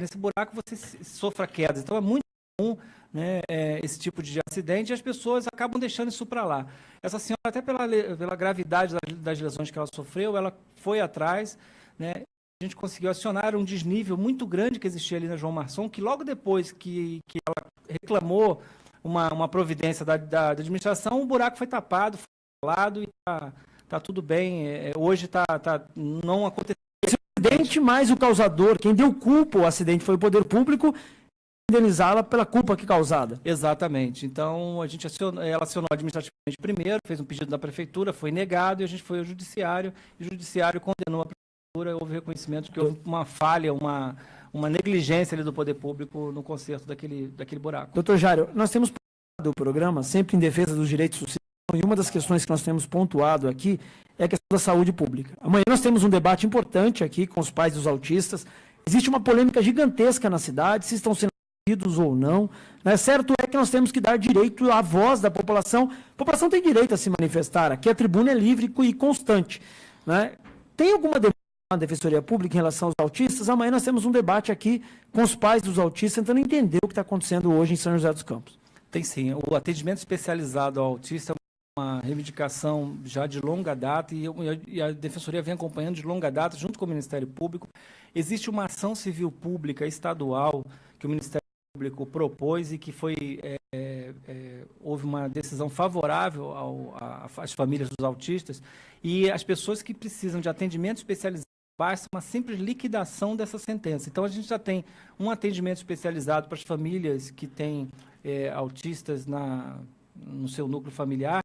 nesse buraco, você sofra quedas. Então é muito comum, né, esse tipo de acidente, e as pessoas acabam deixando isso para lá. Essa senhora, até pela gravidade das lesões que ela sofreu, ela foi atrás, né? A gente conseguiu acionar um desnível muito grande que existia ali na João Marçom, que logo depois que ela reclamou uma providência da administração, o buraco foi tapado, foi falado, e tá tudo bem. Hoje não aconteceu. Esse acidente, mais o causador, quem deu culpa ao acidente foi o poder público, indenizá-la pela culpa que causada. Exatamente. Então, ela acionou administrativamente primeiro, fez um pedido da prefeitura, foi negado, e a gente foi ao judiciário, e o judiciário condenou a prefeitura. Houve reconhecimento que houve uma falha, uma negligência ali do poder público no conserto daquele buraco. Doutor Jário, nós temos pontuado o programa sempre em defesa dos direitos do cidadão, e uma das questões que nós temos pontuado aqui é a questão da saúde pública. Amanhã nós temos um debate importante aqui com os pais dos autistas. Existe uma polêmica gigantesca na cidade, se estão sendo atendidos ou não. Né? Certo é que nós temos que dar direito à voz da população. A população tem direito a se manifestar. Aqui a tribuna é livre e constante. Né? Tem alguma demanda na Defensoria Pública em relação aos autistas? Amanhã nós temos um debate aqui com os pais dos autistas, tentando entender o que está acontecendo hoje em São José dos Campos. Tem sim. O atendimento especializado ao autista é uma reivindicação já de longa data e a Defensoria vem acompanhando de longa data, junto com o Ministério Público. Existe uma ação civil pública estadual que o Ministério Público propôs e que houve uma decisão favorável às famílias dos autistas, e as pessoas que precisam de atendimento especializado, basta uma simples liquidação dessa sentença. Então, a gente já tem um atendimento especializado para as famílias que têm autistas no seu núcleo familiar,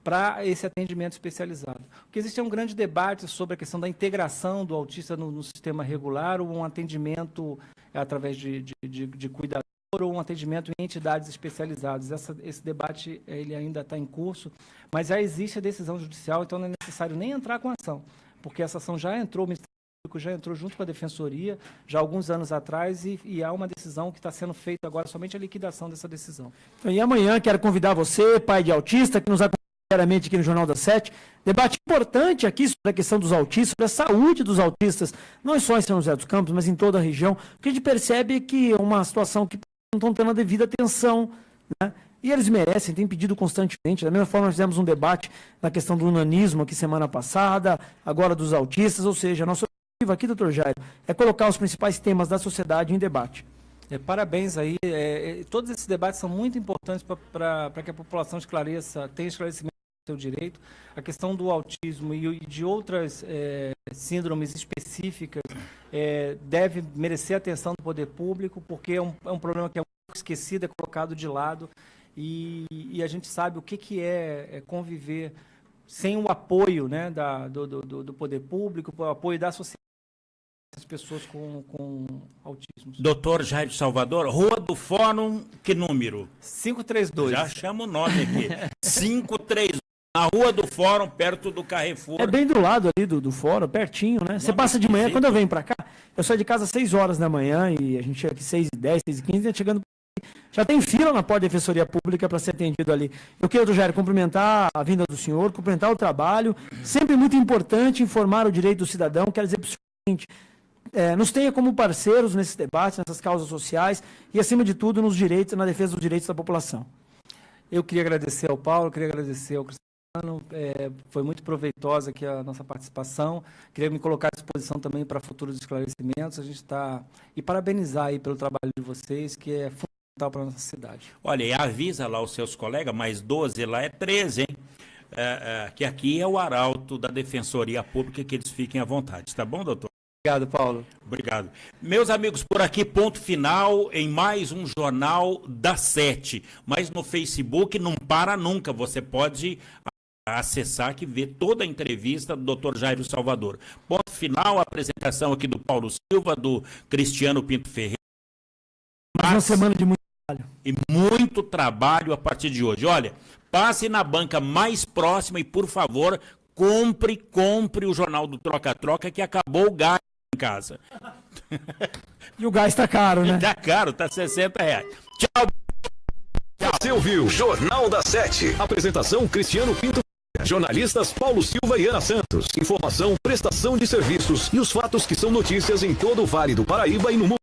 para esse atendimento especializado. Porque existe um grande debate sobre a questão da integração do autista no sistema regular, ou um atendimento através de cuidador, ou um atendimento em entidades especializadas. Esse debate ele ainda está em curso, mas já existe a decisão judicial, então não é necessário nem entrar com a ação, porque essa ação já entrou, o Ministério Público já entrou junto com a Defensoria, já há alguns anos atrás, e há uma decisão que está sendo feita agora, somente a liquidação dessa decisão. E amanhã quero convidar você, pai de autista, que nos acompanha diariamente aqui no Jornal das 7, debate importante aqui sobre a questão dos autistas, sobre a saúde dos autistas, não só em São José dos Campos, mas em toda a região, porque a gente percebe que é uma situação que não estão tendo a devida atenção, né? E eles merecem, têm pedido constantemente. Da mesma forma, nós fizemos um debate na questão do nanismo aqui semana passada, agora dos autistas, ou seja, a nossa objetivo aqui, doutor Jairo, é colocar os principais temas da sociedade em debate. Parabéns aí, todos esses debates são muito importantes para que a população tenha esclarecimento do seu direito. A questão do autismo e de outras síndromes específicas deve merecer atenção do poder público, porque é um problema que é muito esquecido, é colocado de lado, e a gente sabe o que é conviver sem o apoio, né, do poder público, o apoio da sociedade, as pessoas com autismo. Doutor Jairo Salvador, Rua do Fórum, que número? 532. Já chama o nome aqui. 532. Na Rua do Fórum, perto do Carrefour. É bem do lado ali do fórum, pertinho, né? Você passa de manhã, quando eu venho pra cá, eu saio de casa às 6 horas da manhã e a gente chega aqui 6h10, 6h15, chegando. Já tem fila na porta da Defensoria Pública para ser atendido ali. Eu quero, doutor Jairo, cumprimentar a vinda do senhor, cumprimentar o trabalho. Sempre muito importante informar o direito do cidadão. Quero dizer para o seguinte, nos tenha como parceiros nesses debates, nessas causas sociais e, acima de tudo, nos direitos, na defesa dos direitos da população. Eu queria agradecer ao Paulo, queria agradecer ao Cristiano. Foi muito proveitosa aqui a nossa participação. Queria me colocar à disposição também para futuros esclarecimentos. A gente está... E parabenizar aí pelo trabalho de vocês, que é fundamental para a nossa cidade. Olha, e avisa lá os seus colegas, mais 12 lá é 13, hein? Que aqui é o arauto da Defensoria Pública, que eles fiquem à vontade. Tá bom, doutor? Obrigado, Paulo. Obrigado. Meus amigos, por aqui, ponto final em mais um Jornal das 7. Mas no Facebook não para nunca. Você pode acessar que ver toda a entrevista do Dr. Jairo Salvador. Ponto final, a apresentação aqui do Paulo Silva, do Cristiano Pinto Ferreira. Mais uma semana de muito trabalho. E muito trabalho a partir de hoje. Olha, passe na banca mais próxima e, por favor, compre o jornal do Troca-Troca, que acabou o gás em casa. E o gás está caro, né? Está caro, está R$60. Tchau. Você ouviu Jornal da 7. Apresentação Cristiano Pinto. Jornalistas Paulo Silva e Ana Santos. Informação, prestação de serviços e os fatos que são notícias em todo o Vale do Paraíba e no mundo.